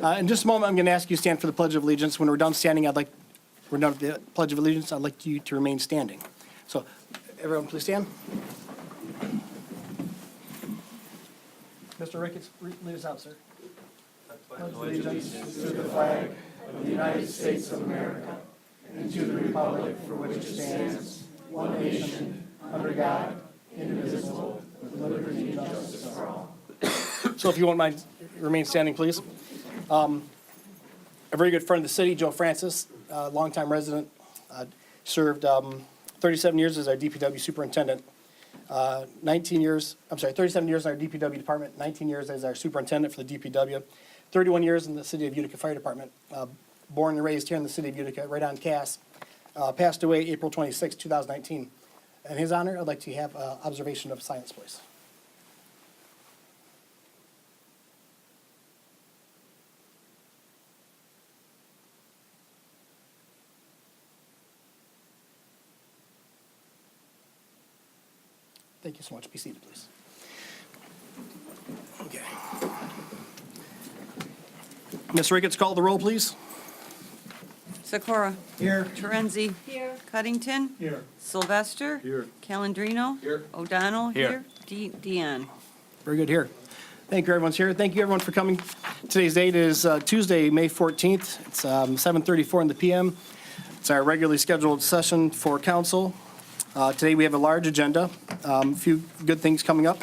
In just a moment, I'm going to ask you to stand for the Pledge of Allegiance. When we're done standing, we're done with the Pledge of Allegiance, I'd like you to remain standing. So, everyone, please stand. Mr. Ricketts, lead us out, sir. Pledge allegiance to the flag of the United States of America and to the republic for which it stands, one nation, under God, indivisible, with liberty and justice for all. So if you won't mind, remain standing, please. A very good friend of the city, Joe Francis, longtime resident, served 37 years as our DPW superintendent. 37 years in our DPW department, 19 years as our superintendent for the DPW, 31 years in the City of Utica Fire Department. Born and raised here in the City of Utica, right on Cass. Passed away April 26, 2019. In his honor, I'd like to have observation of silence, please. Thank you so much. Be seated, please. Okay. Ms. Ricketts, call the roll, please. Sikora? Here. Terenzi? Here. Cuttington? Here. Sylvester? Here. Calendino? Here. O'Donnell? Here. Deanne? Very good here. Thank you, everyone's here. Thank you, everyone, for coming. Today's date is Tuesday, May 14th. It's 7:34 in the PM. It's our regularly scheduled session for council. Today, we have a large agenda, a few good things coming up.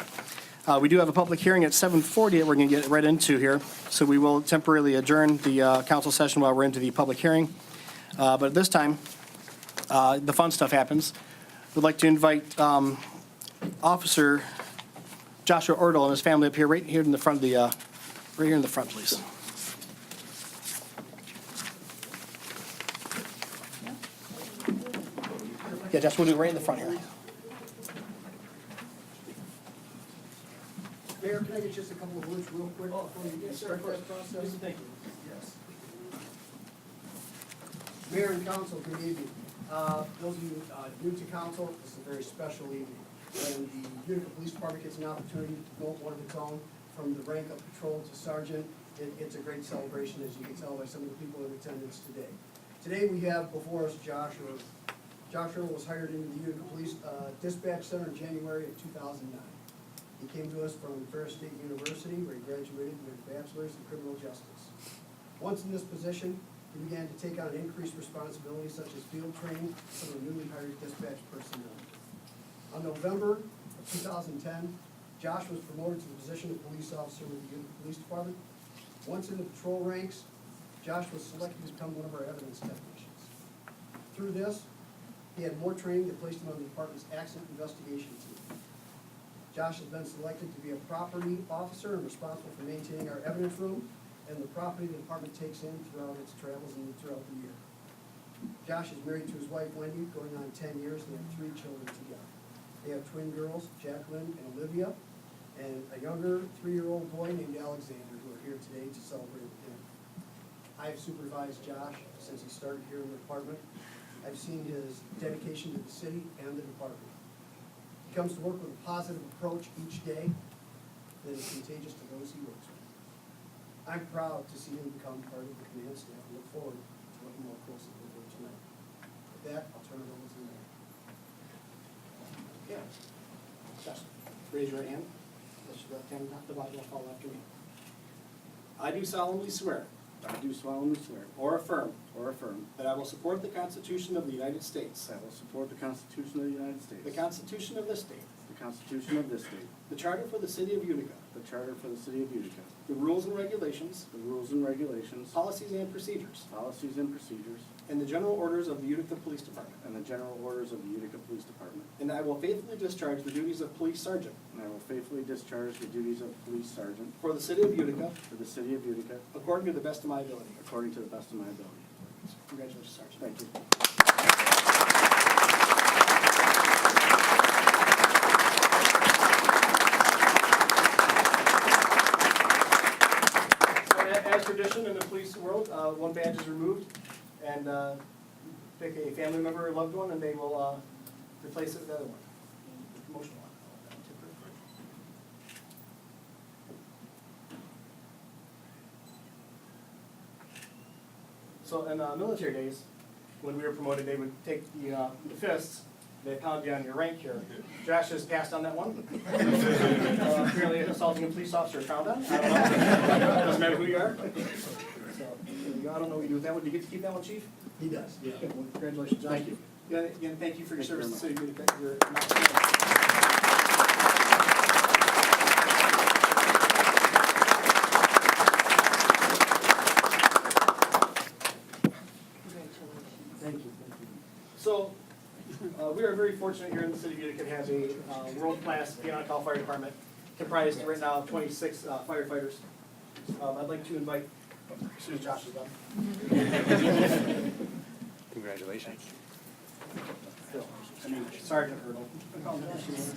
We do have a public hearing at 7:40 that we're going to get right into here. So we will temporarily adjourn the council session while we're into the public hearing. But at this time, the fun stuff happens. We'd like to invite Officer Joshua Ordle and his family up here, right here in the front of the, right here in the front, please. Yeah, Josh, we'll do it right in the front here. Mayor, can I get just a couple of words real quick before you start that process? Thank you. Yes. Mayor and council, good evening. Those of you new to council, this is a very special evening. When the Utica Police Department gets an opportunity to promote one of its own from the rank of patrol to sergeant, it's a great celebration, as you can tell by some of the people in attendance today. Today we have before us Joshua. Joshua was hired into the Utica Police Dispatch Center in January of 2009. He came to us from Ferris State University, where he graduated with a bachelor's in criminal justice. Once in this position, he began to take on increased responsibilities such as field training for the newly hired dispatch personnel. On November of 2010, Josh was promoted to the position of police officer with the Utica Police Department. Once in the patrol ranks, Josh was selected to become one of our evidence technicians. Through this, he had more training that placed him on the department's accident investigation team. Josh has been selected to be a property officer and responsible for maintaining our evidence room and the property the department takes in throughout its travels and throughout the year. Josh is married to his wife Wendy, going on 10 years, and they have 3 children together. They have twin girls, Jacqueline and Olivia, and a younger 3-year-old boy named Alexander, who are here today to celebrate with him. I have supervised Josh since he started here in the department. I've seen his dedication to the city and the department. He comes to work with a positive approach each day that is contagious to those he works with. I'm proud to see him become part of the command staff and look forward to working more closely with him tonight. With that, I'll turn it over to the mayor. Yeah. Josh, raise your right hand. Place your left hand on the Bible and follow after me. I do solemnly swear I do solemnly swear or affirm or affirm that I will support the Constitution of the United States, that I will support the Constitution of the United States, the Constitution of this state, the Constitution of this state, the Charter for the City of Utica, the Charter for the City of Utica, the rules and regulations, the rules and regulations, policies and procedures, policies and procedures, and the general orders of the Utica Police Department. and the general orders of the Utica Police Department. And I will faithfully discharge the duties of police sergeant And I will faithfully discharge the duties of police sergeant for the City of Utica for the City of Utica according to the best of my ability. according to the best of my ability. Congratulations, Sergeant. Thank you. So as tradition in the police world, one badge is removed, and pick a family member or loved one, and they will replace it with the other one. Promotional one. So in military days, when we were promoted, they would take the fists, they'd pound you on your rank here. Josh has passed on that one. Apparently assaulting a police officer is frowned on. I don't know. Doesn't matter who you are. So, there you go. I don't know what you do with that one. Do you get to keep that one, Chief? He does, yeah. Okay, well, congratulations, Josh. Thank you. Again, thank you for your Thank you service to very the city of Utica. Thank you. So, we are very fortunate here in the city of Utica to have a world-class Beyond Call Fire Department comprised right now of 26 firefighters. I'd like to invite, as soon as Josh is done. Congratulations. Phil, I mean Sergeant Hurdle. Congratulations.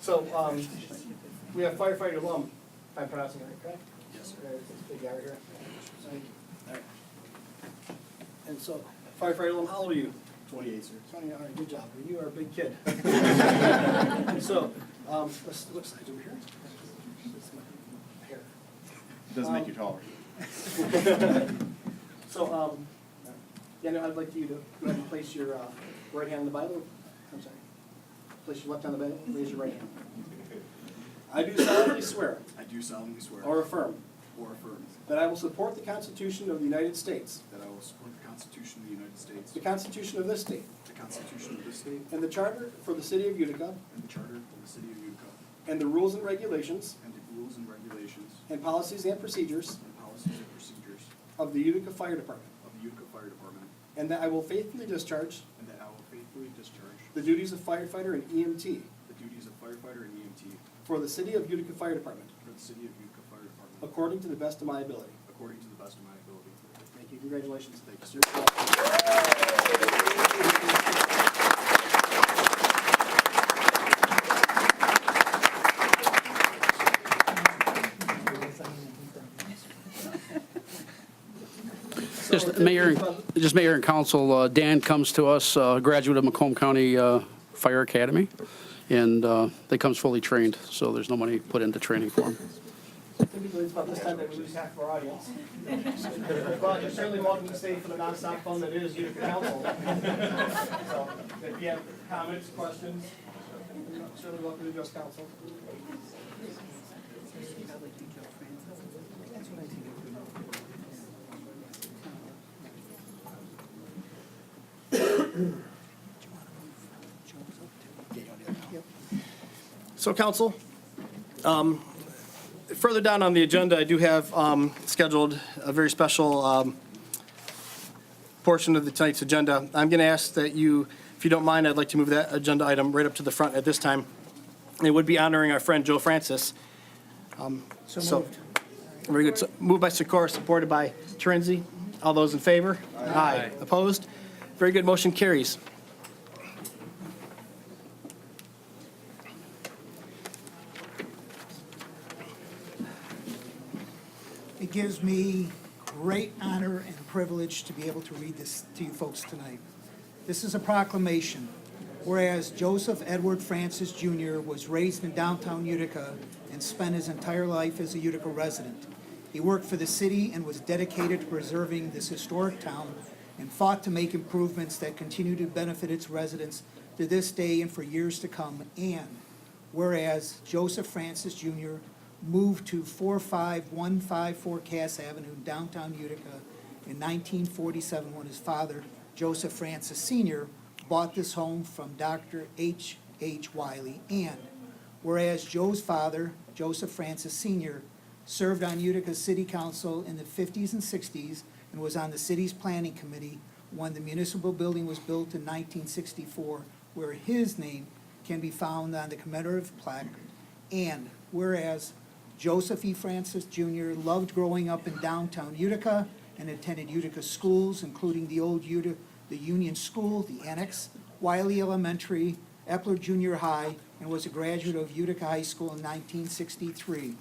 So, we have firefighter Lum, if I'm pronouncing it right, correct? Yes, sir. It's a big guy right here. Thank you. All right. And so, firefighter Lum, how old are you? 28, sir. 20, all right, good job. You are a big kid. So, let's look side over here. This is my hair. Doesn't make you taller. So, Daniel, I'd like you to go ahead and place your right hand on the Bible. I'm sorry. Place your left hand on the Bible, raise your right hand. I do solemnly swear I do solemnly swear or affirm or affirm that I will support the Constitution of the United States, that I will support the Constitution of the United States, the Constitution of this state, the Constitution of this state, and the Charter for the City of Utica, and the Charter of the City of Utica, and the rules and regulations and the rules and regulations and policies and procedures and policies and procedures of the Utica Fire Department, of the Utica Fire Department, and that I will faithfully discharge and that I will faithfully discharge the duties of firefighter and EMT the duties of firefighter and EMT for the City of Utica Fire Department, for the City of Utica Fire Department, according to the best of my ability. according to the best of my ability. Thank you. Congratulations. Thank you, sir. Just Mayor and Council, Dan comes to us, graduate of Macomb County Fire Academy, and they comes fully trained, so there's no money put into training for him. Typically, it's about this time that we lose half of our audience. Well, you're certainly welcome to stay for the nonstop fun that is Utica Council. So, if you have comments, questions, you're certainly welcome to address council. So, council, further down on the agenda, I do have scheduled a very special portion of tonight's agenda. I'm going to ask that you, if you don't mind, I'd like to move that agenda item right up to the front at this time. It would be honoring our friend Joe Francis. So moved. Very good. So, moved by Sikora, supported by Terenzi. All those in favor? Aye. Opposed? Very good. Motion carries. It gives me great honor and privilege to be able to read this to you folks tonight. This is a proclamation. Whereas Joseph Edward Francis Jr. was raised in downtown Utica and spent his entire life as a Utica resident. He worked for the city and was dedicated to preserving this historic town and fought to make improvements that continue to benefit its residents to this day and for years to come. And whereas Joseph Francis Jr. moved to 45154 Cass Avenue, downtown Utica, in 1947 when his father, Joseph Francis Sr., bought this home from Dr. H.H. Wiley. And whereas Joe's father, Joseph Francis Sr., served on Utica City Council in the 50s and 60s and was on the city's planning committee when the municipal building was built in 1964, where his name can be found on the commemorative plaque. And whereas Joseph E. Francis Jr. loved growing up in downtown Utica and attended Utica schools, including the old the Union School, the Annex, Wiley Elementary, Epler Junior High, and was a graduate of Utica High School in 1963.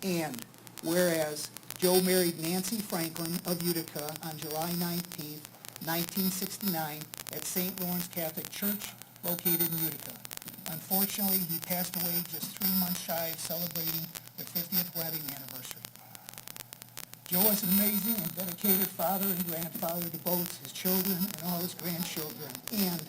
And whereas Joe married Nancy Franklin of Utica on July 19, 1969, at St. Lawrence Catholic Church, located in Utica. Unfortunately, he passed away just 3 months shy of celebrating the 50th wedding anniversary. Joe was an amazing and dedicated father and grandfather to both his children and all his grandchildren. And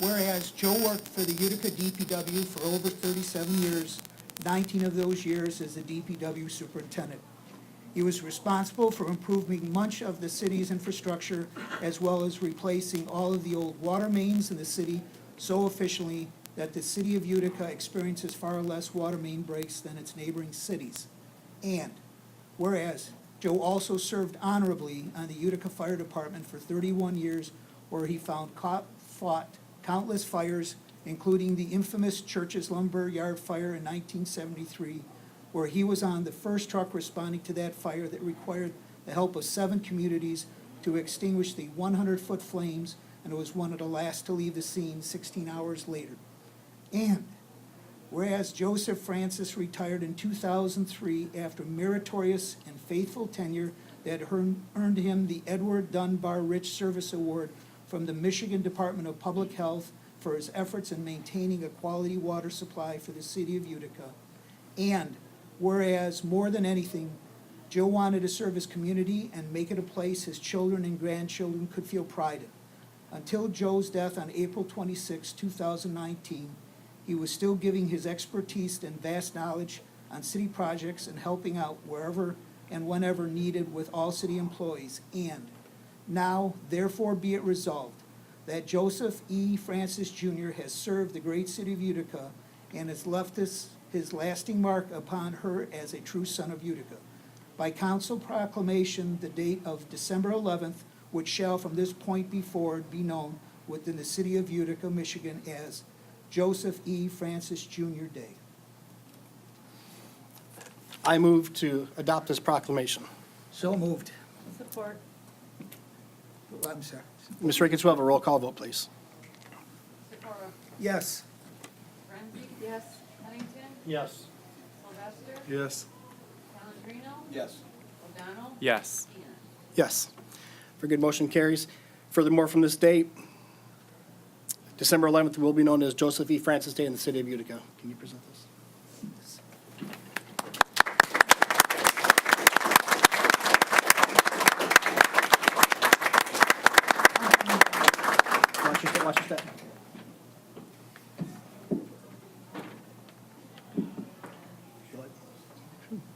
whereas Joe worked for the Utica DPW for over 37 years, 19 of those years as the DPW superintendent. He was responsible for improving much of the city's infrastructure as well as replacing all of the old water mains in the city so efficiently that the city of Utica experiences far less water main breaks than its neighboring cities. And whereas Joe also served honorably on the Utica Fire Department for 31 years, where he fought countless fires, including the infamous Church's Lumber Yard Fire in 1973, where he was on the first truck responding to that fire that required the help of 7 communities to extinguish the 100-foot flames, and was one of the last to leave the scene 16 hours later. And whereas Joseph Francis retired in 2003 after meritorious and faithful tenure that earned him the Edward Dunbar Rich Service Award from the Michigan Department of Public Health for his efforts in maintaining a quality water supply for the city of Utica. And whereas, more than anything, Joe wanted to serve his community and make it a place his children and grandchildren could feel pride in. Until Joe's death on April 26, 2019, he was still giving his expertise and vast knowledge on city projects and helping out wherever and whenever needed with all city employees. And now, therefore, be it resolved that Joseph E. Francis Jr. has served the great city of Utica and has left his lasting mark upon her as a true son of Utica. By council proclamation, the date of December 11th, which shall from this point be forward be known within the city of Utica, Michigan as Joseph E. Francis Jr. Day. I move to adopt this proclamation. So moved. Support. I'm sorry. Ms. Ricketts, will have a roll call vote, please. Sikora? Yes. Renzi? Yes. Pennington? Yes. Sylvester? Yes. Calendino? Yes. O'Donnell? Yes. Deanna? Yes. Very good, motion carries. Furthermore, from this date, December 11th will be known as Joseph E. Francis Day in the city of Utica. Can you present this? Watch your step.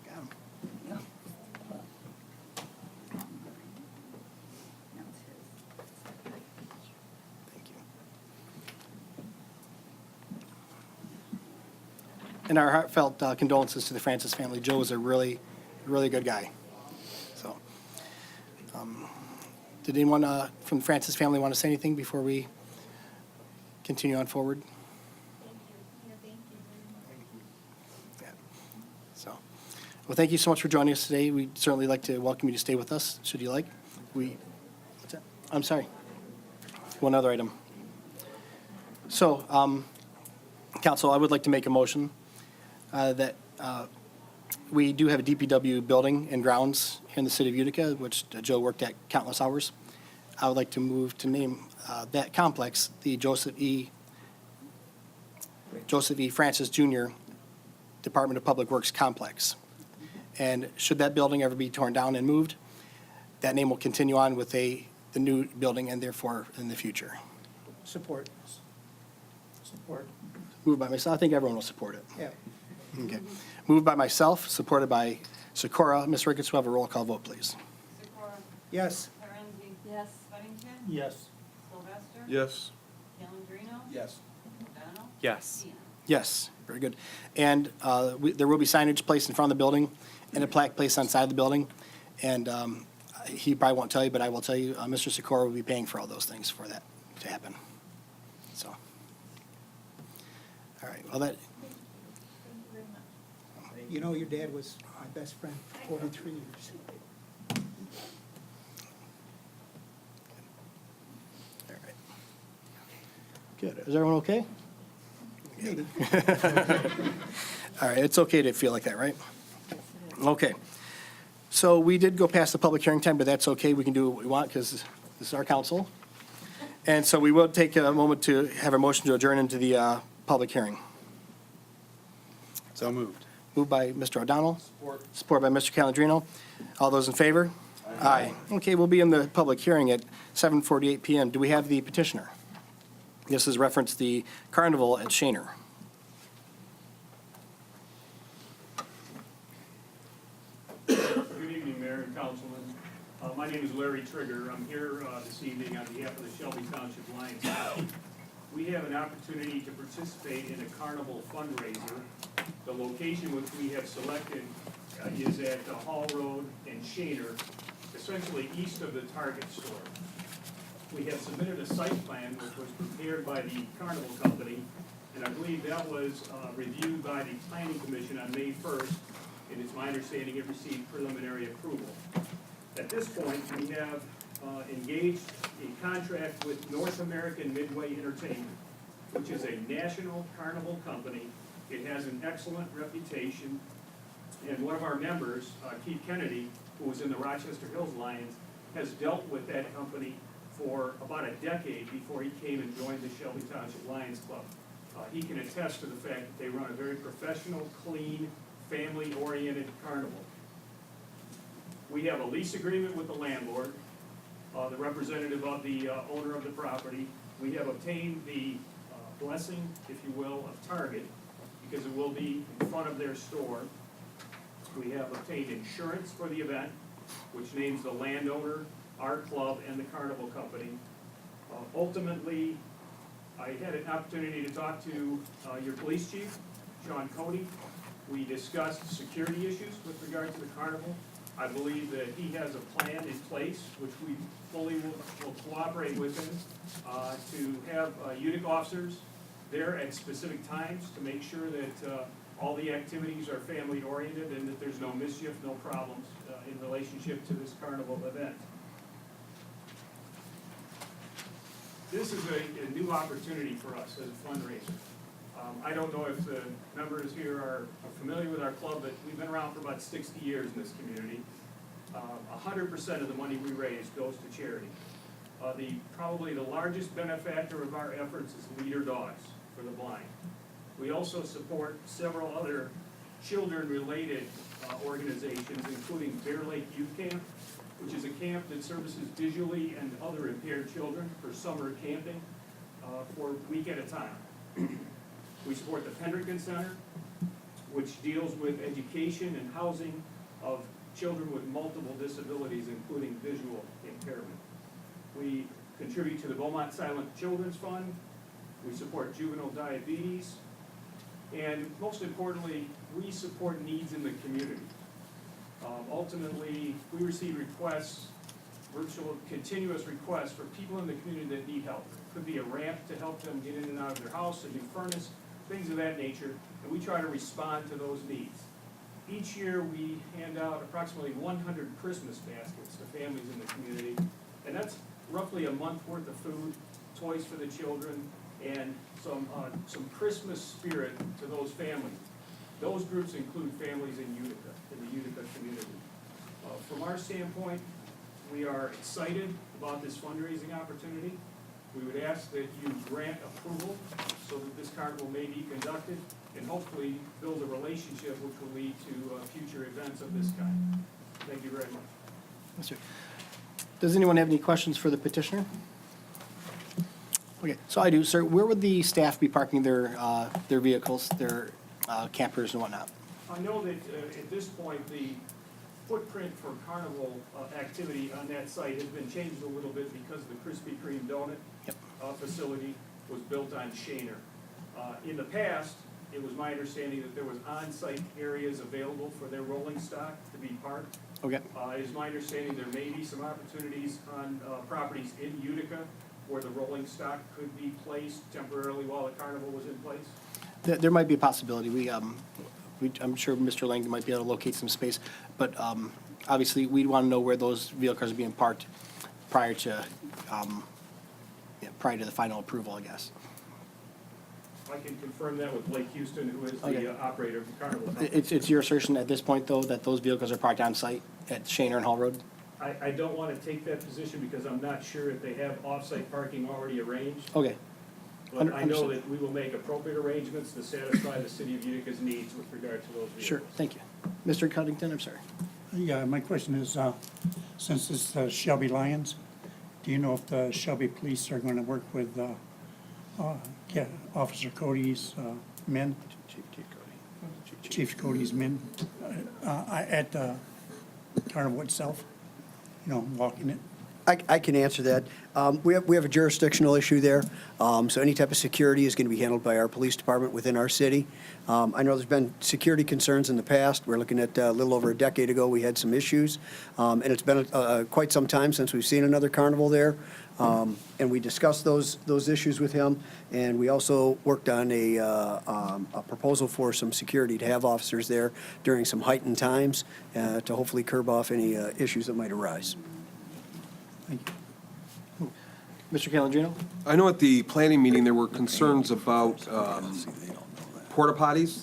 Got him. Thank you. And our heartfelt condolences to the Francis family. Joe was a really, really good guy. So, did anyone from the Francis family want to say anything before we continue on forward? Yeah. So, well, thank you so much for joining us today. We'd certainly like to welcome you to stay with us, should you like. What's that? I'm sorry. One other item. So, council, I would like to make a motion that we do have a DPW building and grounds here in the city of Utica, which Joe worked at countless hours. I would like to move to name that complex the Joseph E. Francis Jr. Department of Public Works Complex. And should that building ever be torn down and moved, that name will continue on with the new building and therefore in the future. Support. Support. Moved by myself. I think everyone will support it. Yeah. Okay. Moved by myself, supported by Sikora. Ms. Ricketts, will have a roll call vote, please. Sikora? Yes. Renzi? Yes. Pennington? Yes. Sylvester? Yes. Calendino? Yes. O'Donnell? Yes. Deanna? Yes, very good. And there will be signage placed in front of the building and a plaque placed on the side of the building. And he probably won't tell you, but I will tell you, Mr. Sikora will be paying for all those things for that to happen. So, all right, well, that, You know, your dad was my best friend for 43 years. all right. Good. Is everyone okay? Maybe. All right, it's okay to feel like that, right? Okay. So we did go past the public hearing time, but that's okay. We can do what we want because this is our council. And so we will take a moment to have a motion to adjourn into the public hearing. So moved. Moved by Mr. O'Donnell. Support by Mr. Calendino. All those in favor? Aye. Okay, we'll be in the public hearing at 7:48 PM. Do we have the petitioner? This is reference the carnival at Shaner. Good evening, Mayor and Councilman. My name is Larry Trigger. I'm here this evening on behalf of the Shelby Township Lions Club. We have an opportunity to participate in a carnival fundraiser. The location which we have selected is at Hall Road and Shaner, essentially east of the Target store. We have submitted a site plan which was prepared by the Carnival Company, and I believe that was reviewed by the Planning Commission on May 1st, and it's my understanding it received preliminary approval. At this point, we have engaged a contract with North American Midway Entertainment, which is a national carnival company. It has an excellent reputation, and one of our members, Keith Kennedy, who was in the Rochester Hills Lions, has dealt with that company for about a decade before he came and joined the Shelby Township Lions Club. He can attest to the fact that they run a very professional, clean, family-oriented carnival. We have a lease agreement with the landlord, the representative of the owner of the property. We have obtained the blessing, if you will, of Target, because it will be in front of their store. We have obtained insurance for the event, which names the landowner, our club, and the carnival company. Ultimately, I had an opportunity to talk to your police chief, Sean Cody. We discussed security issues with regard to the carnival. I believe that he has a plan in place, which we fully will cooperate with him, to have UNIC officers there at specific times to make sure that all the activities are family-oriented and that there's no mischief, no problems in relationship to this carnival event. This is a new opportunity for us as a fundraiser. I don't know if the members here are familiar with our club, but we've been around for about 60 years in this community. 100% of the money we raise goes to charity. Probably the largest benefactor of our efforts is Leader Dogs for the Blind. We also support several other children-related organizations, including Bear Lake Youth Camp, which is a camp that services visually and other impaired children for summer camping for a week at a time. We support the Pendleton Center, which deals with education and housing of children with multiple disabilities, including visual impairment. We contribute to the Beaumont Silent Children's Fund. We support juvenile diabetes. And most importantly, we support needs in the community. Ultimately, we receive requests, virtual continuous requests for people in the community that need help. It could be a ramp to help them get in and out of their house, a new furnace, things of that nature, and we try to respond to those needs. Each year, we hand out approximately 100 Christmas baskets to families in the community, and that's roughly a month worth of food, toys for the children, and some Christmas spirit to those families. Those groups include families in Utica, in the Utica community. From our standpoint, we are excited about this fundraising opportunity. We would ask that you grant approval so that this carnival may be conducted and hopefully build a relationship which will lead to future events of this kind. Thank you very much. Yes, sir. Does anyone have any questions for the petitioner? Okay, so I do, sir. Where would the staff be parking their vehicles, their campers and whatnot? I know that at this point, the footprint for carnival activity on that site has been changed a little bit because the Krispy Kreme donut facility was built on Shaner. In the past, it was my understanding that there was on-site areas available for their rolling stock to be parked. Okay. It is my understanding there may be some opportunities on properties in Utica where the rolling stock could be placed temporarily while the carnival was in place. There might be a possibility. I'm sure Mr. Langdon might be able to locate some space, but obviously, we'd want to know where those vehicles are being parked prior to the final approval, I guess. I can confirm that with Blake Houston, who is Okay. the operator of the carnival. It's your assertion at this point, though, that those vehicles are parked on site at Shaner and Hall Road? I don't want to take that position because I'm not sure if they have off-site parking already arranged. Okay. But I know Understood. that we will make appropriate arrangements to satisfy the city of Utica's needs with regard to those vehicles. Sure, thank you. Mr. Covington, I'm sorry. Yeah, my question is, since it's Shelby Lions, do you know if the Shelby Police are going to work with Officer Cody's men, Chief Cody's men, at the carnival itself? You know, walking it? I can answer that. We have a jurisdictional issue there, so any type of security is going to be handled by our police department within our city. I know there's been security concerns in the past. We're looking at a little over a decade ago, we had some issues, and it's been quite some time since we've seen another carnival there. And we discussed those issues with him, and we also worked on a proposal for some security to have officers there during some heightened times to hopefully curb off any issues that might arise. Mr. Calandrino? I know at the planning meeting, there were concerns about porta potties,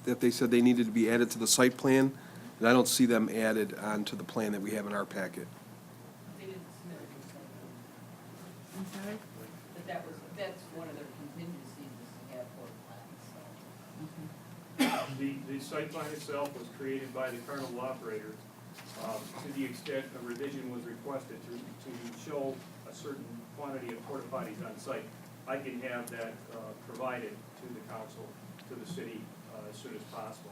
that they said they needed to be added to the site plan, and I don't see them added onto the plan that we have in our packet. They didn't submit a consent. I'm sorry? But that's one of their contingencies is to have porta potties, so. The site plan itself was created by the carnival operator. To the extent a revision was requested to show a certain quantity of porta potties on site, I can have that provided to the council, to the city, as soon as possible.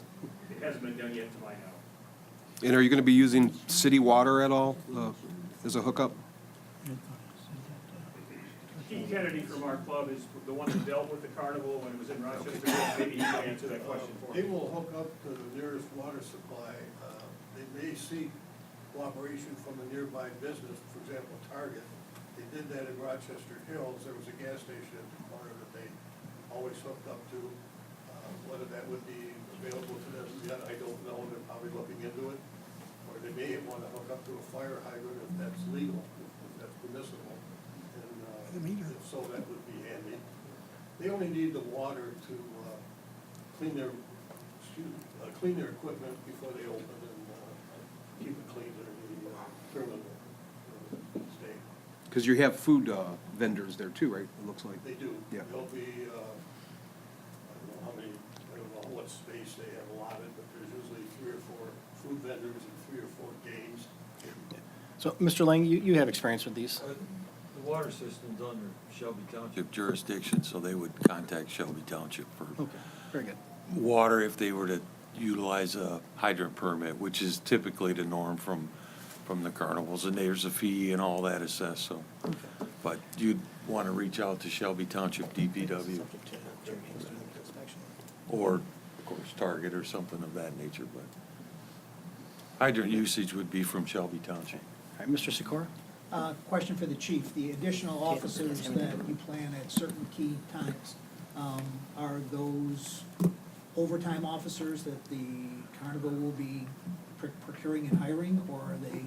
It hasn't been done yet to my knowledge. And are you going to be using city water at all as a hookup? Keith Kennedy from our club is the one that dealt with the carnival when it was in Rochester. Maybe he can answer that question for They me. will hook up to the nearest water supply. They may seek cooperation from a nearby business, for example, Target. They did that in Rochester Hills. There was a gas station at the corner that they always hooked up to. Whether that would be available to them yet, I don't know. They're probably looking into it. Or they may want to hook up to a fire hydrant if that's legal, if that's permissible. And if so, that would be handy. They only need the water to clean their equipment before they open and keep it clean during the terminal stay. Because you have food vendors there too, right? It looks like. They do. Yeah. There'll be, I don't know what space they have allotted, but there's usually 3 or 4 food vendors and 3 or 4 games. So, Mr. Lang, you have experience with these. The water system's under Shelby Township jurisdiction, so they would contact Shelby Township for Okay, very good. water if they were to utilize a hydrant permit, which is typically the norm from the carnivals, and there's a fee and all that assessed, so. But you'd want to reach out to Shelby Township DPW, or, of course, Target or something of that nature, but hydrant usage would be from Shelby Township. All right, Mr. Sikora? Question for the chief. The additional officers that you plan at certain key times, are those overtime officers that the carnival will be procuring and hiring, or are they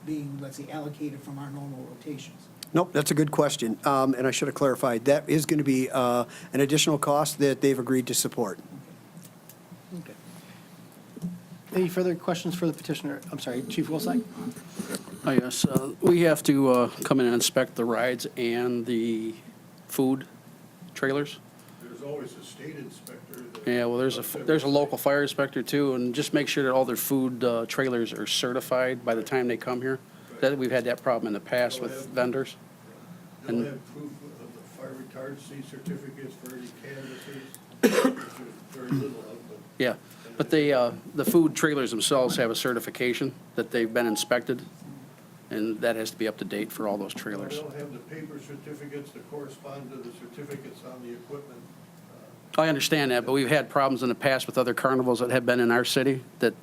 being, let's say, allocated from our normal rotations? Nope, that's a good question, and I should have clarified. That is going to be an additional cost that they've agreed to support. Okay. Any further questions for the petitioner? I'm sorry, Chief Wilczek? Oh, yes, we have to come in and inspect the rides and the food trailers. There's always a state inspector that. Yeah, well, there's a local fire inspector too, and just make sure that all their food trailers are certified by the time they come here. That, we've had that problem in the past with vendors. They'll And- have proof of the fire retardancy certificates for any candidacies, which there's very little of, but. Yeah, but the food trailers themselves have a certification that they've been inspected, and that has to be up to date for all those trailers. They'll have the paper certificates that correspond to the certificates on the equipment. I understand that, but we've had problems in the past with other carnivals that have been in our city, that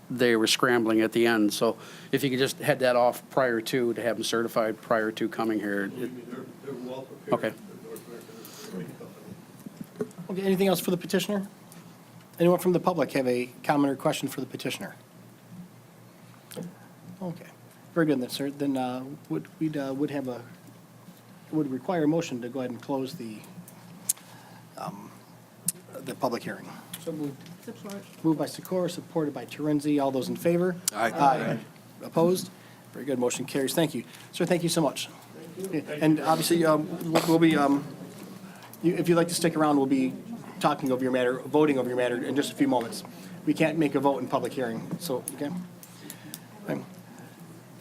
they were scrambling at the end. So if you could just head that off prior to have them certified prior to coming here. Believe me, they're well prepared. Okay. The North American is a great company. Okay, anything else for the petitioner? Anyone from the public have a comment or question for the petitioner? Okay, very good then, sir. Then would require a motion to go ahead and close the public hearing. So moved. Moved by Sikora, supported by Terenzi. All those in favor? Aye. Opposed? Very good, motion carries. Thank you. Sir, thank you so much. Thank And obviously, we'll be, if you'd like to stick around, we'll be talking over your matter, voting over your matter in just a few moments. We can't make a vote in public hearing, so, okay?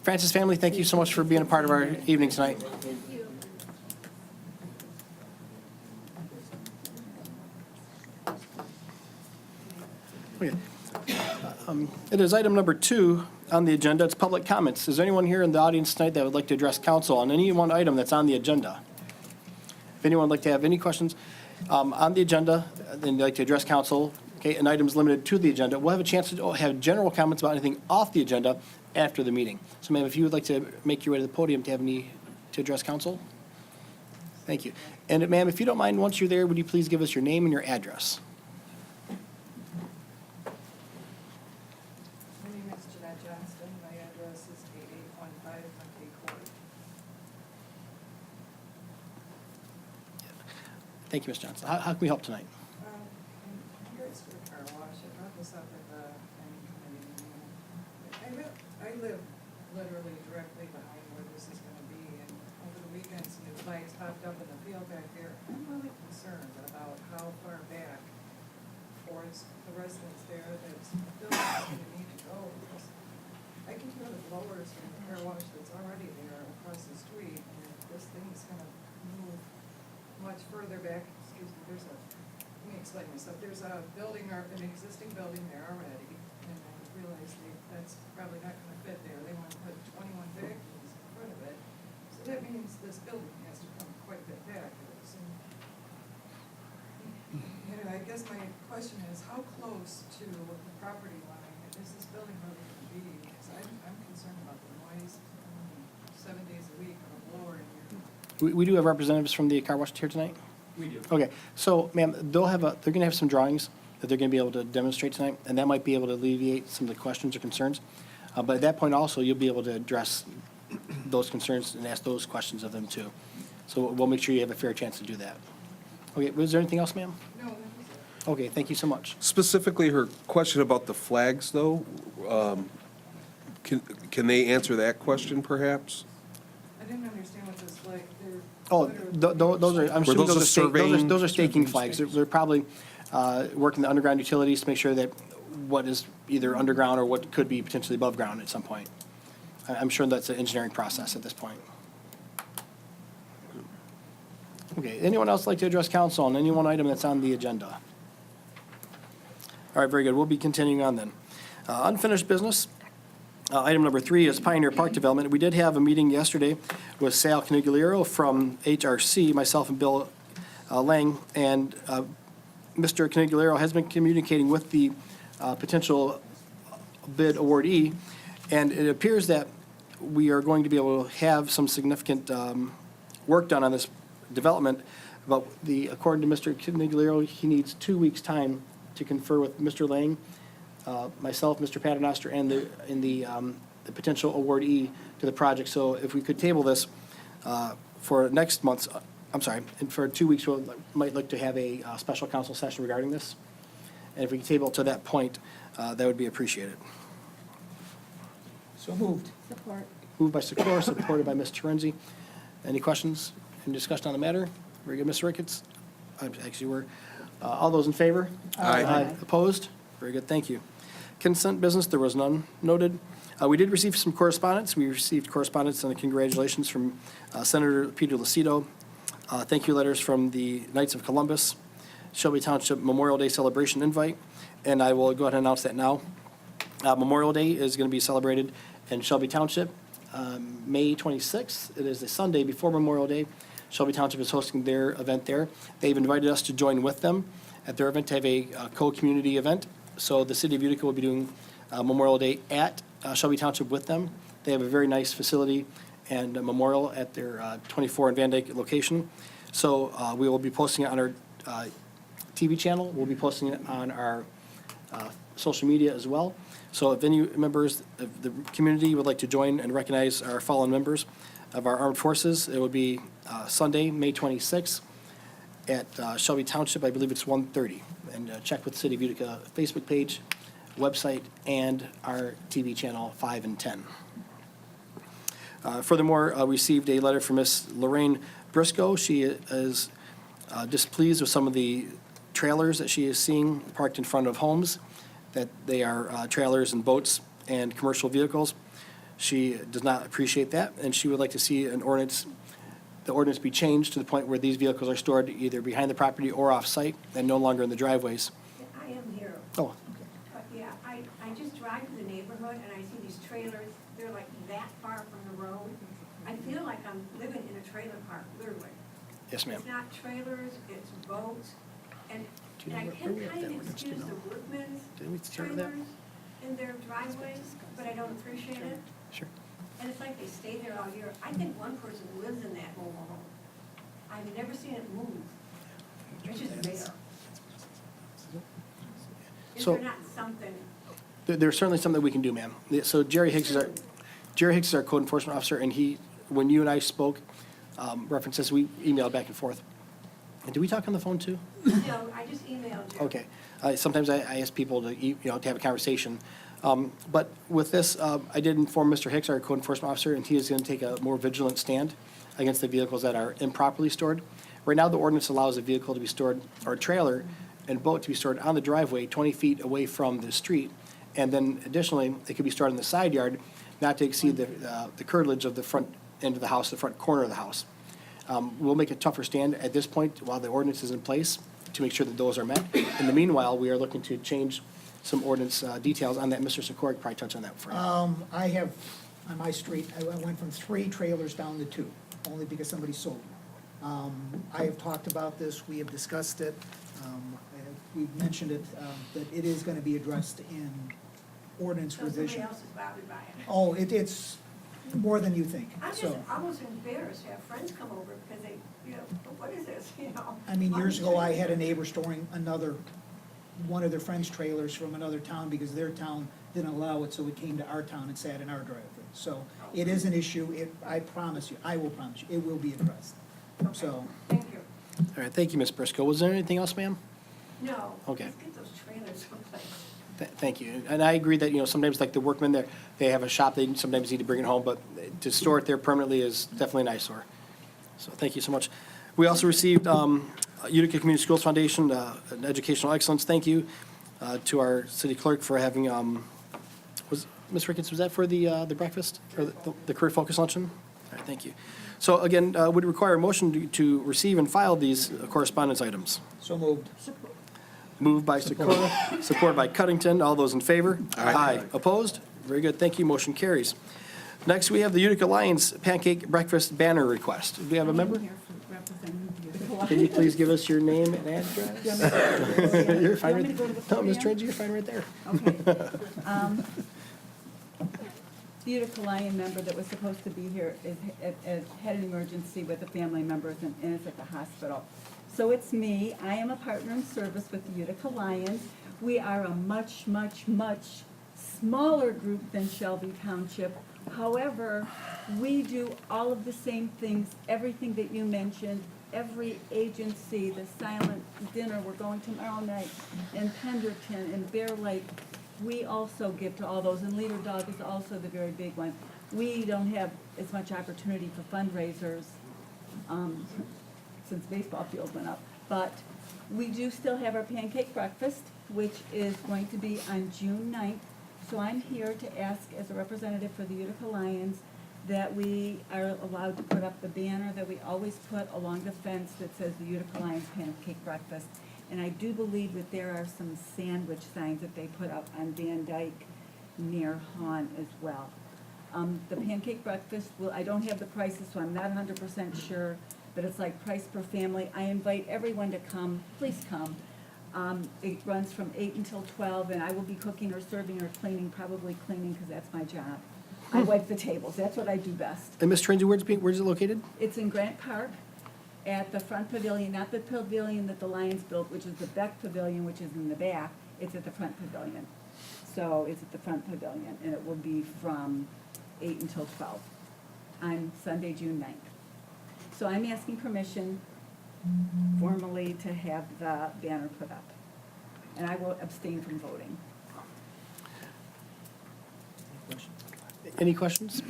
Francis family, thank you so much for being a part of our evening tonight. Okay. It is item number 2 on the agenda. It's public comments. Is there anyone here in the audience tonight that would like to address council on any one item that's on the agenda? If anyone would like to have any questions on the agenda, then you'd like to address council, okay, an item's limited to the agenda, we'll have a chance to have general comments about anything off the agenda after the meeting. So ma'am, if you would like to make your way to the podium to have any, to address council? Thank you. And ma'am, if you don't mind, once you're there, would you please give us your name and your address? My name is Jeanette Johnston. My address is 8815 Monkey Court. Thank you, Ms. Johnson. How can we help tonight? In regards to the car wash, I brought this up at the planning committee meeting. I live literally directly behind where this is gonna be, and over the weekend, some new flags popped up in the field back there. I'm really concerned about how far back towards the residents there that the building's gonna need to go, because I can hear the blowers from the car wash that's already there across the street, and if this thing's gonna move much further back, excuse me, let me explain myself, there's a building, or an existing building there already, and I realize that's probably not gonna fit there, they want to put 21 vehicles in front of it, so that means this building has to come quite a bit back, I would assume. And I guess my question is, how close to the property line is this building really gonna be, because I'm concerned about the noise, 7 days a week on a blower in here. We do have representatives from the car wash here tonight? We do. Okay, so ma'am, they're gonna have some drawings that they're gonna be able to demonstrate tonight, and that might be able to alleviate some of the questions or concerns. But at that point also, you'll be able to address those concerns and ask those questions of them too. So we'll make sure you have a fair chance to do that. Okay, was there anything else, ma'am? No, that was it. Okay, thank you so much. Specifically, her question about the flags, though, can they answer that question, perhaps? I didn't understand what this, like, they're. Oh, what those are, I'm Were assuming those those are the stake, surveying- those are staking flags. They're probably working the underground utilities to make sure that what is either underground or what could be potentially above ground at some point. I'm sure that's an engineering process at this point. Okay, anyone else like to address council on any one item that's on the agenda? All right, very good. We'll be continuing on then. Unfinished business. Item number 3 is Pioneer Park Development. We did have a meeting yesterday with Sal Canigliaro from HRC, myself and Bill Lang, and Mr. Canigliaro has been communicating with the potential bid awardee, and it appears that we are going to be able to have some significant work done on this development. But according to Mr. Canigliaro, he needs 2 weeks' time to confer with Mr. Lang, myself, Mr. Paternoster, and the potential awardee to the project. So if we could table this for next month's, and for 2 weeks, we might look to have a special council session regarding this. And if we can table it to that point, that would be appreciated. So moved. Support. Moved by Sikora, supported by Ms. Terenzi. Any questions, any discussion on the matter? Very good, Mr. Ricketts. Actually, we're, all those in favor? Aye. Opposed? Very good, thank you. Consent business, there was none noted. We did receive some correspondence. We received correspondence and congratulations from Senator Peter Lucido. Thank you letters from the Knights of Columbus, Shelby Township Memorial Day celebration invite, and I will go ahead and announce that now. Memorial Day is going to be celebrated in Shelby Township, May 26th. It is a Sunday before Memorial Day. Shelby Township is hosting their event there. They've invited us to join with them at their event to have a co-community event. So the city of Utica will be doing Memorial Day at Shelby Township with them. They have a very nice facility and a memorial at their 24 in Van Dyke location. So we will be posting it on our TV channel. We'll be posting it on our social media as well. So if any members of the community would like to join and recognize our fallen members of our armed forces, it would be Sunday, May 26th at Shelby Township. I believe it's 1:30. And check with City of Utica Facebook page, website, and our TV channel 5 and 10. Furthermore, received a letter from Ms. Lorraine Briscoe. She is displeased with some of the trailers that she is seeing parked in front of homes, that they are trailers and boats and commercial vehicles. She does not appreciate that, and she would like to see the ordinance be changed to the point where these vehicles are stored either behind the property or off-site and no longer in the driveways. I am here, Oh, but yeah, I just drive to the neighborhood and I see these trailers, they're like that far from the road. I feel like I'm living in a trailer park, literally. yes, ma'am. It's not trailers, it's boats, and Do you know I where can we have kind that of ordinance, do you excuse the know? workmen's Did we start with that? trailers in their driveways, but I don't appreciate it. Sure. And it's like they stay there all year. I think one person lives in that mobile home. I've never seen it move. It's just there. Is So- there not something? There's certainly something we can do, ma'am. So Jerry Hicks is our code enforcement officer, and he, when you and I spoke, references, we emailed back and forth. And did we talk on the phone too? No, I just emailed you. Okay. Sometimes I ask people to, to have a conversation. But with this, I did inform Mr. Hicks, our code enforcement officer, and he is going to take a more vigilant stand against the vehicles that are improperly stored. Right now, the ordinance allows a vehicle to be stored, or a trailer and boat to be stored on the driveway 20 feet away from the street. And then additionally, it could be stored in the side yard, not to exceed the curtilage of the front end of the house, the front corner of the house. We'll make a tougher stand at this point while the ordinance is in place to make sure that those are met. In the meanwhile, we are looking to change some ordinance details on that. Mr. Sikora could probably touch on that for you. I have, on my street, I went from 3 trailers down to 2, only because somebody sold them. I have talked about this, we have discussed it, we've mentioned it, that it is gonna be addressed in ordinance So somebody revision. else is bothered by it. Oh, it's more than you think, I'm just so. almost embarrassed to have friends come over because they, what is this, I mean, years ago, I had a neighbor storing one of their friends' trailers from another town because their town didn't allow it, so it came to our town and sat in our driveway. So it is an issue, I promise you, I will promise you, it will be addressed. So, Thank you. All right, thank you, Ms. Briscoe. Was there anything else, ma'am? No. Okay. Let's get those trailers someplace. Thank you. And I agree that, sometimes like the workmen there, they have a shop, they sometimes need to bring it home, but to store it there permanently is definitely an eyesore. So thank you so much. We also received Utica Community Schools Foundation, an educational excellence, thank you to our city clerk for having, Ms. Ricketts, was that for the breakfast, or the career focus luncheon? All right, thank you. So again, would require a motion to receive and file these correspondence items. so moved. Moved by Sikora, support by Cuttington. All those in favor? Aye. Opposed? Very good, thank you, motion carries. Next, we have the Utica Lions Pancake Breakfast banner request. Do we have a member? Can you please give us your name and address? You're fine right, no, Ms. Trenzy, you're fine right there. Okay. The Utica Lion member that was supposed to be here had an emergency with a family member and is at the hospital. So it's me. I am a partner in service with the Utica Lions. We are a much, much, much smaller group than Shelby Township. However, we do all of the same things, everything that you mentioned, every agency, the silent dinner, we're going tomorrow night, in Penderton, in Bear Lake. We also give to all those, and Leader Dog is also the very big one. We don't have as much opportunity for fundraisers since baseball field went up, but we do still have our pancake breakfast, which is going to be on June 9th. So I'm here to ask, as a representative for the Utica Lions, that we are allowed to put up the banner that we always put along the fence that says the Utica Lions Pancake Breakfast. And I do believe that there are some sandwich signs that they put up on Van Dyke near Hahn as well. The pancake breakfast, I don't have the prices, so I'm not 100% sure, but it's like price per family. I invite everyone to come, please come. It runs from 8 until 12, and I will be cooking or serving or cleaning, probably cleaning, because that's my job. I wipe the tables, that's what I do best. And Ms. Trenzy, where's it located? It's in Grant Park, at the front pavilion, not the pavilion that the Lions built, which is the Beck Pavilion, which is in the back. It's at the front pavilion. So it's at the front pavilion, and it will be from 8 until 12 on Sunday, June 9th. So I'm asking permission formally to have the banner put up. And I will abstain from voting. Any questions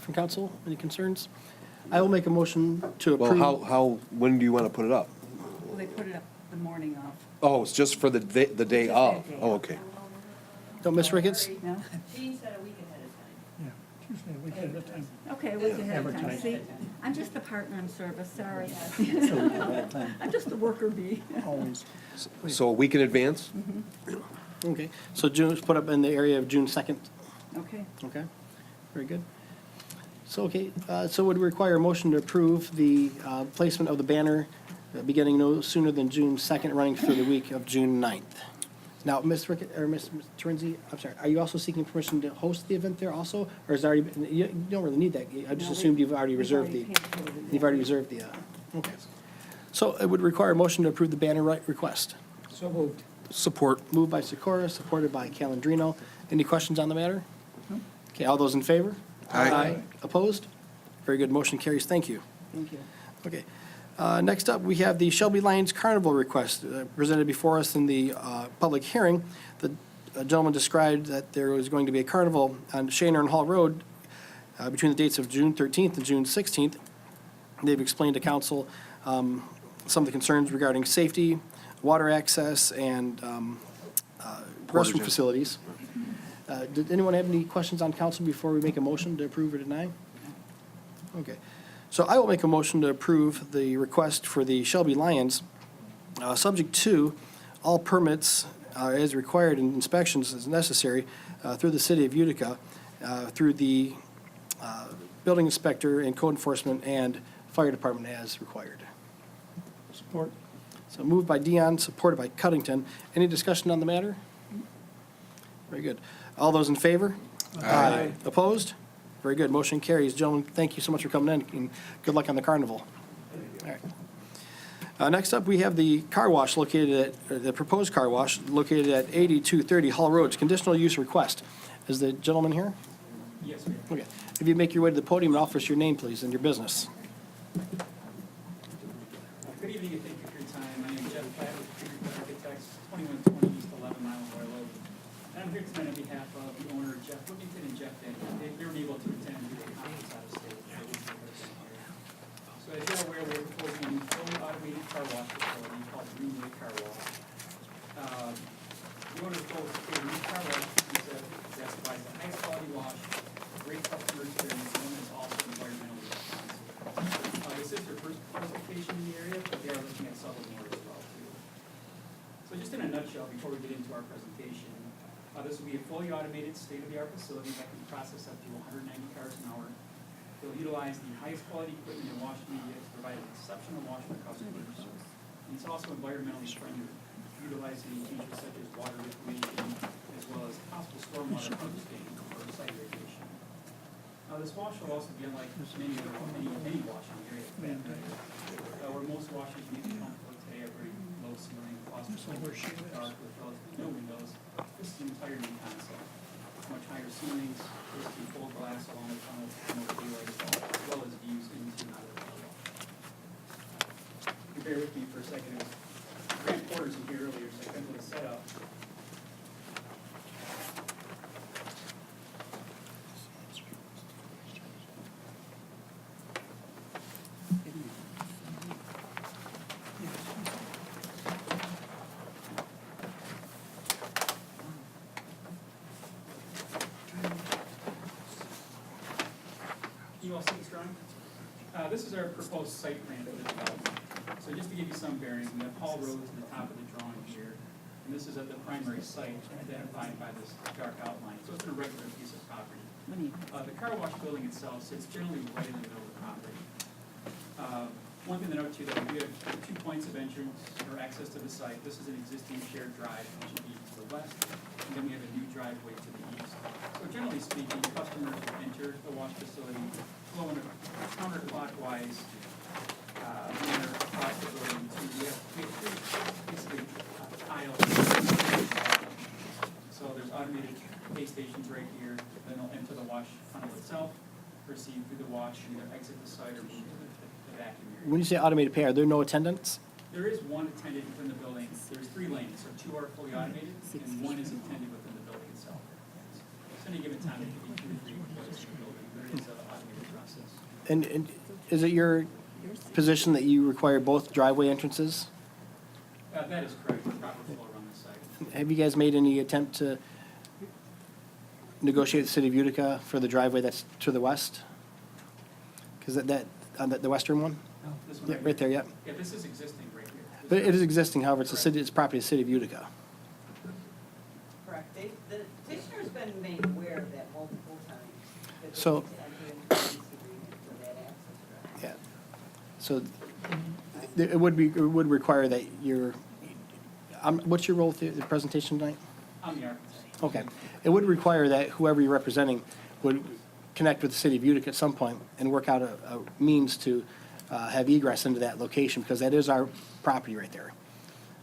from council? Any concerns? I will make a motion to Well, approve. when do you want to put it up? Well, they put it up the morning of. Oh, it's just for the day Just of? that day. Oh, okay. Don't miss Ricketts? No? Gene said a week ahead of time. Yeah, Tuesday, we can have time. Okay, a week ahead of time. Advertise. See, I'm just a partner in service, sorry. It's a week ahead of time, I'm just a worker bee. always. So a week in advance? Okay, so June's put up in the area of June 2nd. Okay. Okay, very good. So, okay, so would require a motion to approve the placement of the banner beginning no sooner than June 2nd, running through the week of June 9th. Now, Ms. Rickett, or Ms. Terenzi, I'm sorry, are you also seeking permission to host the event there also? Or is it already, you don't really need that, I just No, assumed you've already we've reserved already the, paid for it. you've already reserved the, okay. So it would require a motion to approve the banner right request. So moved. Support. Moved by Sikora, supported by Calendino. Any questions on the matter? Okay, all those in favor? Aye. Opposed? Very good, motion carries, thank you. Thank you. Okay. Next up, we have the Shelby Lions Carnival request presented before us in the public hearing. The gentleman described that there was going to be a carnival on Shaner and Hall Road between the dates of June 13th and June 16th. They've explained to council some of the concerns regarding safety, water access, and restroom Portages. facilities. Did anyone have any questions on council before we make a motion to approve or deny? Okay. So I will make a motion to approve the request for the Shelby Lions, subject to all permits as required and inspections as necessary through the city of Utica, through the building inspector and code enforcement and fire department as required. Support. So moved by Dion, supported by Cuttington. Any discussion on the matter? Very good. All those in favor? Aye. Opposed? Very good. Motion carries. Gentlemen, thank you so much for coming in, and good luck on the carnival. All right. Next up, we have the car wash located at, the proposed car wash located at 8230 Hall Road. It's conditional use request. Is the gentleman here? Yes, ma'am. Okay. If you make your way to the podium and offer us your name, please, and your business. Good evening, and thank you for your time. My name is Jeff Platt with Peter Architects, 2120 East 11 Mile Royal Road. And I'm here tonight on behalf of the owner, Jeff Whittington and Jeff Denny. They were able to attend due to a conference out of state. They didn't make it here. So as you're aware, we're proposing a new fully automated car wash facility called Greenway Car Wash. The owner proposed to create a new car wash concept that provides the highest quality wash, great customer experience, and is also environmentally responsible. This is their first location in the area, but they are looking at several more as well, too. So just in a nutshell, before we get into our presentation, this will be a fully automated, state-of-the-art facility that can process up to 190 cars an hour. It'll utilize the highest quality equipment and wash media to provide an exceptional wash for customers. And it's also environmentally friendly, utilizing features such as water reclamation, as well as possible stormwater harvesting for site irrigation. Now, this wash will also be unlike many washing areas. Where most washers may be comfortable today are very low ceiling, claustrophobic, dark with relatively no windows. This is an entire new concept. Much higher ceilings, this will be full glass along with tunnels, more daylight, as well as views into and out of the car wash. You bear with me for a second. Grant Porter's in here earlier, so I couldn't really set up. You all see this drawing? This is our proposed site plan for the development. So just to give you some bearings, we have Hall Road to the top of the drawing here, and this is at the primary site identified by this dark outline. So it's a regular piece of property. The car wash building itself sits generally right in the middle of the property. One thing to note too, that we have 2 points of entrance or access to the site. This is an existing shared drive, which would be to the west, and then we have a new driveway to the east. So generally speaking, customers will enter the wash facility, flow in a counterclockwise manner across the building to, we have basically tiles. So there's automated pay stations right here, then they'll enter the wash funnel itself, proceed through the wash, and either exit the site or move to the vacuum area. When you say automated pay, are there no attendants? There is one attendant within the building. There's 3 lanes, so 2 are fully automated, and 1 is attended within the building itself. So at any given time, it could be 2 to 3 employees in the building. There is an automated And is it your position that you require both driveway entrances? That is correct, the proper flow around the site. Have you guys made any attempt to negotiate with the city of Utica for the driveway that's to the west? Because on the western one? No, this one Yeah, right there, yeah. Yeah, this is existing right here. But it is existing, however, it's a city, it's property of the city of Utica. Correct. The petitioner's been made aware of that multiple times. that they So- need to enter into a lease agreement for that access drive. Yeah. So it would require that you're, what's your role with the presentation tonight? I'm the architect. Okay. It would require that whoever you're representing would connect with the city of Utica at some point and work out a means to have egress into that location, because that is our property right there.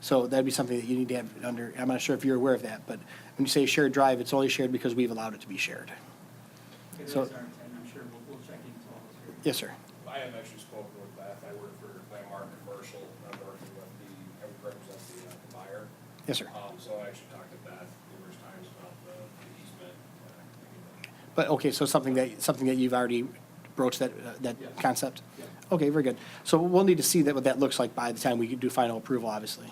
So that'd be something that you need to have under, I'm not sure if you're aware of that, but when you say shared drive, it's only shared because we've allowed it to be shared. It is So- our intent, I'm sure we'll check into all those areas. Yes, sir. I have actually spoken with Beth. I work for Landmark Commercial. I'm working with I represent the buyer. Yes, sir. So I actually talked to Beth numerous times about the easement. But, okay, so something that you've already broached that Yes. concept? Yeah. Okay, very good. So we'll need to see what that looks like by the time we do final approval, obviously.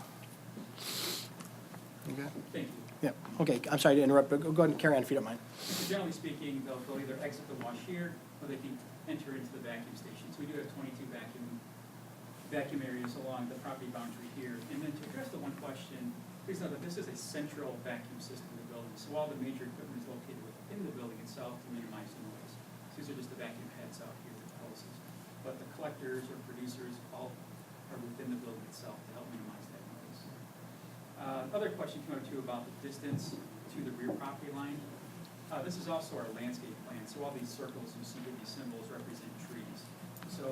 Okay. Thank you. Yeah, okay, I'm sorry to interrupt, but go ahead and carry on if you don't mind. So generally speaking, they'll either exit the wash here, or they can enter into the vacuum stations. We do have 22 vacuum areas along the property boundary here. And then to address the one question, please note that this is a central vacuum system in the building, so all the major equipment is located within the building itself to minimize the noise. So these are just the vacuum heads out here with the hoses. But the collectors or producers all are within the building itself to help minimize that noise. Other question came up too about the distance to the rear property line. This is also our landscape plan, so all these circles you see with these symbols represent trees. So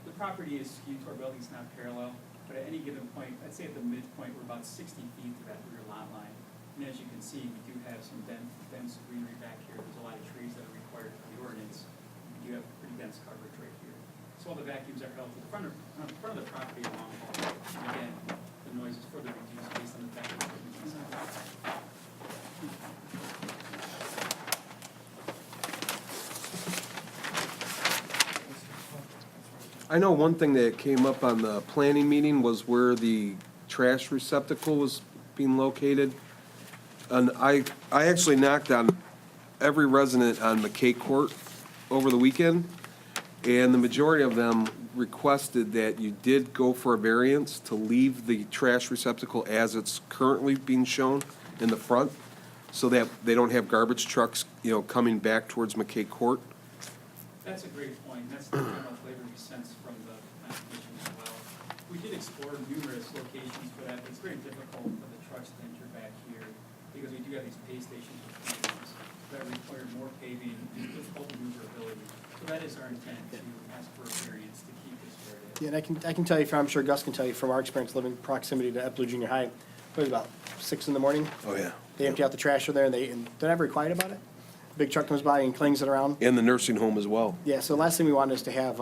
the property is skewed to our building, it's not parallel, but at any given point, I'd say at the midpoint, we're about 60 feet to that rear lot line. And as you can see, we do have some dense greenery back here. There's a lot of trees that are required for the ordinance. We do have pretty dense coverage right here. So all the vacuums are held to the front of the property along the wall. And again, the noise is further reduced based on the vacuum equipment inside. I know one thing that came up on the planning meeting was where the trash receptacle was being located. And I actually knocked on every resident on McKay Court over the weekend, and the majority of them requested that you did go for a variance to leave the trash receptacle as it's currently being shown in the front, so that they don't have garbage trucks, coming back towards McKay Court. That's a great point. That's the general flavor we sense from the application as well. We did explore numerous locations for that, but it's very difficult for the trucks to enter back here because we do have these pay stations with pavements that require more paving and difficult maneuverability. So that is our intent, to ask for a variance to keep this where it is. Yeah, and I can tell you, I'm sure Gus can tell you from our experience living in proximity to Eppley Junior High, it was about 6 in the morning. Oh, yeah. They empty out the trash over there, and they're never quiet about it. Big truck comes by and clings it around. And the nursing home as well. Yeah, so the last thing we want is to have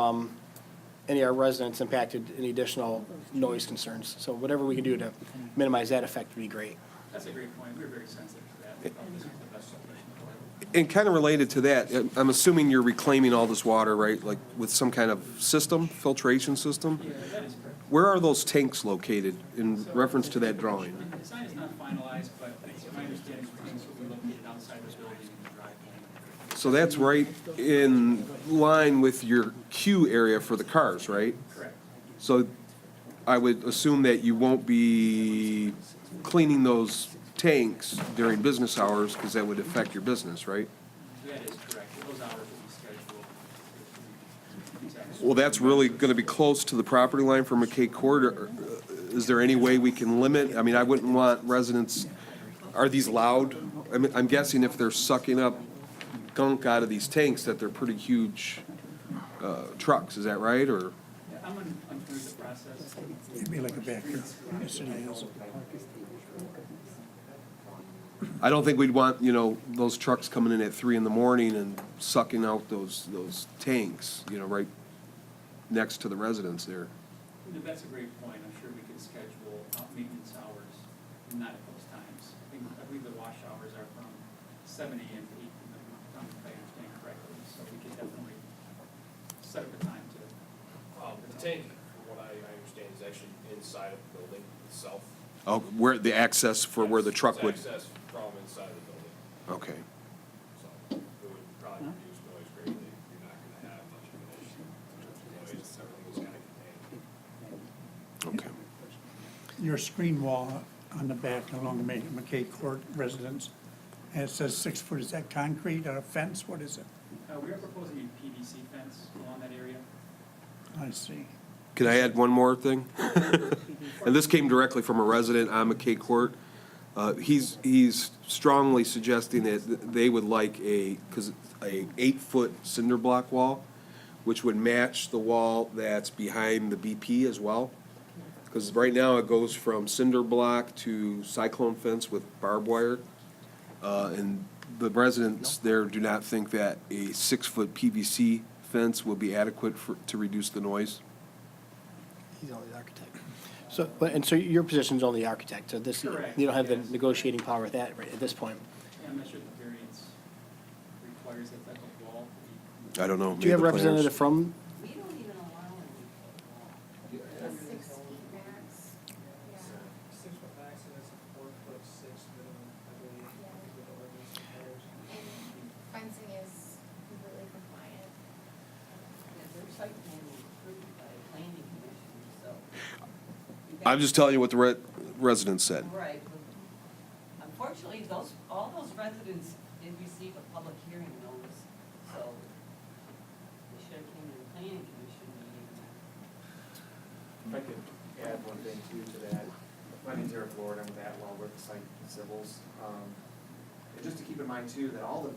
any of our residents impacted, any additional noise concerns. So whatever we can do to minimize that effect would be great. That's a great point. We're very sensitive to that. We felt this was the best location for it. And kind of related to that, I'm assuming you're reclaiming all this water, right? Like with some kind of system, filtration system? Yeah, that is correct. Where are those tanks located in reference to that drawing? The design is not finalized, but it's my understanding the tanks will be located outside the building in the driveway. So that's right in line with your queue area for the cars, right? Correct. So I would assume that you won't be cleaning those tanks during business hours, because that would affect your business, right? That is correct. Those hours will be scheduled. Exactly. Well, that's really gonna be close to the property line for McKay Court, or is there any way we can limit? I mean, I wouldn't want residents, are these loud? I'm guessing if they're sucking up gunk out of these tanks, that they're pretty huge trucks, is that right, or? Yeah, I'm unfamiliar with the process. It'd be like a backyard. Yes, it is. I don't think we'd want, those trucks coming in at 3 in the morning and sucking out those tanks, right next to the residents there. That's a great point. I'm sure we could schedule maintenance hours, not at those times. I believe the wash hours are from 7 a.m. to 8 p.m., if I understand correctly. So we could definitely tank, from what I understand, is actually inside of the building itself. Oh, where, the access for where the truck would, It's access from inside of the building, okay. so it would probably reduce noise greatly. You're not gonna have much of an issue in terms of noise, everything's kind of contained. Okay. Your screen wall on the back along McKay Court residence, and it says 6 foot, is that concrete or a fence? What is it? We are proposing a PVC fence along that area. I see. Can I add one more thing? And this came directly from a resident on McKay Court. He's strongly suggesting that they would like a 8-foot cinder block wall, which would match the wall that's behind the BP as well. Because right now it goes from cinder block to cyclone fence with barbed wire. And the residents there do not think that a 6-foot PVC fence will be adequate to reduce the noise. He's only the architect. So, so your position's only the architect, so this, Correct, you don't have the yes. negotiating power with that right at this point. I'm not sure if the variance requires that type of wall. I don't know. Do you have a maybe the planners- representative from, We don't even allow any wall. That's 6 feet max. 6 foot max, and it's a 4'6" minimum, I believe, with the ordinance requires. Fencing is completely compliant. Yeah, their site plan was approved by planning commission, so. I'm just telling you what the residents said. Right, but unfortunately, all those residents did receive a public hearing notice, so they should have came to the planning commission meeting. If I could add one thing too to that. My name's Eric Lord, I'm with Atwell, with the site civils. And just to keep in mind too, that all the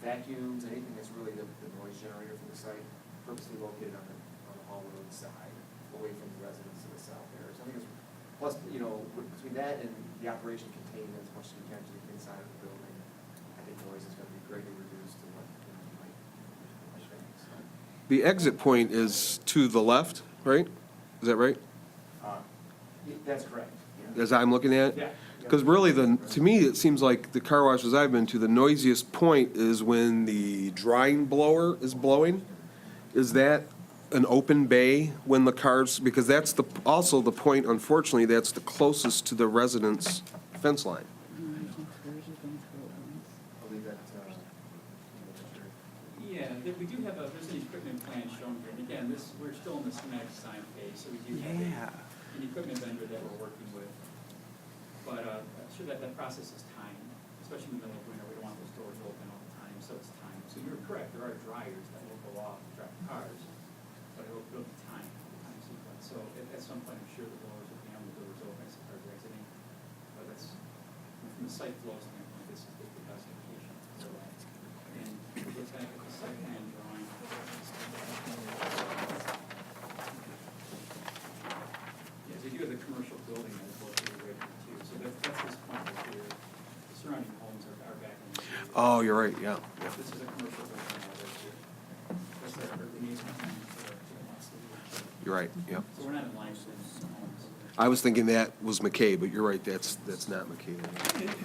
vacuums, anything that's really the noise generator for the site, purposely located on the Hall Road side, away from the residents to the south there. So I think it's, plus, between that and the operation contained as much as we can to the inside of the building, I think noise is gonna be greatly reduced to what you might think, so. The exit point is to the left, right? Is that right? That's correct, yeah. As I'm looking at it? Yeah. Because really, to me, it seems like the car washes I've been to, the noisiest point is when the drying blower is blowing. Is that an open bay when the cars, because that's also the point, unfortunately, that's the closest to the residence fence line. I'll leave that, yeah, we do have there's an equipment plan shown here, and again, we're still in the schematic design phase, so we do have an equipment vendor that we're working with. But, I'm sure that process is timed, especially in the middle of winter, we don't want those doors open all the time, so it's timed. So you're correct, there are dryers that will go off to dry the cars, but it'll be time sequence. So at some point, I'm sure the blowers will be on, the doors open as the cars are exiting. But that's, from the site flow standpoint, this is the classification. So, and look back at the site plan drawing. Yeah, so you do have the commercial building that's located right here too. So that's this point right here. The surrounding homes are back in the city. Oh, you're right, yeah. This is a commercial building right here. That's the amusement plan for the lots of the- You're right, yeah. So we're not in line with the homes. I was thinking that was McKay, but you're right, that's not McKay.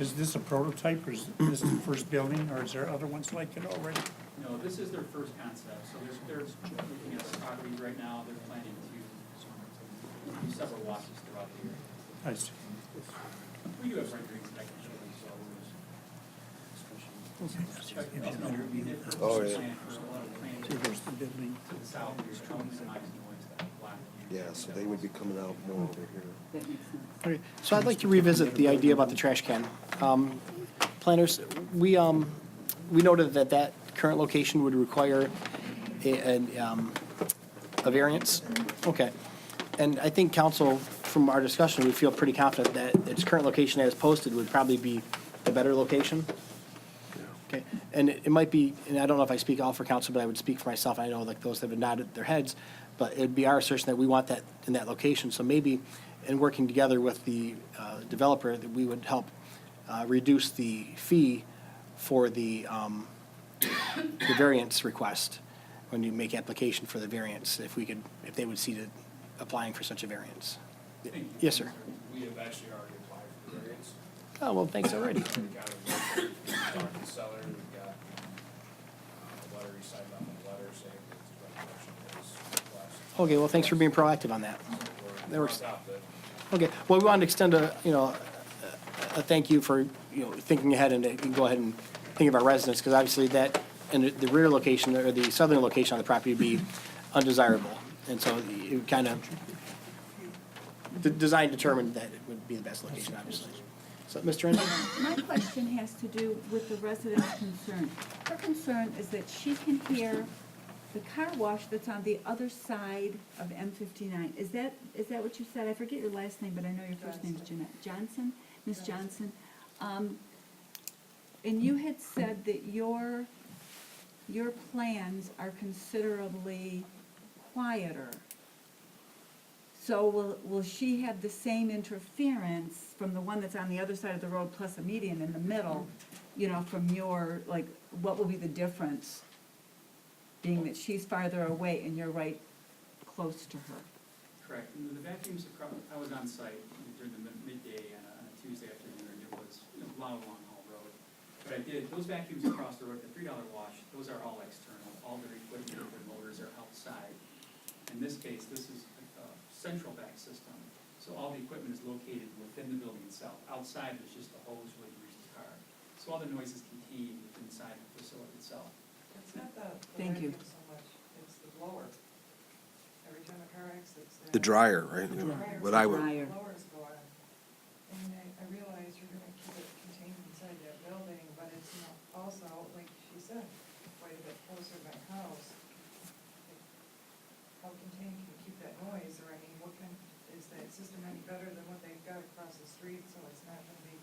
Is this a prototype, or is this the first building, or is there other ones like it already? No, this is their first concept, so they're looking at the properties right now, they're planning to do several washes throughout the year. I see. We do have renderings that I can show you, so there's. Oh, yeah. So here's the building. To the south, you're trying to minimize noise that block you. Yeah, so they would be coming out more over here. okay, so I'd like to revisit the idea about the trash can. Planners, we noted that current location would require a variance. Okay. And I think council, from our discussion, we feel pretty confident that its current location as posted would probably be the better location. Okay, and it might be, and I don't know if I speak all for council, but I would speak for myself. I know like those that have nodded their heads, but it'd be our assertion that we want that in that location. So maybe in working together with the developer, that we would help reduce the fee for the variance request when you make application for the variance, if they would see to applying for such a variance. Yes, sir. We have actually already applied for the variance. Oh, well, thanks already. We've got a seller, we've got a letter, he signed off on the letter saying that his recollection is request. Okay, well, thanks for being proactive on that. That works. Okay, well, we wanted to extend a thank you for, thinking ahead and go ahead and think of our residents, because obviously that, and the rear location, or the southern location on the property would be undesirable. And so you kind of, the design determined that it would be the best location, obviously. So, Mr. Ensign? My question has to do with the resident's concern. Her concern is that she can hear the car wash that's on the other side of M59. Is that what you said? I forget your last name, but I know your first name is Jeanette. Johnson? Ms. Johnson? And you had said that your plans are considerably quieter. So will she have the same interference from the one that's on the other side of the road plus a median in the middle, from your, like, what will be the difference? Being that she's farther away and you're right close to her. Correct. And the vacuums across, I was on site during the midday on a Tuesday afternoon, and it was a long haul road. But I did, those vacuums across the road, the $3 wash, those are all external. All their equipment, their motors are outside. In this case, this is a central vac system, so all the equipment is located within the building itself. Outside, there's just a hose where you use the car. So all the noise is contained inside the facility itself. It's not the Thank you. vacuum so much, it's the blower. Every time a car exits. The dryer, right? What I would, Dryer. Blowers go on. And I realize you're gonna keep it contained inside that building, but it's also, like she said, quite a bit closer to my house. How contained can you keep that noise, or is that system any better than what they've got across the street, so it's not gonna be,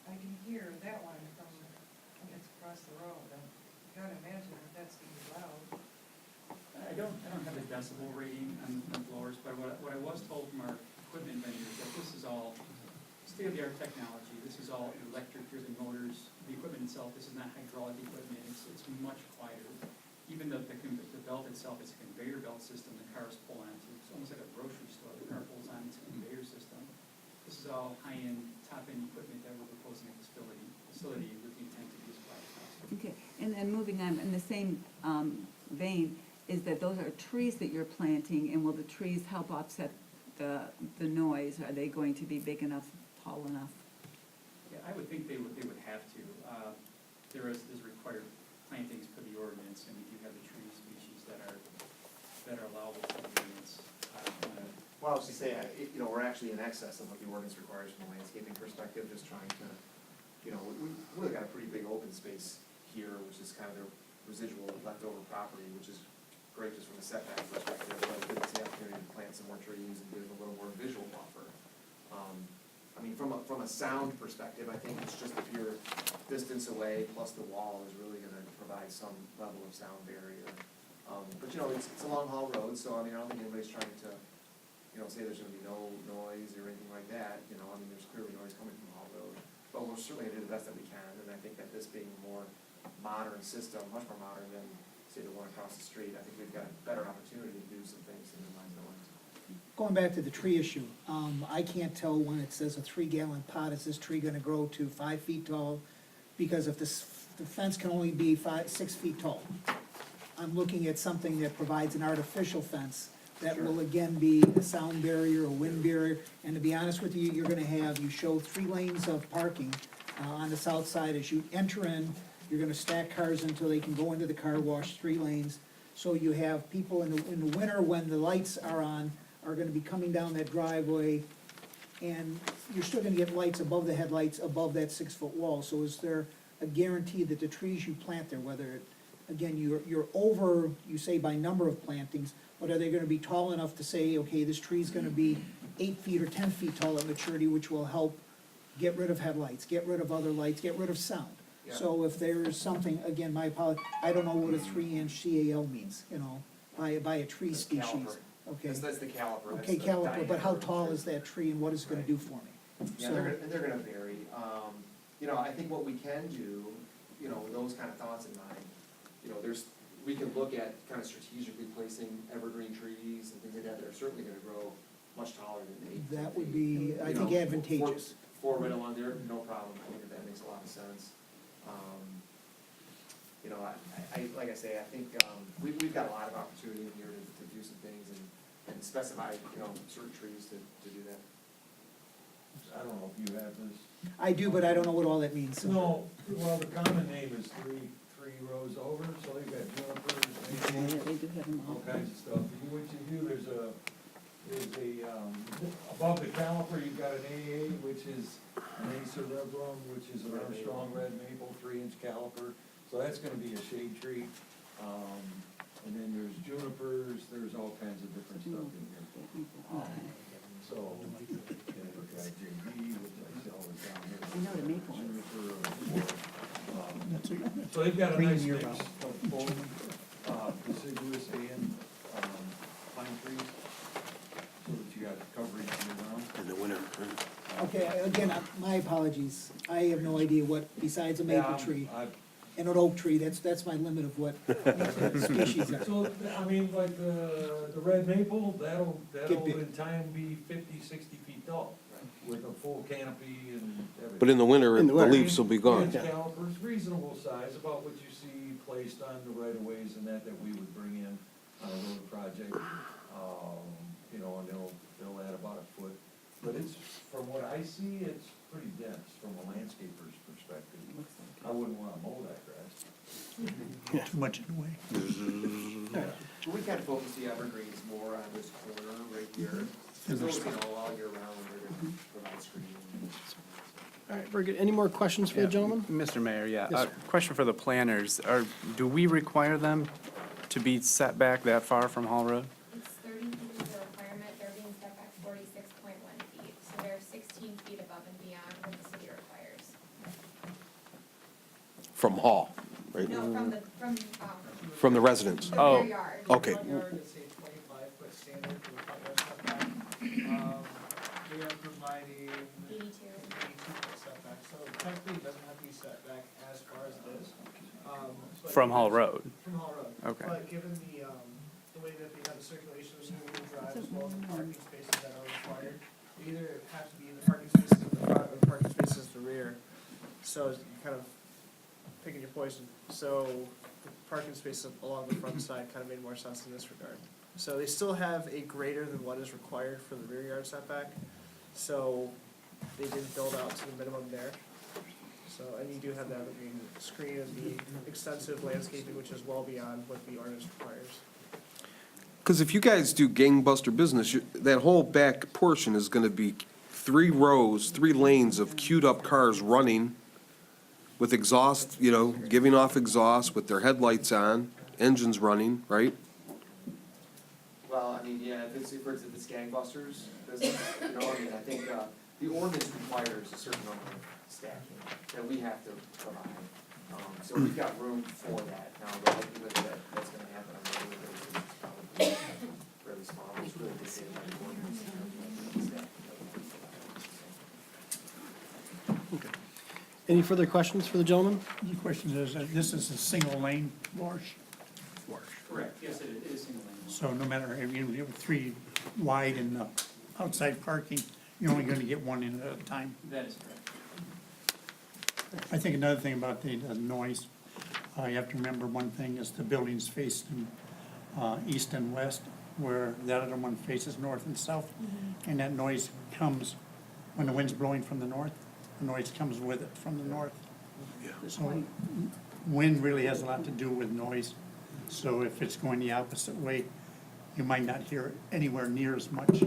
I can hear that one when it's across the road, and you gotta imagine that that's gonna be loud. I don't have a decibel rating on the blowers, but what I was told from our equipment vendors, that this is all state-of-the-art technology. This is all electric-driven motors. The equipment itself, this is not hydraulic equipment. It's much quieter. Even the belt itself is a conveyor belt system the cars pull onto. It's almost like a grocery store. The car pulls on its conveyor system. This is all high-end, top-end equipment that we're proposing at this facility with the intent to be as quiet as possible. Okay, and then moving on, in the same vein, is that those are trees that you're planting, and will the trees help offset the noise? Are they going to be big enough, tall enough? Yeah, I would think they would have to. There's required plantings for the ordinance, and we do have the tree species that are allowable for the ordinance. Well, I was just saying, we're actually in excess of what the ordinance requires from a landscaping perspective, just trying to, we really got a pretty big open space here, which is kind of the residual leftover property, which is great just from a setback perspective, but it gives us the opportunity to plant some more trees and give it a little more visual buffer. From a sound perspective, I think it's just the pure distance away plus the wall is really gonna provide some level of sound barrier. But it's a long haul road, so I don't think anybody's trying to, say there's gonna be no noise or anything like that, there's clearly noise coming from the haul road. But we're certainly gonna do the best that we can, and I think that this being a more modern system, much more modern than, say, the one across the street, I think we've got a better opportunity to do some things to minimize noise. Going back to the tree issue, I can't tell when it says a 3-gallon pot, is this tree gonna grow to 5 feet tall? Because if the fence can only be 6 feet tall, I'm looking at something that provides an artificial fence that will again be a sound barrier, a wind barrier, and to be honest with you, you show 3 lanes of parking on the south side. As you enter in, you're gonna stack cars until they can go into the car wash, 3 lanes. So you have people in the winter, when the lights are on, are gonna be coming down that driveway, and you're still gonna get lights above the headlights, above that 6-foot wall. So is there a guarantee that the trees you plant there, whether, again, you're over, you say by number of plantings, but are they gonna be tall enough to say, okay, this tree's gonna be 8 feet or 10 feet tall at maturity, which will help get rid of headlights, get rid of other lights, get rid of sound? Yeah. So if there's something, again, my apology, I don't know what a 3-inch CAL means, by a tree That's species. caliper. Okay. That's the caliper. Okay, That's the caliper, but how diameter. tall is that tree and what is it gonna do for me? Yeah, So- they're gonna vary. I think what we can do, with those kind of thoughts in mind, we can look at kind of strategically placing evergreen trees and things like that that are certainly gonna grow much taller than 8 feet. That would be, I think, advantageous. 4 right along there, no problem. I think that makes a lot of sense. you know, like I say, I think, we've got a lot of opportunity in here to do some things and specify, you know, certain trees to do that. I don't know if you have this. I do, but I don't know what all that means. so- No, well, the common name is three rows over, so they've got junipers, Yeah, maples, they do have them all kinds of stuff. What you do, there's a, above the caliper, you've got an AA, which is an Acer rubrum, which is an Armstrong red maple, 3-inch caliper. So that's gonna be a shade tree. And then there's junipers, there's all kinds of different stuff in here. So, yeah, we've got JD, which I sell is down here. I know the maple ones. Juniper, That's a so they've got a green nice year mix round. of both, deciduous and, pine trees, so that you got coverage year round. In the winter. Okay, again, my apologies. I have no idea what, besides a maple tree I- and an oak tree, that's my limit of what species are. So, I mean, like the red maple, that'll Get big. in time be 50, 60 feet tall, with a full canopy and everything. But in the winter, In the the winter. leaves will be gone. Inch calipers, reasonable size, about what you see placed on the right of ways and that we would bring in on a road project. You know, and they'll add about a foot. But it's, from what I see, it's pretty dense from a landscaper's perspective. I wouldn't wanna mow that grass. Too much in the way. Well, we kind of focus the evergreens more on this corner right here. Because those, you know, all year round, they're gonna provide screening. All right, very good. Any more questions for the gentleman? Mr. Mayor, yeah. Yes, sir. Question for the planners. Do we require them to be set back that far from Hall Road? It's 30 feet is the requirement, they're being set back 46.1 feet, so they're 16 feet above and beyond what the city requires. From Hall, right? No, From the residents. the Oh. rear yard. Okay. Front yard is a 25-foot standard for the front yard setback. We are providing 82. 82-foot setback, so technically it doesn't have to be set back as far as it is. But- From Hall Road? From Hall Road. Okay. But given the way that we have the circulation of Union Drive as well as the parking spaces that are required, we either have to be in the parking spaces in the front or the parking spaces in the rear. So it's kind of picking your poison. So the parking spaces along the front side kind of made more sense in this regard. So they still have a greater than what is required for the rear yard setback. So they did build out to the minimum there. So, and you do have that evergreen screen and the extensive landscaping, which is well beyond what the ordinance requires. Because if you guys do gangbuster business, that whole back portion is gonna be 3 rows, 3 lanes of queued-up cars running with exhaust, you know, giving off exhaust with their headlights on, engines running, right? Well, I mean, yeah, if it's gangbusters business, you know, I mean, I think, the ordinance requires a certain number of stacking that we have to provide. So we've got room for that. Now, the likelihood that that's gonna happen on a regular basis is probably fairly small. It's really dictated by the ordinance. You know, the stacking. Any further questions for the gentleman? The question is, this is a single lane wash, Correct, yes, it is single lane. so no matter, you have 3 wide and outside parking, you're only gonna get 1 in at a time. That is correct. I think another thing about the noise, you have to remember one thing is the buildings faced in east and west, where that other one faces north and south. And that noise comes, when the wind's blowing from the north, the noise comes with it from the north. So wind really has a lot to do with noise. So if it's going the opposite way, you might not hear it anywhere near as much.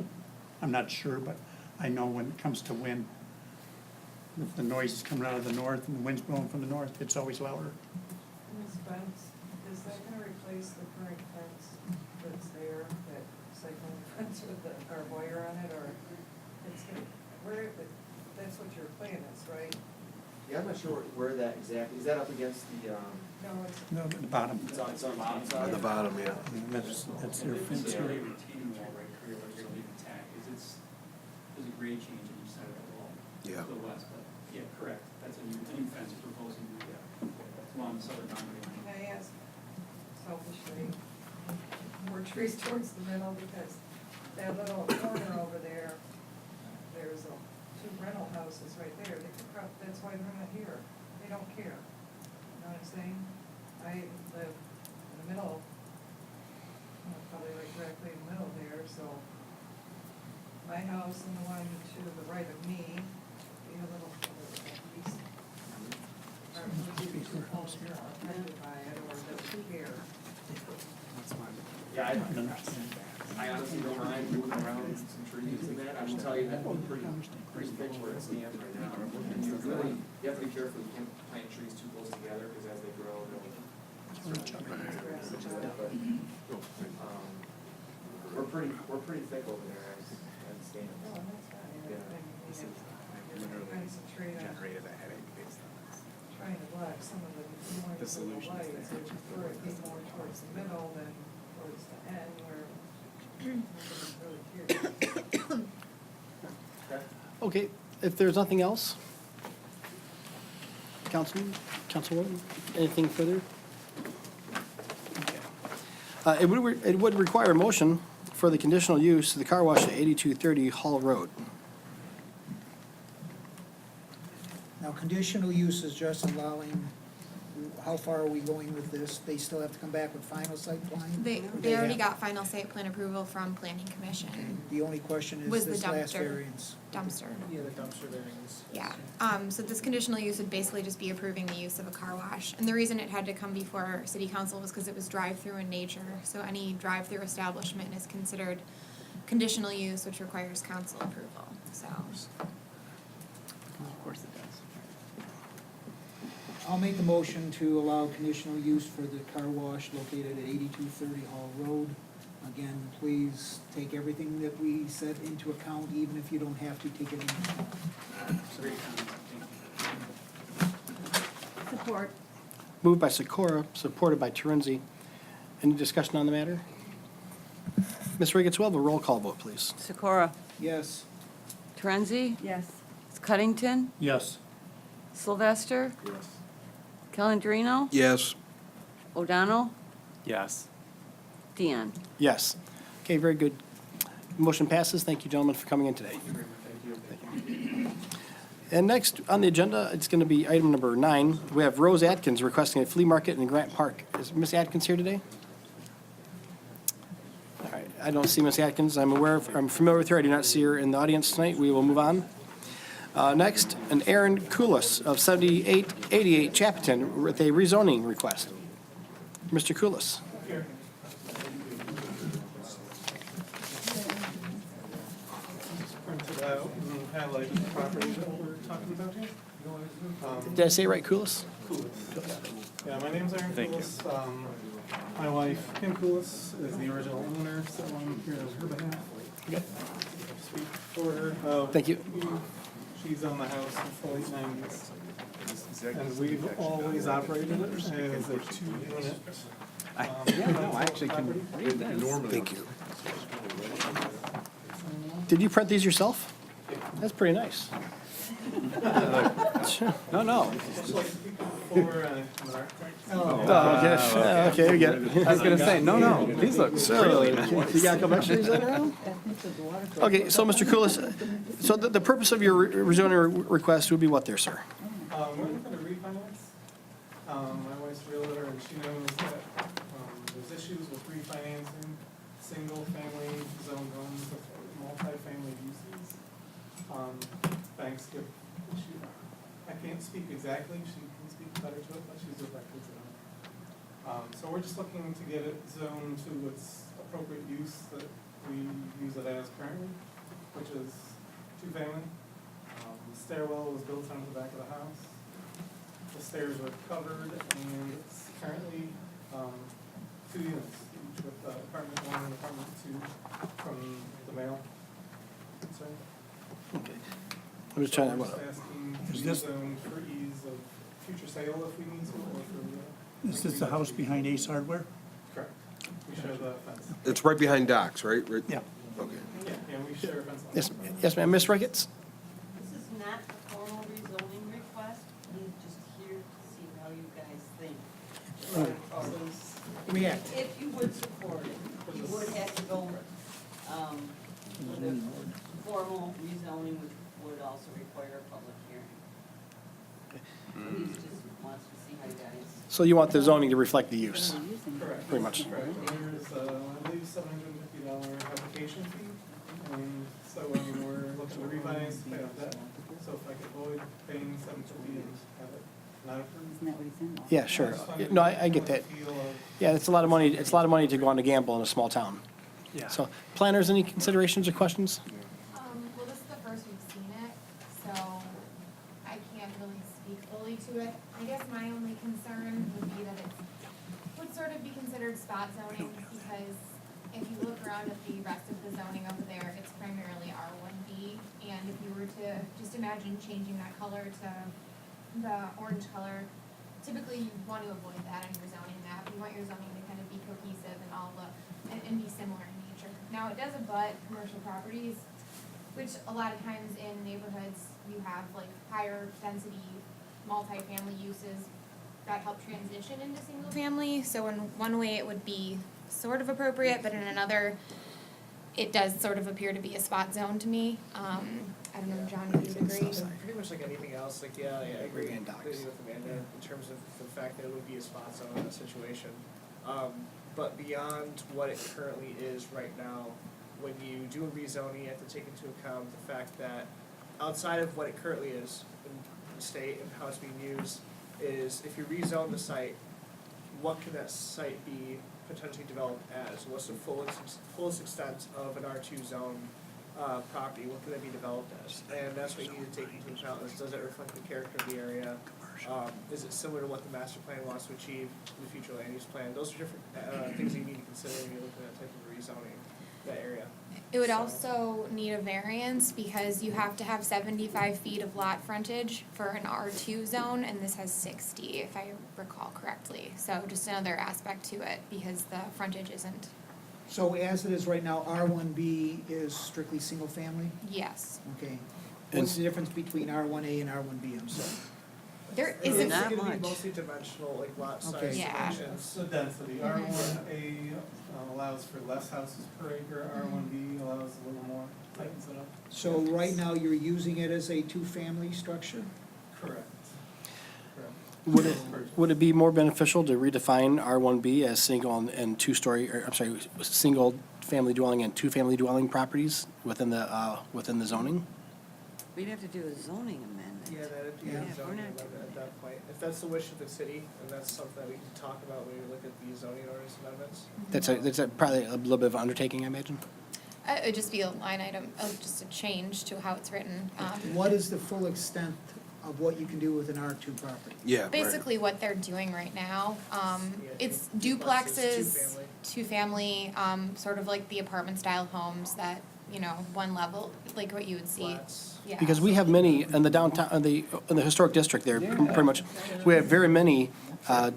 I'm not sure, but I know when it comes to wind, if the noise is coming out of the north and the wind's blowing from the north, it's always louder. This fence, is that gonna replace the current fence that's there, that cycling fence with the wire on it, or it's gonna, that's what your plan is, right? Yeah, I'm not sure where that exactly, is that up against the, No, it's. No, the bottom. it's on the bottom side? On the bottom, yeah. That's their fence It's a here. retaining wall right here, where it's gonna be intact, there's a grade change on each side of the wall. Yeah. To the west, but, yeah, correct, that's a new fence you're proposing, along the southern boundary line. Can I ask selfishly, more trees towards the middle, because that little corner over there, there's 2 rental houses right there, they could that's why they're not here, they don't care, you know what I'm saying? I live in the middle, probably like directly in the middle there, so my house and the one to the right of me, be a little east. Or maybe two homes here are affected by it, or live here. Yeah, I honestly don't mind moving around some trees and that, I will tell you that pretty fixed where it stands right now. And you really, you have to be careful, you can't plant trees too close together, because as they grow, they'll. We're pretty thick over there as it stands. Oh, that's fine. Yeah. Generated a headache based on this. Trying to block some of the noise of the lights, I prefer it be more towards the middle than towards the end where nobody's really here. Okay, if there's nothing else, Councilwoman, anything further? Okay. It would require a motion for the conditional use of the car wash at 8230 Hall Road. Now, conditional use is just allowing, how far are we going with this? They still have to come back with final site plan? They Or already have- got final site plan approval from planning commission. The only question Was is the this last dumpster. variance. Dumpster. Yeah, the dumpster variance. Yeah, so this conditional use would basically just be approving the use of a car wash. And the reason it had to come before city council was because it was drive-through in nature. So any drive-through establishment is considered conditional use, which requires council approval, so. Of course it does. I'll make the motion to allow conditional use for the car wash located at 8230 Hall Road. Again, please take everything that we said into account, even if you don't have to take it into account. Support. Moved by Sikora, supported by Terenzi. Any discussion on the matter? Ms. Riggins, we'll have a roll call vote, please. Sikora? Yes. Torenzi? Yes. Cuddington? Yes. Sylvester? Yes. Calandrino? Yes. O'Donnell? Yes. Deanne? Yes. Okay, very good. Motion passes. Thank you, gentlemen, for coming in today. And next on the agenda, it's going to be item number 9. We have Rose Atkins requesting a flea market in Grant Park. Is Ms. Atkins here today? All right, I don't see Ms. Atkins. I'm familiar with her. I do not see her in the audience tonight. We will move on. Next, an Aaron Koulis of 7888 Chapton with a rezoning request. Mr. Koulis. Printed out and highlighted the property that we're talking about here. Did I say it right, Koulis? Yeah, my name's Aaron Koulis. My wife, Kim Koulis, is the original owner, so I'm here on her behalf. Okay. Speak for her. Thank you. She's on the house since the late 90s. And we've always operated it as a 2-unit. I actually can read that. Thank you. Did you print these yourself? That's pretty nice. No. Okay, we get it. I was gonna say, no, these look really nice. You got a couple extras in around? Okay, so Mr. Koulis, so the purpose of your rezoning request would be what there, sir? We're looking to refinance. My wife's a realtor, and she knows that there's issues with refinancing single-family zone homes with multifamily uses. Banks give, I can't speak exactly, she can speak better to it, but she's a records owner. So we're just looking to get it zoned to its appropriate use that we use it as currently, which is 2-family. The stairwell was built onto the back of the house. The stairs are covered, and it's currently 2 units, each with apartment 1 and apartment 2 from the male. So, Okay. I'm just trying to, we're just asking to be zoned for ease of future sale if we need to, or for. Is this the house behind Ace Hardware? Correct. We share the fence. It's right behind docks, right? Yeah. Okay. Yeah, we share a fence. yes, ma'am. Ms. Riggins? This is not a formal rezoning request, we're just here to see how you guys think. React. If you would support it, you would have to go, with a formal rezoning, which would also require a public hearing. So he's just wants to see how you guys. So you want the zoning to reflect the use, Correct. pretty much? Correct. And there's, I believe, $750 application fee. So, I mean, we're looking to refinance, pay off debt. So if I could avoid paying $750 and have it not approved. Isn't that what he's saying? Yeah, sure. No, I get that. Yeah, it's a lot of money, it's a lot of money to go on to gamble in a small town. Yeah. So, planners, any considerations or questions? Well, this is the first we've seen it, so I can't really speak fully to it. I guess my only concern would be that it would sort of be considered spot zoning, because if you look around at the rest of the zoning over there, it's primarily R1B. And if you were to just imagine changing that color to the orange color, typically you want to avoid that in your zoning map. You want your zoning to kind of be cohesive and all the, and be similar in nature. Now, it does abut commercial properties, which a lot of times in neighborhoods, you have like higher density multifamily uses that help transition into single family. So in one way, it would be sort of appropriate, but in another, it does sort of appear to be a spot zone to me. I don't know, John, if you would agree. Pretty much like anything else, like, yeah, I agree And completely with Amanda in terms of the fact that it would be a spot zone in a situation. But beyond what it currently is right now, when you do a rezoning, you have to take into account the fact that outside of what it currently is in the state and how it's being used, is if you rezone the site, what can that site be potentially developed as? What's the fullest extent of an R2 zone property? What can that be developed as? And that's what you need to take into account, is does it reflect the character of the area? Is it similar to what the master plan wants to achieve in the future land use plan? Those are different things that you need to consider when you're looking at type of rezoning that area. It would also need a variance because you have to have 75 feet of lot frontage for an R2 zone, and this has 60, if I recall correctly. So just another aspect to it, because the frontage isn't. So as it is right now, R1B is strictly single family? Yes. Okay. What's the difference between R1A and R1B, I'm sorry? There It's isn't. gonna be mostly dimensional, like lot size Okay. Yeah. dimensions. The density, R1A allows for less houses per acre, R1B allows a little more, tightens it up. So right now, you're using it as a two-family structure? Correct. Would it be more beneficial to redefine R1B as single and two-story, or, I'm sorry, single-family dwelling and two-family dwelling properties within the zoning? We'd have to do a zoning amendment. Yeah, that'd be Yeah, a we're zoning not amendment doing at that point. If that's the wish of the city, and that's something that we can talk about when we look at the zoning ordinance amendments. That's probably a little bit of an undertaking, I imagine. It would just be a line item, just a change to how it's written. What is the full extent of what you can do with an R2 property? Yeah, right. Basically what they're doing right now. It's duplexes, duplexes, two-family, sort of like the apartment style homes that, you know, one level, like what you would see. Flats. Yeah. Because we have many in the downtown, in the historic district there, pretty much, we have very many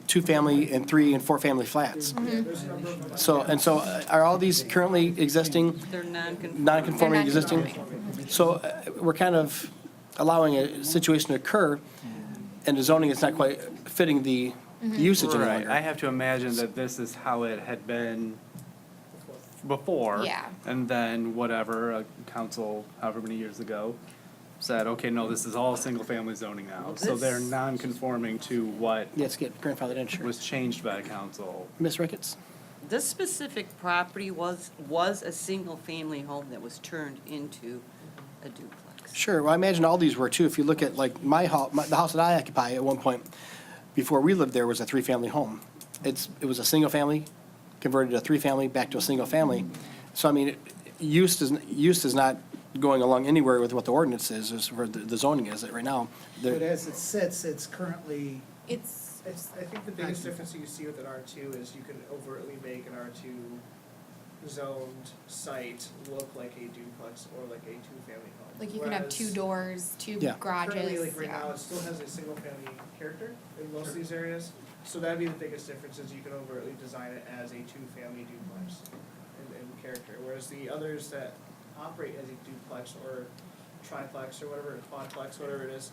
two-family and three- and four-family flats. There's a number of them. So are all these currently existing, They're non-conforming. non-conforming They're existing? non-conforming. So we're kind of allowing a situation to occur, and the zoning is not quite fitting the usage any Right, longer. I have to imagine that this is how it had been before. Yeah. And then whatever, a council, however many years ago, said, okay, no, this is all single-family zoning now. Well, So they're this- non-conforming to what Yeah, it's get grandfathered in, sure. was changed by the council. Ms. Ricketts? This specific property was a single-family home that was turned into a duplex. Sure, well, I imagine all these were too. If you look at like my house, the house that I occupy at one point, before we lived there, was a three-family home. It was a single family, converted to a three-family, back to a single family. So I mean, use is not going along anywhere with what the ordinance is where the zoning is right now. But as it sits, it's currently, I think the biggest difference you see with an R2 is you can overtly make an R2 zoned site look like a duplex or like a two-family home. Like you can have Whereas two doors, two Yeah. garages. Currently, like right yeah. now, it still has a single-family character in most of these areas. So that'd be the biggest difference, is you can overtly design it as a two-family duplex in character. Whereas the others that operate as a duplex or triplex or whatever, quadplex, whatever it is,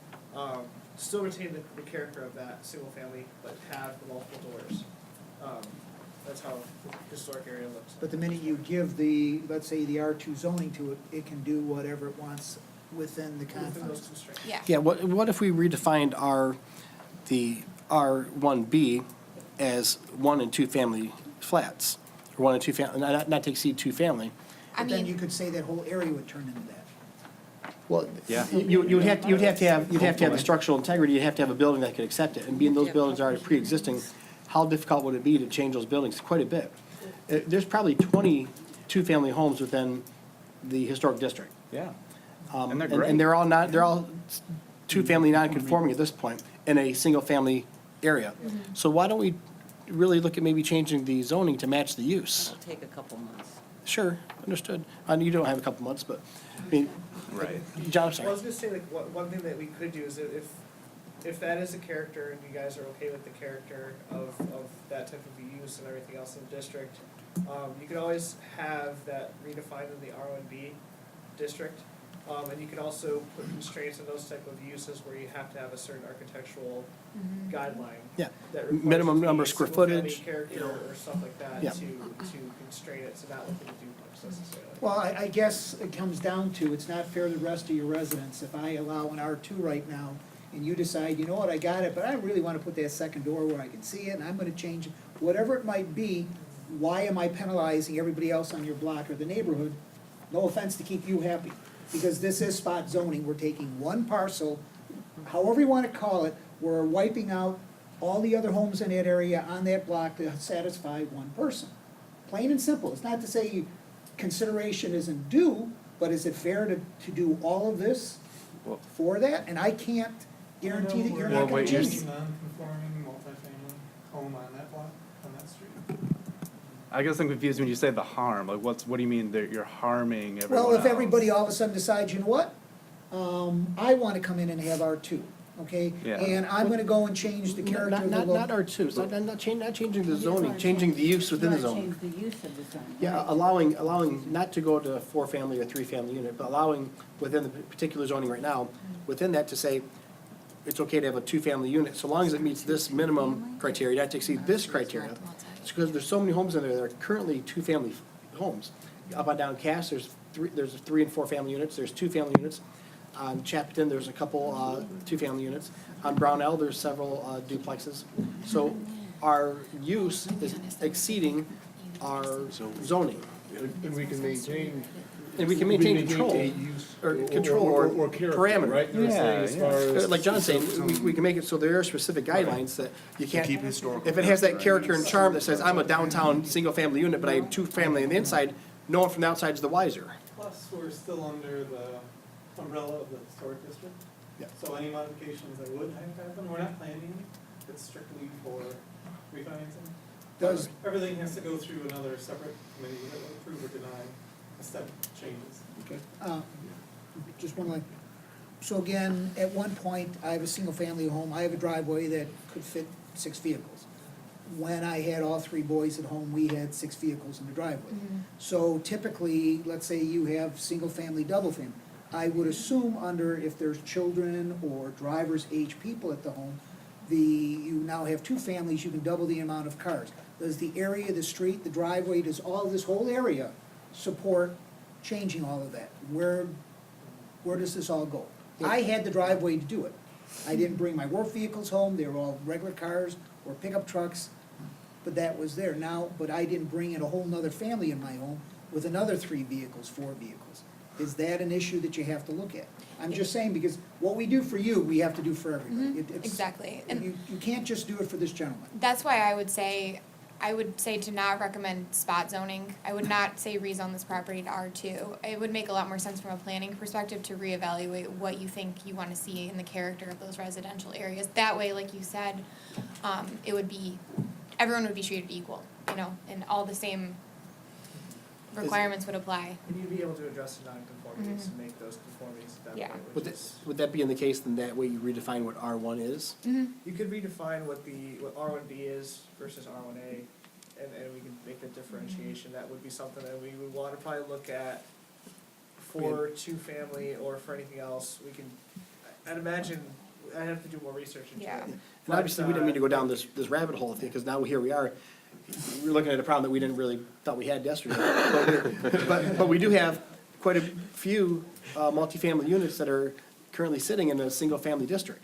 still retain the character of that single family, but have the multiple doors. That's how the historic area looks. but the minute you give the, let's say, the R2 zoning to it, it can do whatever it wants within the Within those confines. constraints. Yeah. Yeah, what if we redefined the R1B as 1 and 2 family flats, or 1 and 2 family, not to exceed 2 family. I But then mean- you could say that whole area would turn into that. Well, Yeah. you'd have to have the structural integrity, you'd have to have a building that could accept it, and being those buildings are already pre-existing, how difficult would it be to change those buildings? Quite a bit. There's probably 20 two-family homes within the historic district. Yeah. And they're great. And they're all two-family non-conforming at this point in a single-family area. So why don't we really look at maybe changing the zoning to match the use? It'll take a couple months. Sure, understood. You don't have a couple months, but, I mean, John, I'm Well, I sorry. was gonna say, like, one thing that we could do is if that is a character and you guys are okay with the character of that type of use and everything else in the district, you could always have that redefined in the R1B district. And you can also put constraints on those type of uses where you have to have a certain architectural guideline. Yeah, that requires minimum it to be number of square single-family footage. character or stuff like that Yeah. to constrain it, so not within a duplex necessarily. Well, I guess it comes down to, it's not fair to the rest of your residents. If I allow an R2 right now, and you decide, you know what, I got it, but I really wanna put that second door where I can see it, and I'm gonna change it, whatever it might be, why am I penalizing everybody else on your block or the neighborhood? No offense, to keep you happy, because this is spot zoning, we're taking one parcel, however you wanna call it, we're wiping out all the other homes in that area on that block to satisfy one person. Plain and simple, it's not to say consideration isn't due, but is it fair to do all of this for that? And I can't guarantee that you're not gonna wait, you're change it. Non-conforming multifamily home on that block, on that street. I guess I'm confused when you say the harm, like what do you mean that you're harming everyone Well, if else? everybody all of a sudden decides, you know what, I wanna come in and have R2, okay? Yeah. And I'm gonna go and change the character of the Not local. R2, it's not changing the zoning, changing the use within the You zone. wanna change the use of the zone. Yeah, allowing not to go to a 4-family or 3-family unit, but allowing within the particular zoning right now, within that to say, it's okay to have a 2-family unit, so long as it meets this minimum criteria, not to exceed this criteria. It's because there's so many homes in there that are currently 2-family homes. Up and down Cass, there's 3 and 4-family units, there's 2-family units. On Chapton, there's a couple 2-family units. On Brownell, there's several duplexes. So our use is exceeding our zoning. And we can maintain. And we can maintain control, or control or character, parameter. right? You're saying as far as- Like John's saying, we can make it so there are specific guidelines that you can't. keep historical If it has that character and charm that says, I'm a downtown, single-family unit, but I have 2-family on the inside, no one from the outside is the wiser. Plus, we're still under the umbrella of the historic district. Yeah. So any modifications that would have to happen, we're not planning, it's strictly for refinancing. Does- Everything has to go through another separate committee that will approve or deny the step changes. Okay, just one line. So again, at one point, I have a single-family home, I have a driveway that could fit 6 vehicles. When I had all 3 boys at home, we had 6 vehicles in the driveway. So typically, let's say you have single-family, double-family. I would assume under, if there's children or driver's age people at the home, you now have 2 families, you can double the amount of cars. Does the area, the street, the driveway, does all this whole area support changing all of that? Where does this all go? I had the driveway to do it. I didn't bring my work vehicles home, they were all regular cars or pickup trucks, but that was there. Now, but I didn't bring in a whole nother family in my home with another 3 vehicles, 4 vehicles. Is that an issue that you have to look at? I'm just saying, because what we do for you, we have to do for everybody. It's- Exactly. And You can't just do it for this gentleman. that's why I would say to not recommend spot zoning. I would not say rezone this property to R2. It would make a lot more sense from a planning perspective to reevaluate what you think you want to see in the character of those residential areas. That way, like you said, everyone would be treated equal, and all the same requirements would apply. And you'd be able to address the non-conformities and make those conformities at that Yeah. point, Would which that, Mm-hmm. is. would that be in the case, then that way you redefine what R1 is? You could redefine what R1B is versus R1A, and we can make a differentiation. That would be something that we would want to probably look at for 2-family or for anything else. I'd imagine, I'd have to do more research into Yeah. it. And obviously, we didn't mean to go down this rabbit hole thing, because now here we are. We're looking at a problem that we didn't really, thought we had yesterday. But we do have quite a few multifamily units that are currently sitting in a single-family district.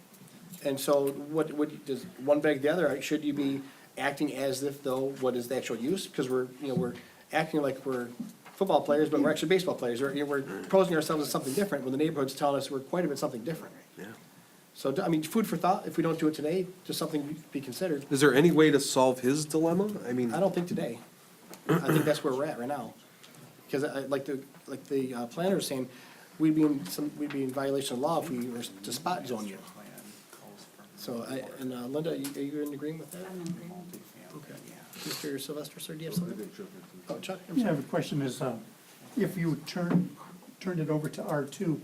And so does one beg the other? Should you be acting as if though, what is the actual use? Because we're acting like we're football players, but we're actually baseball players. Or, we're posing ourselves as something different when the neighborhood's telling us we're quite a bit something different. Yeah. So, I mean, food for thought, if we don't do it today, just something to be considered. Is there any way to solve his dilemma? I mean, I don't think today. I think that's where we're at right now. Because like the planner was saying, we'd be in violation of law if we were to spot zone you. So, Linda, are you in agreement with that? I'm in agreement. Okay. Mr. Sylvester, sir, do you have something? Oh, Chuck, I'm Yeah, sorry. the question is, if you turned it over to R2,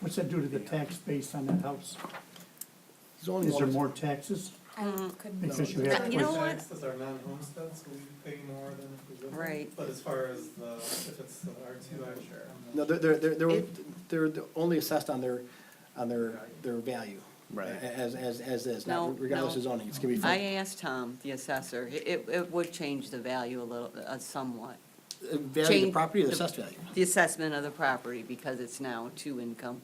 what's that do to the tax base on that house? Zoning Is there laws- more taxes? Couldn't. Because you have. You know what? Taxes are non-homestead, so we pay more than if we live there. Right. But as far as if it's the R2, I'm sure. No, they're only assessed on their value. Right. As is, No, not regardless of no. zoning, it's gonna be. I asked Tom, the assessor, it would change the value a little, somewhat. Value of the Change property or the assessed value? The assessment of the property, because it's now two-income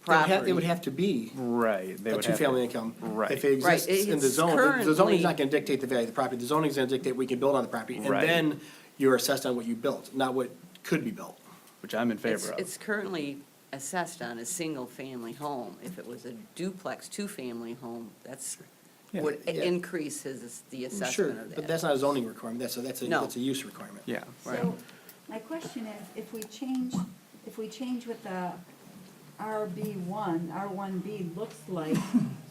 It property. would have to be Right. They a would have to- two-family income. Right. If it Right, exists in the it's zone, the zoning's currently- not gonna dictate the value of the property, the zoning's gonna dictate we can build on the property. And Right. then you're assessed on what you built, not what could be built. Which I'm in favor of. It's currently assessed on a single-family home. If it was a duplex, two-family home, that's, Yeah. would Yeah. increase the Sure, assessment of that. but that's not a zoning requirement, that's No. a use requirement. Yeah. So, my question is, if we change what the R1B looks like,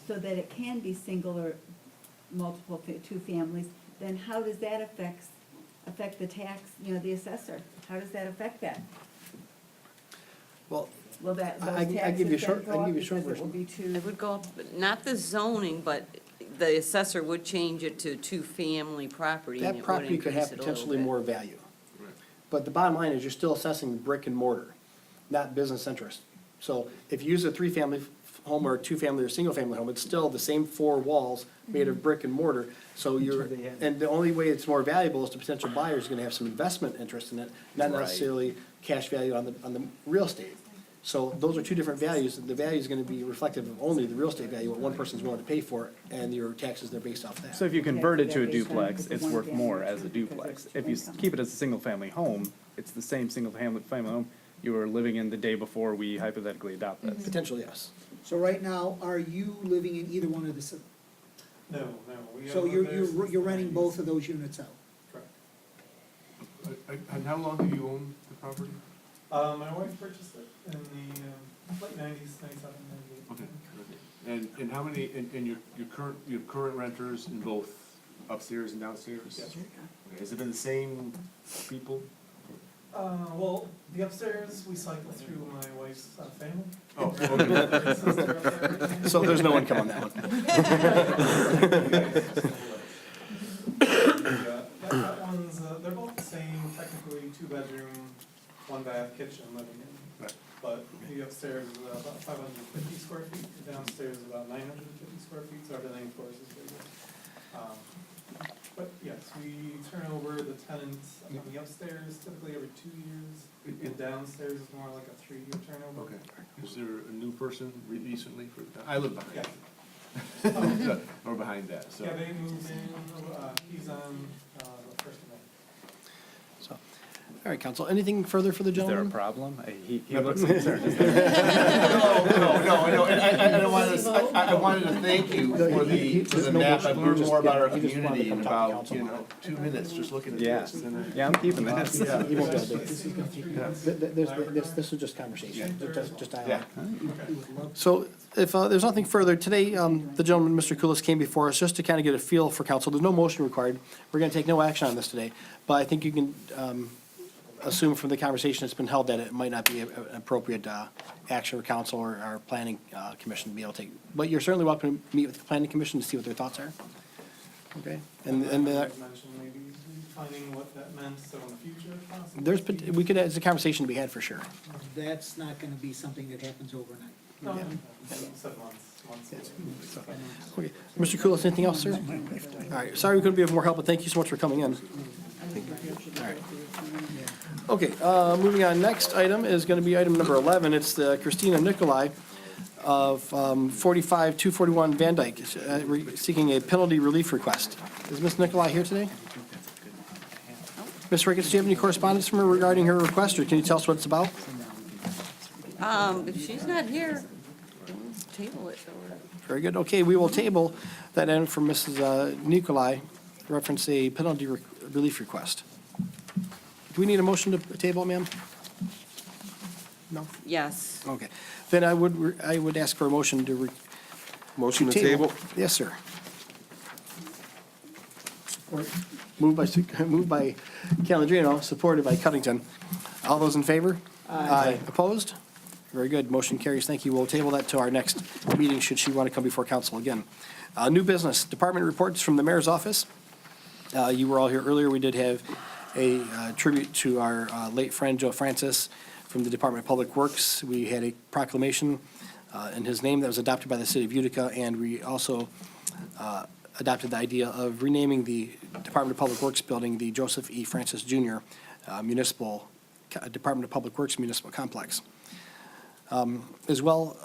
so that it can be single or multiple, two families, then how does that affect the tax, the assessor? How does that affect that? Well, Will those I can give you a taxes short- then I go can give up you a short because it will be too? It would go up, not the zoning, but the assessor would change it to two-family property, and That it would property could have increase it a little potentially bit. more value. But the bottom line is you're still assessing brick and mortar, not business interest. So if you use a three-family home or a two-family or single-family home, it's still the same four walls made of brick and mortar. So and the only way it's more valuable is the potential buyer is gonna have some investment interest in it, not Right. necessarily cash value on the real estate. So those are two different values. The value is gonna be reflective of only the real estate value, what one person's willing to pay for it, and your taxes, they're based off that. So if you convert it to a Yeah, based on duplex, the it's one worth family, more as a because duplex. it's If you income. keep it as a single-family home, it's the same single-family home you were living in the day before we hypothetically adopt this. Potentially, yes. So right now, are you living in either one of the, No. We so have you're, there you're since you're the renting 90s. both of those units out? Correct. And how long have you owned the property? My wife purchased it in the late 90s, 97, 98. Okay. And how many, and your current renters in both upstairs and downstairs? Yes. Okay, has it been the same people? Well, the upstairs, we cycle through my wife's family. Oh, Her sister up there. So there's no income on that one. That one's, they're both the same, technically, two-bedroom, one-bath, kitchen, living in. Right. But the upstairs is about 550 square feet, the downstairs is about 950 square feet, so everything, of course, is bigger. But yes, we turn over the tenants on the upstairs typically every 2 years. And downstairs is more like a 3-year turnover. Okay. Is there a new person recently for, I live behind Yeah. it. Or behind that, so. Yeah, they moved in, he's on the first of May. So, all right, council, anything further for the Is there a gentleman? problem? He looks concerned. Is there- No, and I wanted to thank you for the map, I've learned more about our community in about, 2 minutes, just looking at Yeah, this. and, yeah, I'm keeping this. Yeah. He won't be able to. This was just conversation, just dialogue. So if there's nothing further, today, the gentleman, Mr. Kulis, came before us just to kind of get a feel for council. There's no motion required. We're going to take no action on this today. But I think you can assume from the conversation that's been held that it might not be an appropriate action for council or our planning commission to be able to take. But you're certainly welcome to meet with the planning commission to see what their thoughts are. Okay? And I mentioned maybe finding what that meant, so in the future, possibly. it's a conversation to be had for sure. That's not gonna be something that happens overnight. No, Yeah. 7 months. Okay. Mr. Kulis, anything else, sir? All right, sorry we couldn't be of more help, but thank you so much for coming in. All right. Okay, moving on, next item is gonna be item number 11, it's the Christina Nicolai. of 45-241 Van Dyke, seeking a penalty relief request. Is Ms. Nicolai here today? Ms. Ricketts, do you have any correspondence from her regarding her request, or can you tell us what it's about? If she's not here, table it or. Very good. Okay, we will table that item for Mrs. Nicolai, reference a penalty relief request. Do we need a motion to table, ma'am? No? Yes. Okay. Then I would ask for a motion to. Motion to table? Yes, sir. Moved by Calandrino, supported by Cuttington. All those in favor? Aye. Opposed? Very good. Motion carries. Thank you. We'll table that to our next meeting, should she want to come before council again. New business, department reports from the mayor's office. You were all here earlier. We did have a tribute to our late friend, Joe Francis, from the Department of Public Works. We had a proclamation in his name that was adopted by the city of Utica, and we also adopted the idea of renaming the Department of Public Works building the Joseph E. Francis Jr. Department of Public Works Municipal Complex. As well,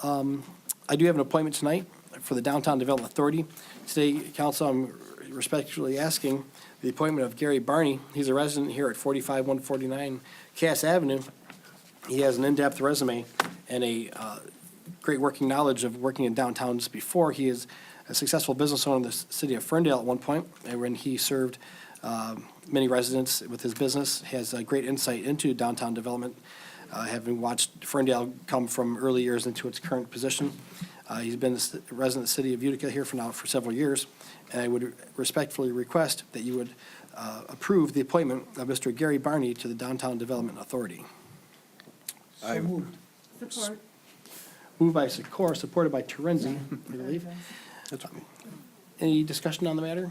I do have an appointment tonight for the Downtown Development Authority. Today, council, I'm respectfully asking the appointment of Gary Barney. He's a resident here at 45149 Cass Avenue. He has an in-depth resume and a great working knowledge of working in downtowns before. He is a successful business owner in the city of Ferndale at one point, and when he served many residents with his business, has a great insight into downtown development, having watched Ferndale come from early years into its current position. He's been a resident of the city of Utica here for several years, and I would respectfully request that you would approve the appointment of Mr. Gary Barney to the Downtown Development Authority. So moved. Support. Moved by Sikora, supported by Terenzi, I believe. Any discussion on the matter?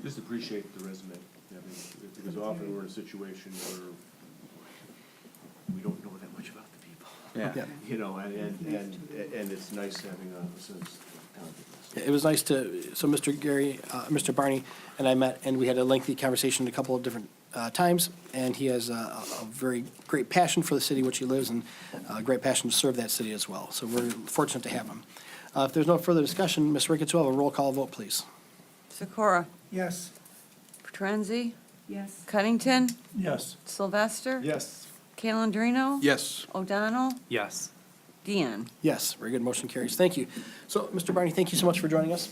Just appreciate the resume, I mean, because often we're in a situation where we don't know that much about the people. Yeah. You know, and it's nice having a sense of talented. It was nice so Mr. Barney and I met, and we had a lengthy conversation a couple of different times, and he has a very great passion for the city which he lives, and a great passion to serve that city as well. So we're fortunate to have him. If there's no further discussion, Ms. Ricketts, will have a roll call vote, please. Sikora? Yes. Petrenzi? Yes. Cuttington? Yes. Sylvester? Yes. Calandrino? Yes. O'Donnell? Yes. Deanne? Yes, very good, motion carries. Thank you. So, Mr. Barney, thank you so much for joining us.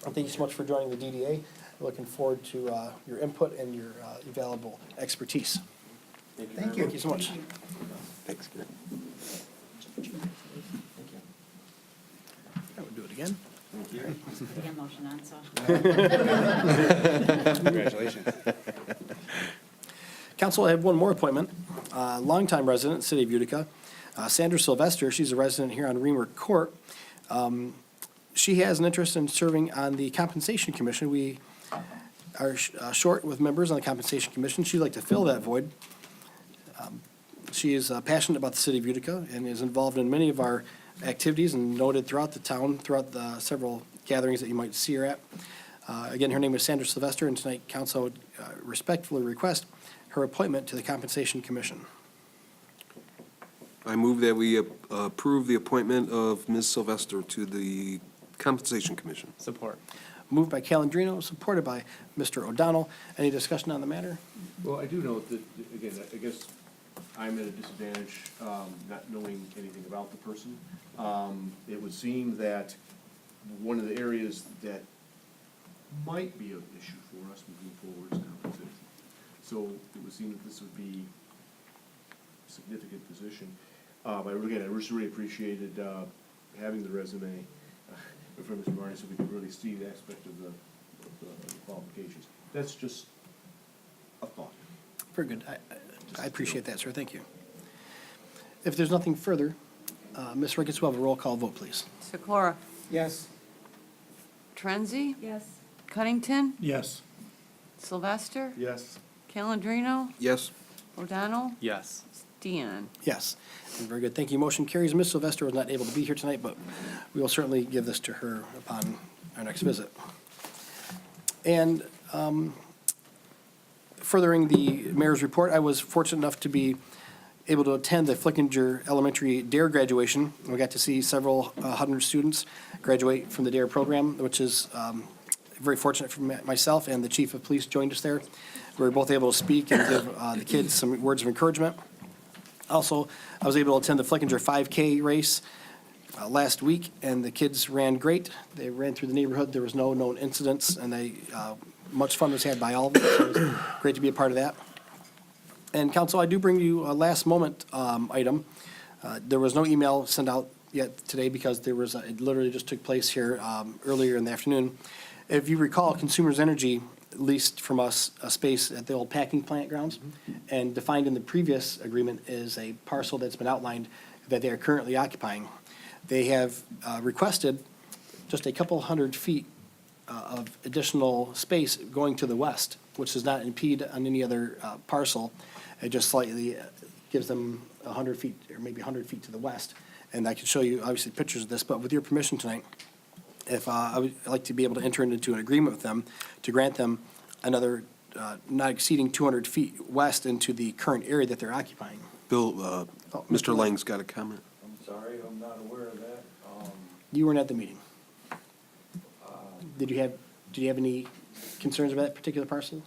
And thank you so much for joining the DDA. We're looking forward to your input and your available expertise. Thank you. Thank you so much. Thanks, Gary. I would do it again. Get a motion on, so. Congratulations. Council, I have one more appointment. Longtime resident, City of Utica, Sandra Sylvester. She's a resident here on Reamer Court. She has an interest in serving on the Compensation Commission. We are short with members on the Compensation Commission. She'd like to fill that void. She is passionate about the City of Utica and is involved in many of our activities and noted throughout the town, throughout the several gatherings that you might see her at. Again, her name is Sandra Sylvester, and tonight council would respectfully request her appointment to the Compensation Commission. I move that we approve the appointment of Ms. Sylvester to the Compensation Commission. Support. Moved by Calandrino, supported by Mr. O'Donnell. Any discussion on the matter? Well, I do note that, again, I guess I'm at a disadvantage, not knowing anything about the person. It would seem that one of the areas that might be an issue for us moving forward is compensation. So it would seem that this would be a significant position. I just really appreciated having the resume from Mr. Barney, so we could really see the aspect of the qualifications. That's just a thought. Very good. I appreciate that, sir. Thank you. If there's nothing further, Ms. Ricketts will have a roll call vote, please. Sikora? Yes. Petrenzi? Yes. Cuttington? Yes. Sylvester? Yes. Calandrino? Yes. O'Donnell? Yes. Deanne? Yes. Very good. Thank you. Motion carries. Ms. Sylvester was not able to be here tonight, but we will certainly give this to her upon our next visit. And furthering the mayor's report, I was fortunate enough to be able to attend the Flickinger Elementary DARE graduation. We got to see several hundred students graduate from the DARE program, which is very fortunate for myself, and the chief of police joined us there. We were both able to speak and give the kids some words of encouragement. Also, I was able to attend the Flickinger 5K race last week, and the kids ran great. They ran through the neighborhood. There was no known incidents, and much fun was had by all of them. So it was great to be a part of that. And council, I do bring you a last moment item. There was no email sent out yet today because it literally just took place here earlier in the afternoon. If you recall, Consumers Energy leased from us a space at the old packing plant grounds, and defined in the previous agreement is a parcel that's been outlined that they are currently occupying. They have requested just a couple hundred feet of additional space going to the west, which does not impede on any other parcel. It just slightly gives them 100 feet, or maybe 100 feet to the west. And I can show you, obviously, pictures of this, but with your permission tonight, if I would like to be able to enter into an agreement with them to grant them another not exceeding 200 feet west into the current area that they're occupying. Bill, Mr. Lang's got a comment. I'm sorry, I'm not aware of that. You weren't at the meeting. Did you have any concerns about that particular parcel?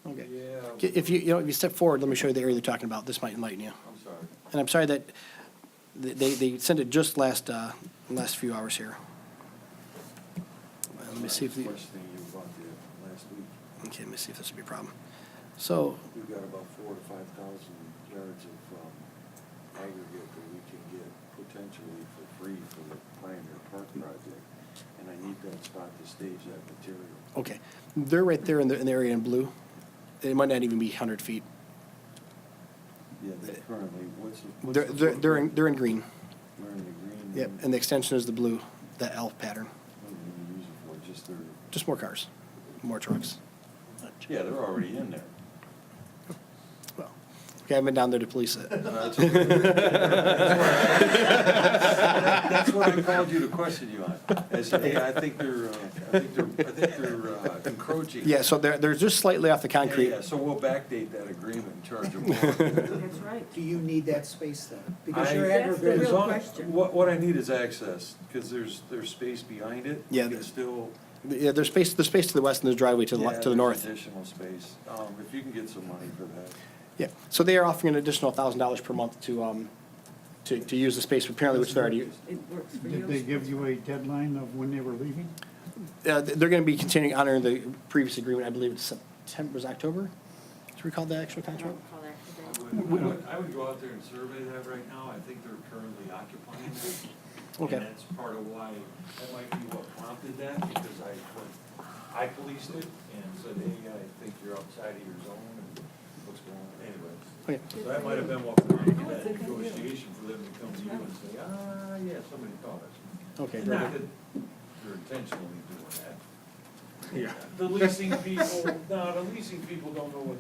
Okay. Yeah, If you step forward, let me show you the area they're talking about. This might enlighten you. I'm sorry. And I'm sorry that they sent it just last few hours here. Let me see if Questioning you about the last week. okay, let me see if this will be a problem. So, We've got about 4,000 to 5,000 yards of aggregate that we can get potentially for free for the Pioneer Park project. And I need that spot to stage that material. okay, they're right there in the area in blue. It might not even be 100 feet. Yeah, they currently, what's the? They're in green. They're in the green. Yep, and the extension is the blue, the L pattern. What are we gonna use it for, just their? Just more cars, more trucks. Yeah, they're already in there. Well, okay, I've been down there to police it. That's what I called you to question you on. I said, hey, I think they're encroaching. Yeah, so they're just slightly off the concrete. Yeah, so we'll backdate that agreement and charge them more. That's right. Do you need that space then? Because your That's the aggregate, real question. What I need is access, because there's space behind it. Yeah, You can still. Yeah, there's space to the west and there's driveway to the Yeah, to the there's north. additional space, if you can get some money for that. Yeah, so they are offering an additional $1,000 per month to use the space apparently, which they're already. It works for Did they you. give you a deadline of when they were leaving? They're going to be continuing honoring the previous agreement. I believe it's September, was October? Do you recall the actual contract? I would go out there and survey that right now. I think they're currently occupying it. Okay. And that's part of why, that might be what prompted that, because I policed it and said, hey, I think you're outside of your zone and what's going on, anyways. Okay. So that might have been what prompted that negotiation for them to come to you and say, yeah, somebody called us. Okay, And very not good. that they're intentionally doing that. Yeah. The leasing people don't know what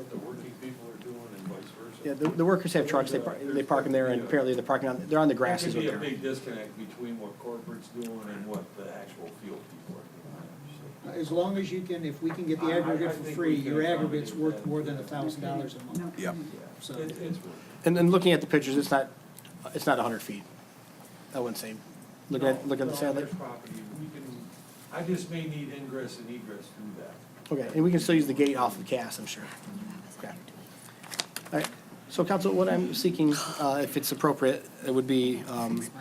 the working people are doing and vice versa. Yeah, the workers have trucks. They park them there, and apparently they're on the grass is There what could be a they're. big disconnect between what corporate's doing and what the actual field people are doing. as long as you can, if we can get the aggregate for free, your aggregate's worth more than $1,000 a month. Yep. So, It's And looking at the pictures, it's not 100 feet. I wouldn't say. Look at the satellite. There's property, I just may need ingress and egress through that. Okay, and we can still use the gate off of Cass, I'm sure. Okay. All right, so council, what I'm seeking, if it's appropriate, it would be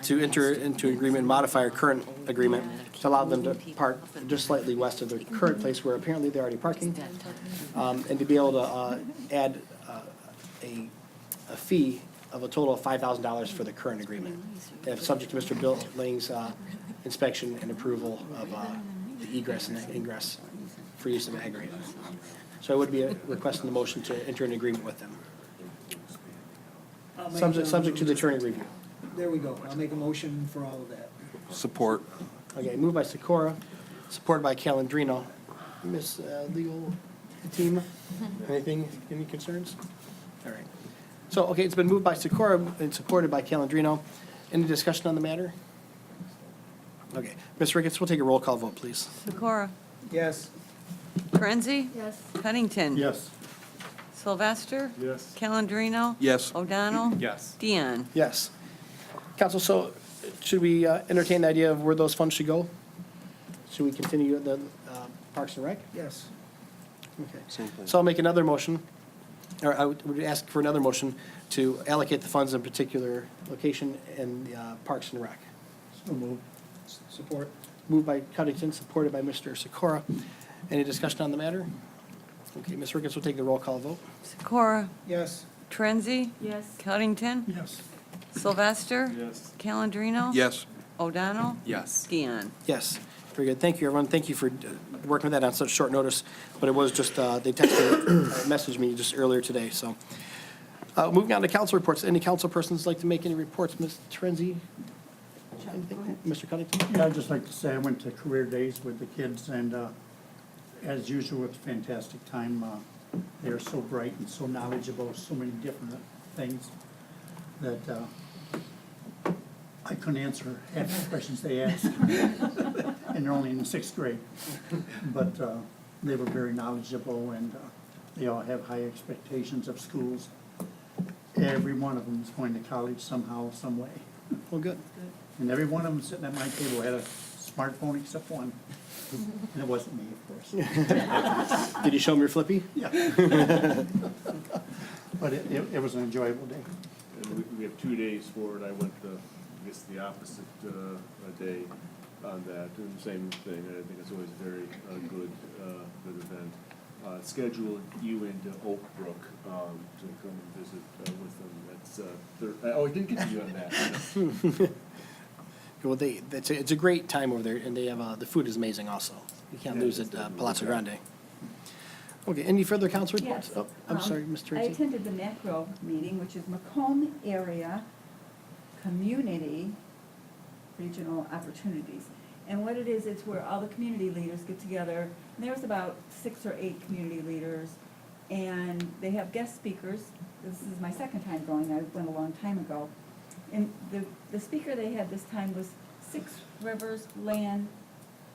to enter into an agreement, and modify our current agreement to allow them to park just slightly west of their current place where apparently they're already parking, and to be able to add a fee of a total of $5,000 for the current agreement, if subject to Mr. Bill Lang's inspection and approval of the egress and ingress for use of aggregate. So I would be requesting the motion to enter an agreement with them. Subject to the attorney review. there we go. I'll make a motion for all of that. Support. Okay, moved by Sikora, supported by Calendino. Miss Legal Team, any concerns? All right. So, okay, it's been moved by Sikora and supported by Calendino. Any discussion on the matter? Okay, Ms. Ricketts, we'll take a roll call vote, please. Sikora? Yes. Krenzi? Yes. Pennington? Yes. Sylvester? Yes. Calendino? Yes. O'Donnell? Yes. Deanne? Yes. Council, so should we entertain the idea of where those funds should go? Should we continue the Parks and Rec? Yes. Okay. Same thing. So I'll make another motion, or I would ask for another motion to allocate the funds in particular location in Parks and Rec. So move. Support. Moved by Cudington, supported by Mr. Sikora. Any discussion on the matter? Okay, Ms. Ricketts will take the roll call vote. Sikora? Yes. Trenzy? Yes. Cudington? Yes. Sylvester? Yes. Calendino? Yes. O'Donnell? Yes. Deanne? Yes, very good. Thank you, everyone. Thank you for working with that on such short notice. But it was just, they texted, messaged me just earlier today, so. Moving on to council reports. Any council persons like to make any reports? Ms. Trenzy? Anything? Mr. Cudington? Yeah, I'd just like to say I went to Career Days with the kids, and as usual, it's a fantastic time. They are so bright and so knowledgeable, so many different things that I couldn't answer half the questions they asked. And they're only in the 6th grade. But they were very knowledgeable, and they all have high expectations of schools. Every one of them is going to college somehow, some way. Well, good. And every one of them sitting at my table had a smartphone except one. And it wasn't me, of course. Did you show them your Flippy? Yeah. But it was an enjoyable day. And we have 2 days for it. I went to, I guess, the opposite day on that, doing the same thing. I think it's always a very good event. Schedule you into Oak Brook to come and visit with them. That's, I didn't get to you on that. Well, it's a great time over there, and they have, the food is amazing also. You can't lose it, Palazzo Grande. Okay, any further council reports? Yes. Oh, I'm sorry, Mr. I Tracy. attended the macro meeting, which is Macomb Area Community Regional Opportunities. And what it is, it's where all the community leaders get together. And there was about 6 or 8 community leaders, and they have guest speakers. This is my second time going. I went a long time ago. And the speaker they had this time was Six Rivers Land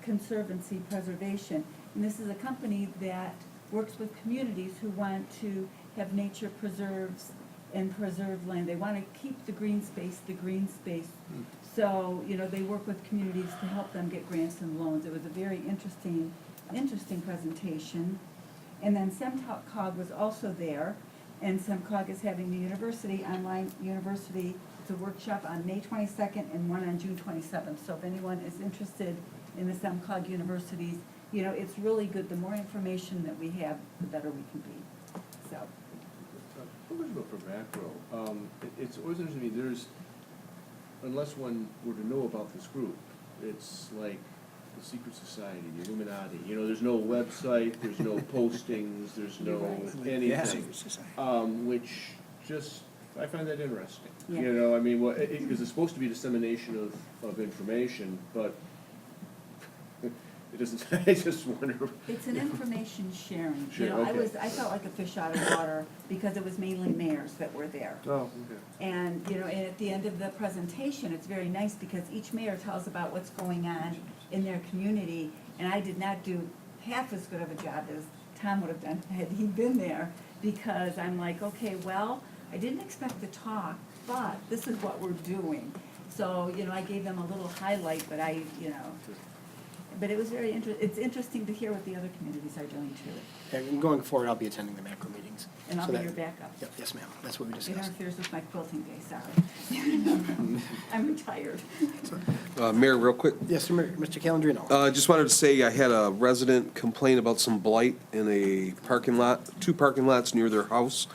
Conservancy Preservation. And this is a company that works with communities who want to have nature preserves and preserve land. They want to keep the green space. So, they work with communities to help them get grants and loans. It was a very interesting presentation. And then SEMCOG was also there, and SEMCOG is having the university, online university. It's a workshop on May 22nd and one on June 27th. So if anyone is interested in the SEMCOG universities, it's really good. The more information that we have, the better we can be. So. How much about for macro? It's always interesting to me, unless one were to know about this group, it's like the secret society, the Illuminati. There's no website, there's no postings, there's no anything. Which just, I find that interesting. Yeah. Because it's supposed to be dissemination of information, but it doesn't, I just wonder. It's an information sharing. Sure, okay. I felt like a fish out of water because it was mainly mayors that were there. Oh, okay. And, and at the end of the presentation, it's very nice because each mayor tells about what's going on in their community. And I did not do half as good of a job as Tom would have done had he been there, because I'm like, okay, well, I didn't expect to talk, but this is what we're doing. So, I gave them a little highlight, but but it was very it's interesting to hear what the other communities are doing too. And going forward, I'll be attending the macro meetings. And I'll So be that- your backup. Yep, yes, ma'am. That's what we It discussed. interferes with my quilting day, sorry. I'm retired. Mayor, real quick. Yes, sir, Mr. Calendino. Just wanted to say I had a resident complain about some blight in a parking lot, 2 parking lots near their house.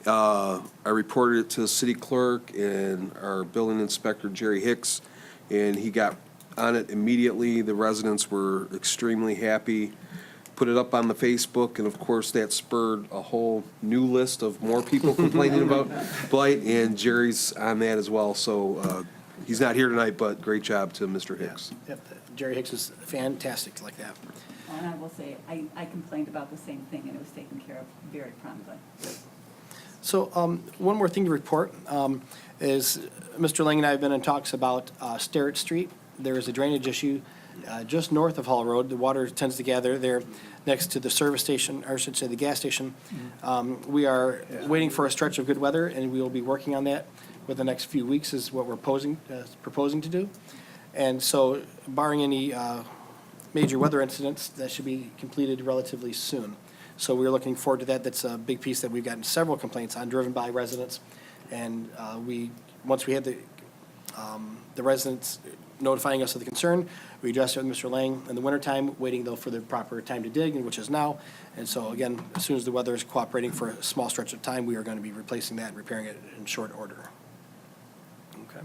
I reported it to the city clerk and our building inspector, Jerry Hicks, and he got on it immediately. The residents were extremely happy, put it up on the Facebook, and of course, that spurred a whole new list of more people complaining about blight, and Jerry's on that as well. So he's not here tonight, but great job to Mr. Hicks. Yep, Jerry Hicks is fantastic like that. And I will say, I complained about the same thing, and it was taken care of very promptly. So, one more thing to report, is Mr. Lang and I have been in talks about Sterrett Street. There is a drainage issue just north of Hall Road. The water tends to gather there next to the service station, or I should say the gas station. We are waiting for a stretch of good weather, and we will be working on that within the next few weeks is what we're proposing to do. And so barring any major weather incidents, that should be completed relatively soon. So we're looking forward to that. That's a big piece that we've gotten several complaints on, driven by residents. And once we had the residents notifying us of the concern, we addressed it with Mr. Lang in the wintertime, waiting though for the proper time to dig, and which is now. And so again, as soon as the weather is cooperating for a small stretch of time, we are going to be replacing that and repairing it in short order. Okay.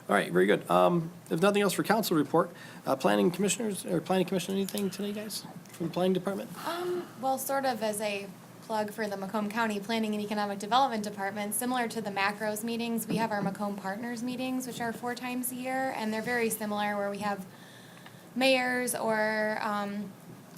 All right, very good. If nothing else for council report, planning commissioners, or planning commission, anything today, guys, from the planning department? Well, sort of as a plug for the Macomb County Planning and Economic Development Department, similar to the macros meetings, we have our Macomb Partners meetings, which are 4 times a year, and they're very similar, where we have mayors or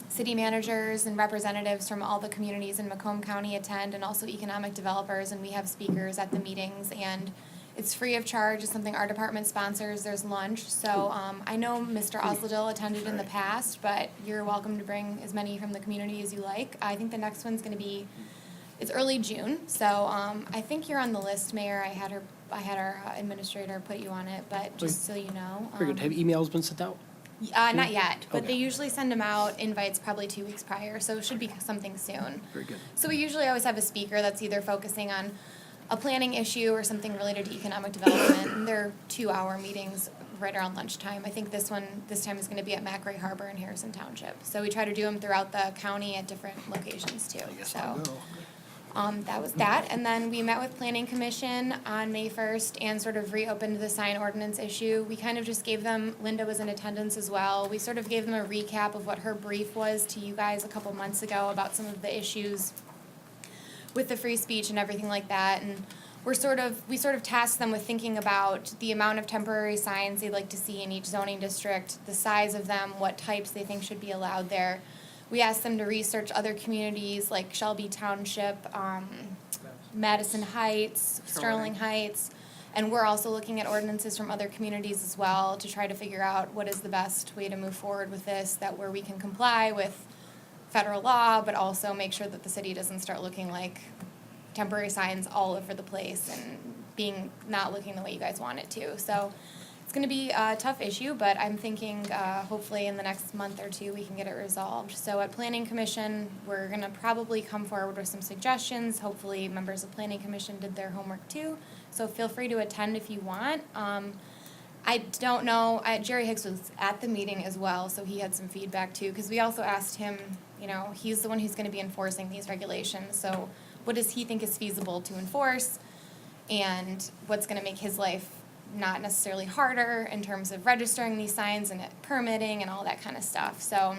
city managers and representatives from all the communities in Macomb County attend, and also economic developers, and we have speakers at the meetings, and it's free of charge. It's something our department sponsors. There's lunch. So I know Mr. Osladil attended in the past, but you're welcome to bring as many from the community as you like. I think the next one's going to be, it's early June. So I think you're on the list, Mayor. I had our administrator put you on it, but just so you know. Very good. Have emails been sent out? Not yet, but Okay. they usually send them out, invites probably 2 weeks prior, so it should be something soon. Very good. So we usually always have a speaker that's either focusing on a planning issue or something related to economic development, and they're 2-hour meetings right around lunchtime. I think this time is going to be at McRae Harbor in Harrison Township. So we try to do them throughout the county at different locations too. So that was that. And then we met with Planning Commission on May 1st and sort of reopened the sign ordinance issue. We kind of just gave them, Linda was in attendance as well, we sort of gave them a recap of what her brief was to you guys a couple months ago about some of the issues with the free speech and everything like that. And we sort of tasked them with thinking about the amount of temporary signs they'd like to see in each zoning district, the size of them, what types they think should be allowed there. We asked them to research other communities like Shelby Township, Madison Heights, Sterling Heights, and we're also looking at ordinances from other communities as well to try to figure out what is the best way to move forward with this, that where we can comply with federal law, but also make sure that the city doesn't start looking like temporary signs all over the place and not looking the way you guys want it to. So it's gonna be a tough issue, but I'm thinking hopefully in the next month or 2 we can get it resolved. So at Planning Commission, we're gonna probably come forward with some suggestions. Hopefully members of Planning Commission did their homework too, so feel free to attend if you want. I don't know, Jerry Hicks was at the meeting as well, so he had some feedback too, because we also asked him, he's the one who's gonna be enforcing these regulations, so what does he think is feasible to enforce, and what's gonna make his life not necessarily harder in terms of registering these signs and permitting and all that kind of stuff. So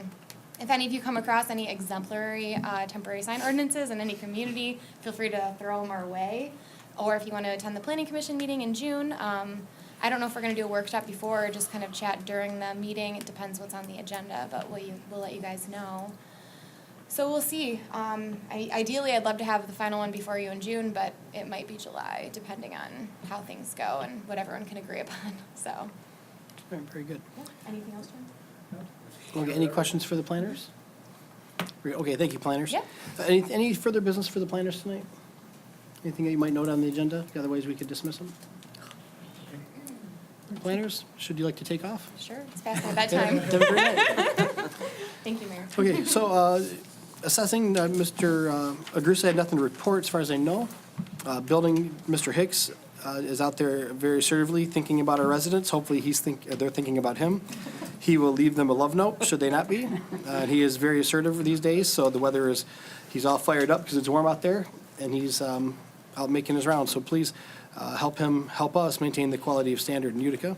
if any of you come across any exemplary temporary sign ordinances in any community, feel free to throw them our way. Or if you want to attend the Planning Commission meeting in June, I don't know if we're going to do a workshop before or just kind of chat during the meeting. It depends what's on the agenda, but we'll let you guys know. So we'll see. Ideally, I'd love to have the final one before you in June, but it might be July, depending on how things go and what everyone can agree upon. So. Very good. Yeah. Anything else, John? Okay, any questions for the planners? Okay, thank you, planners. Yeah. Any further business for the planners tonight? Anything that you might note on the agenda? Otherwise, we could dismiss them. Planners, should you like to take off? Sure, it's past my bedtime. Have a great night. Thank you, Mayor. Okay, so assessing, Mr. Agrusa had nothing to report as far as I know. Building, Mr. Hicks is out there very assertively thinking about our residents. Hopefully they're thinking about him. He will leave them a love note, should they not be. He is very assertive these days, so the weather he's all fired up because it's warm out there, and he's out making his rounds. So please help us maintain the quality of standard in Utica.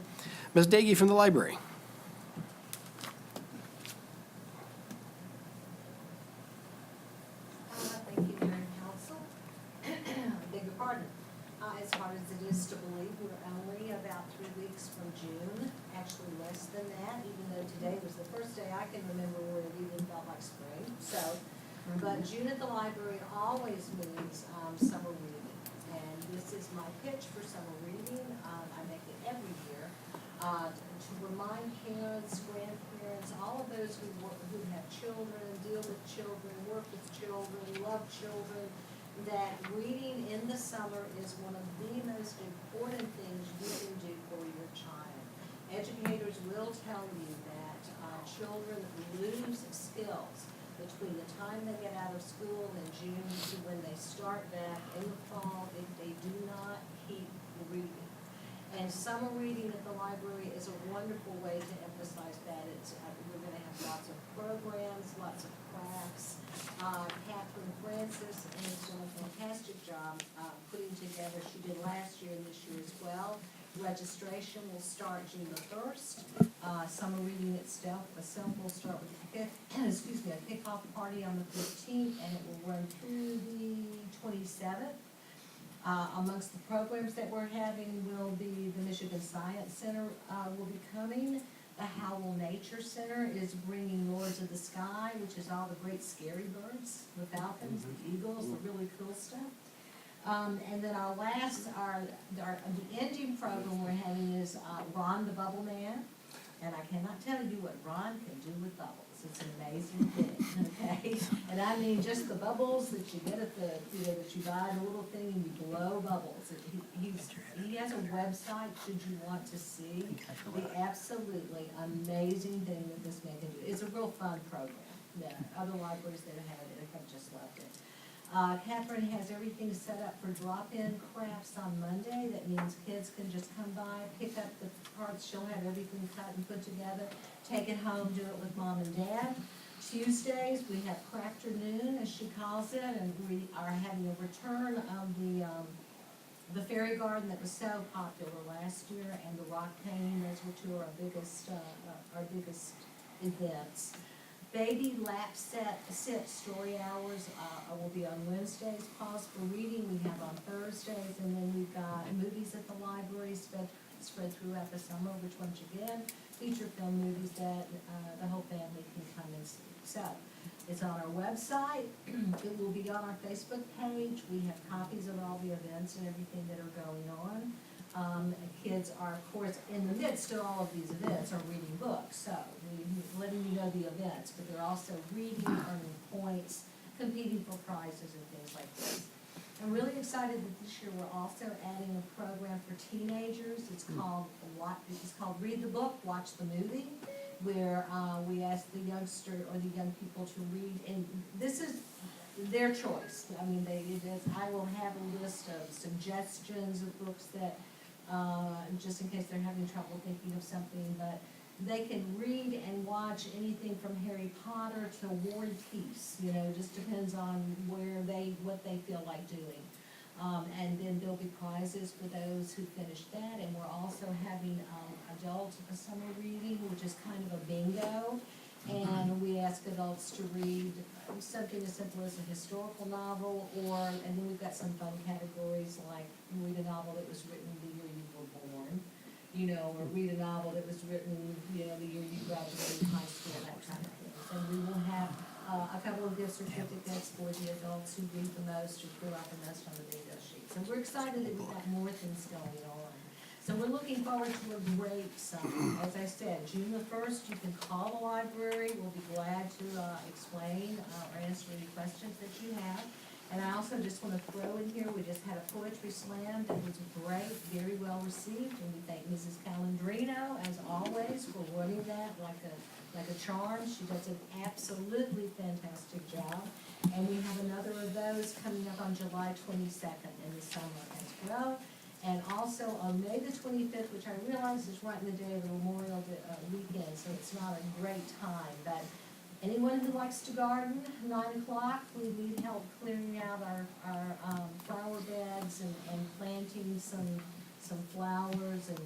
Ms. Daggy from the library. Thank you, Mayor and Council. Beg your pardon. As hard as it is to believe, we're only about 3 weeks from June, actually less than that, even though today was the first day I can remember where it even felt like spring. But June at the library always means summer reading. And this is my pitch for summer reading. I make it every year. to remind parents, grandparents, all of those who have children, deal with children, work with children, love children, that reading in the summer is one of the most important things you can do for your child. Educators will tell you that children lose skills between the time they get out of school in June to when they start back in the fall if they do not keep reading. And summer reading at the library is a wonderful way to emphasize that. We're gonna have lots of programs, lots of crafts. Catherine Francis has done a fantastic job putting together, she did last year and this year as well. Registration will start June the 1st. Summer reading itself will start with a kickoff party on the 15th, and it will run through the 27th. Amongst the programs that we're having will be the Michigan Science Center will be coming. The Howell Nature Center is bringing Lords of the Sky, which is all the great scary birds, the falcons, the eagles, the really cool stuff. And then the ending program we're having is Ron the Bubble Man. And I cannot tell you what Ron can do with bubbles. It's an amazing thing, okay? And I mean, just the bubbles that you get at that you buy the little thing and you blow bubbles. He has a website, should you want to see the absolutely amazing thing that this man can do. It's a real fun program. Yeah, other libraries that have it have just loved it. Catherine has everything set up for drop-in crafts on Monday. That means kids can just come by, pick up the parts. She'll have everything cut and put together, take it home, do it with mom and dad. Tuesdays, we have Crafternoon, as she calls it, and we are having a return of the fairy garden that was so popular last year, and the rock painting. Those were two of our biggest events. Baby lap sit story hours will be on Wednesdays. Pause for reading we have on Thursdays, and then we've got movies at the library spread throughout the summer, which once again feature film movies that the whole family can come and see. So it's on our website. It will be on our Facebook page. We have copies of all the events and everything that are going on. Kids are, of course, in the midst of all of these events, are reading books, so we're letting you know the events, but they're also reading, earning points, competing for prizes and things like this. I'm really excited that this year we're also adding a program for teenagers. It's called Read the Book, Watch the Movie, where we ask the youngster or the young people to read, and this is their choice. I mean, I will have a list of suggestions of books that, just in case they're having trouble thinking of something, but they can read and watch anything from Harry Potter to War and Peace, just depends on what they feel like doing. And then there'll be prizes for those who finish that, and we're also having adult summer reading, which is kind of a bingo. And we ask adults to read something as simple as a historical novel, and then we've got some fun categories like read a novel that was written the year you were born, or read a novel that was written, the year you graduated high school, that kind of thing. And we will have a couple of gift certificates for the adults who read the most or threw out the most on the bingo sheet. So we're excited that we've got more things going on. So we're looking forward to a great summer. As I said, June the 1st, you can call the library. We'll be glad to explain or answer any questions that you have. And I also just want to throw in here, we just had a poetry slam that was great, very well received, and we thank Mrs. Calandrino, as always, for running that like a charm. She does an absolutely fantastic job. And we have another of those coming up on July 22nd in the summer as well. And also on May the 25th, which I realize is right in the day of the Memorial weekend, so it's not a great time, but anyone who likes to garden, 9 o'clock, we need help clearing out our flower beds and planting some flowers, and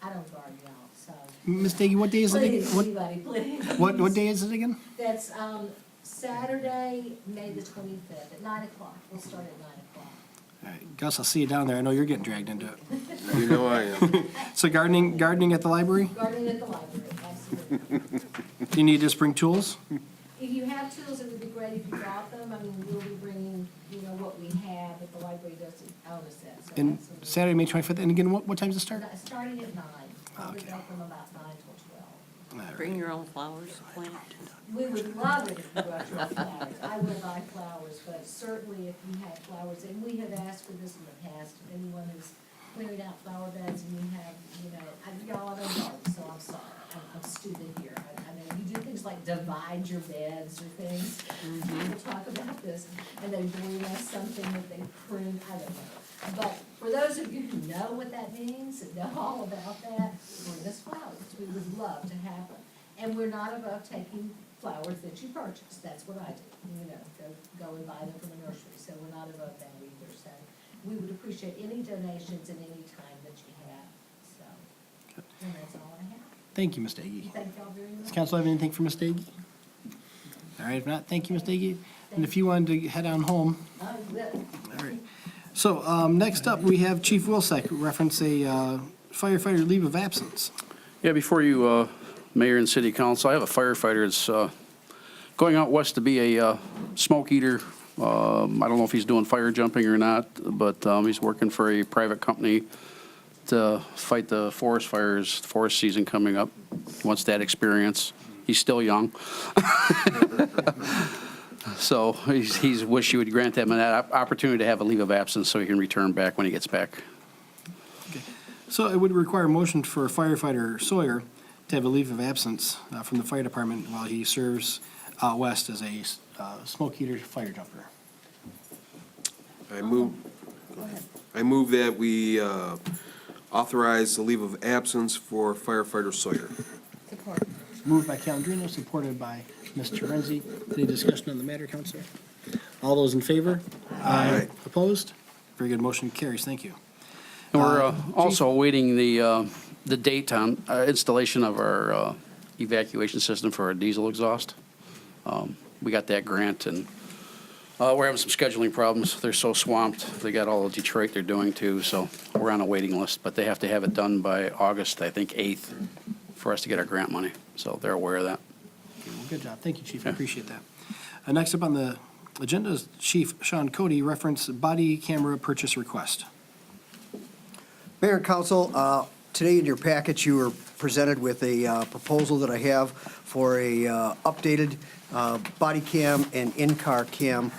I don't garden, y'all, so. Ms. Diggy, what day is it again? Please, anybody, please. What day is it again? That's Saturday, May the 25th, at 9 o'clock. We'll start at 9 o'clock. All right, Gus, I'll see you down there. I know you're getting dragged into it. You know I am. So gardening at the library? Gardening at the library, absolutely. Do you need to just bring tools? If you have tools, it would be great if you brought them. I mean, we'll be bringing, what we have, but the library doesn't own a set, so And absolutely. Saturday, May 25th, and again, what time does it start? Starting at 9. Probably go from about 9 till 12. Bring your own flowers to plant. We would love it if you brought your own flowers. I will buy flowers, but certainly if you have flowers, and we have asked for this in the past, if anyone who's clearing out flower beds and you have, y'all have a garden, so I'm sorry, I'm stupid here. I know you do things like divide your beds or things. People talk about this, and they bring us something that they prune, I don't know. But for those of you who know what that means and know all about that, bring us flowers. We would love to have them. And we're not above taking flowers that you purchase. That's what I do, go and buy them from a nursery. So we're not above that either. So we would appreciate any donations and any time that you have. So, and that's all I have. Thank you, Ms. Daggy. Thank y'all very much. Does council have anything for Ms. Daggy? All right, if not, thank you, Ms. Daggy. And if you wanted to head on home. I will. All right. So, next up, we have Chief Wilczek reference a firefighter leave of absence. Yeah, before you, Mayor and City Council, I have a firefighter that's going out west to be a smoke eater. I don't know if he's doing fire jumping or not, but he's working for a private company to fight the forest fires, forest season coming up. Wants that experience. He's still young. So he's wish you would grant him that opportunity to have a leave of absence so he can return back when he gets back. So it would require a motion for firefighter Sawyer to have a leave of absence from the fire department while he serves out west as a smoke eater fire jumper. I move that we authorize the leave of absence for firefighter Sawyer. Support. Moved by Calendino, supported by Ms. Terenzi. Any discussion on the matter, Council? All those in favor? Aye. Opposed? Very good, motion carries. Thank you. And we're also awaiting the date on installation of our evacuation system for our diesel exhaust. We got that grant, and we're having some scheduling problems. They're so swamped. They got all of Detroit they're doing too, so we're on a waiting list. But they have to have it done by August, I think, 8th for us to get our grant money. So they're aware of that. Okay, well, good job. Thank you, Chief. I appreciate that. Next up on the agenda is Chief Sean Cody, reference body camera purchase request. Mayor and Council, today in your package, you were presented with a proposal that I have for a updated body cam and in-car cam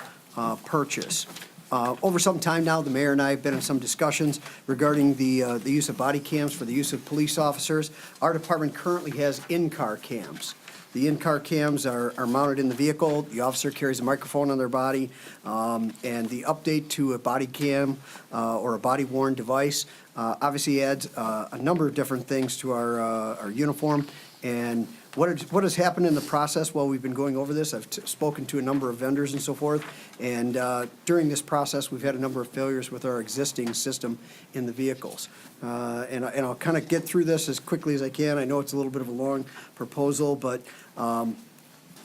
purchase. Over some time now, the mayor and I have been in some discussions regarding the use of body cams for the use of police officers. Our department currently has in-car cams. The in-car cams are mounted in the vehicle. The officer carries a microphone on their body, and the update to a body cam or a body-worn device obviously adds a number of different things to our uniform. And what has happened in the process while we've been going over this, I've spoken to a number of vendors and so forth, and during this process, we've had a number of failures with our existing system in the vehicles. And I'll kind of get through this as quickly as I can. I know it's a little bit of a long proposal, but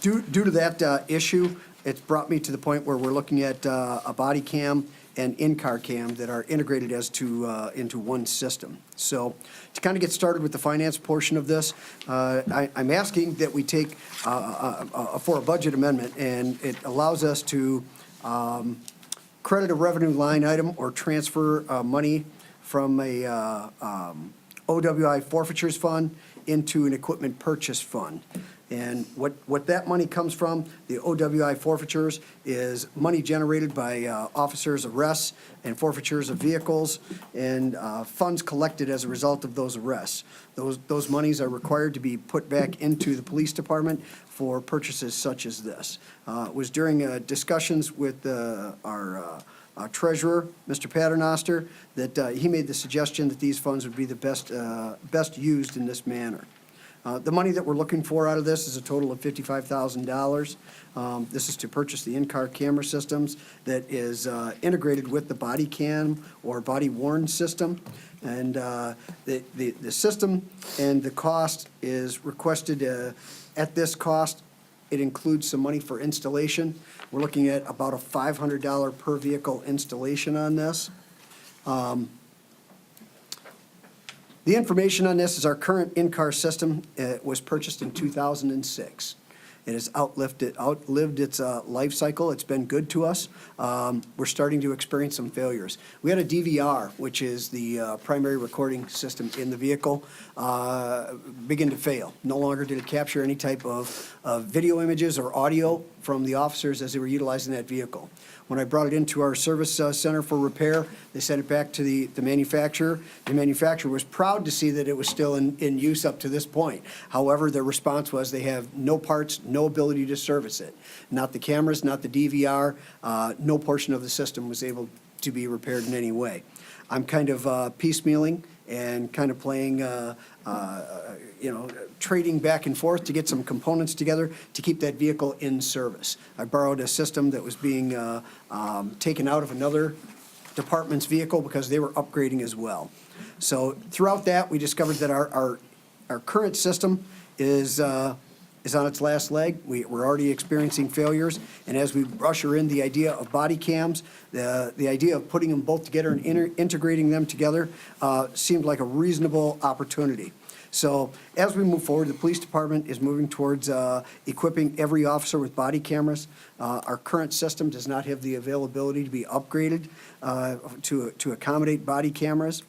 due to that issue, it's brought me to the point where we're looking at a body cam and in-car cam that are integrated as to into one system. So to kind of get started with the finance portion of this, I'm asking that we take for a budget amendment, and it allows us to credit a revenue line item or transfer money from a OWI forfeitures fund into an equipment purchase fund. And what that money comes from, the OWI forfeitures, is money generated by officers' arrests and forfeitures of vehicles and funds collected as a result of those arrests. Those monies are required to be put back into the police department for purchases such as this. It was during discussions with our treasurer, Mr. Paternoster, that he made the suggestion that these funds would be the best used in this manner. The money that we're looking for out of this is a total of $55,000. This is to purchase the in-car camera systems that is integrated with the body cam or body worn system. And the system and the cost is requested at this cost. It includes some money for installation. We're looking at about a $500 per vehicle installation on this. The information on this is our current in-car system was purchased in 2006. It has outlived its life cycle. It's been good to us. We're starting to experience some failures. We had a DVR, which is the primary recording system in the vehicle, begin to fail. No longer did it capture any type of video images or audio from the officers as they were utilizing that vehicle. When I brought it into our service center for repair, they sent it back to the manufacturer. The manufacturer was proud to see that it was still in use up to this point. However, their response was they have no parts, no ability to service it. Not the cameras, not the DVR, no portion of the system was able to be repaired in any way. I'm kind of piecemealing and kind of playing, trading back and forth to get some components together to keep that vehicle in service. I borrowed a system that was being taken out of another department's vehicle because they were upgrading as well. So throughout that, we discovered that our current system is on its last leg. We're already experiencing failures, and as we usher in the idea of body cams, the idea of putting them both together and integrating them together seemed like a reasonable opportunity. So as we move forward, the police department is moving towards equipping every officer with body cameras. Our current system does not have the availability to be upgraded to accommodate body cameras.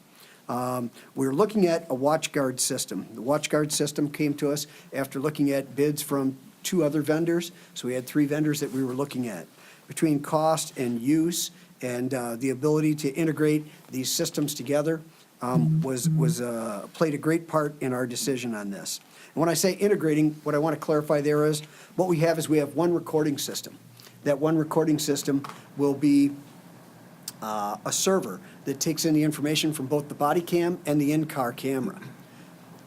We're looking at a WatchGuard system. The WatchGuard system came to us after looking at bids from 2 other vendors, so we had 3 vendors that we were looking at. Between cost and use and the ability to integrate these systems together played a great part in our decision on this. And when I say integrating, what I want to clarify there is, what we have is we have one recording system. That one recording system will be a server that takes in the information from both the body cam and the in-car camera.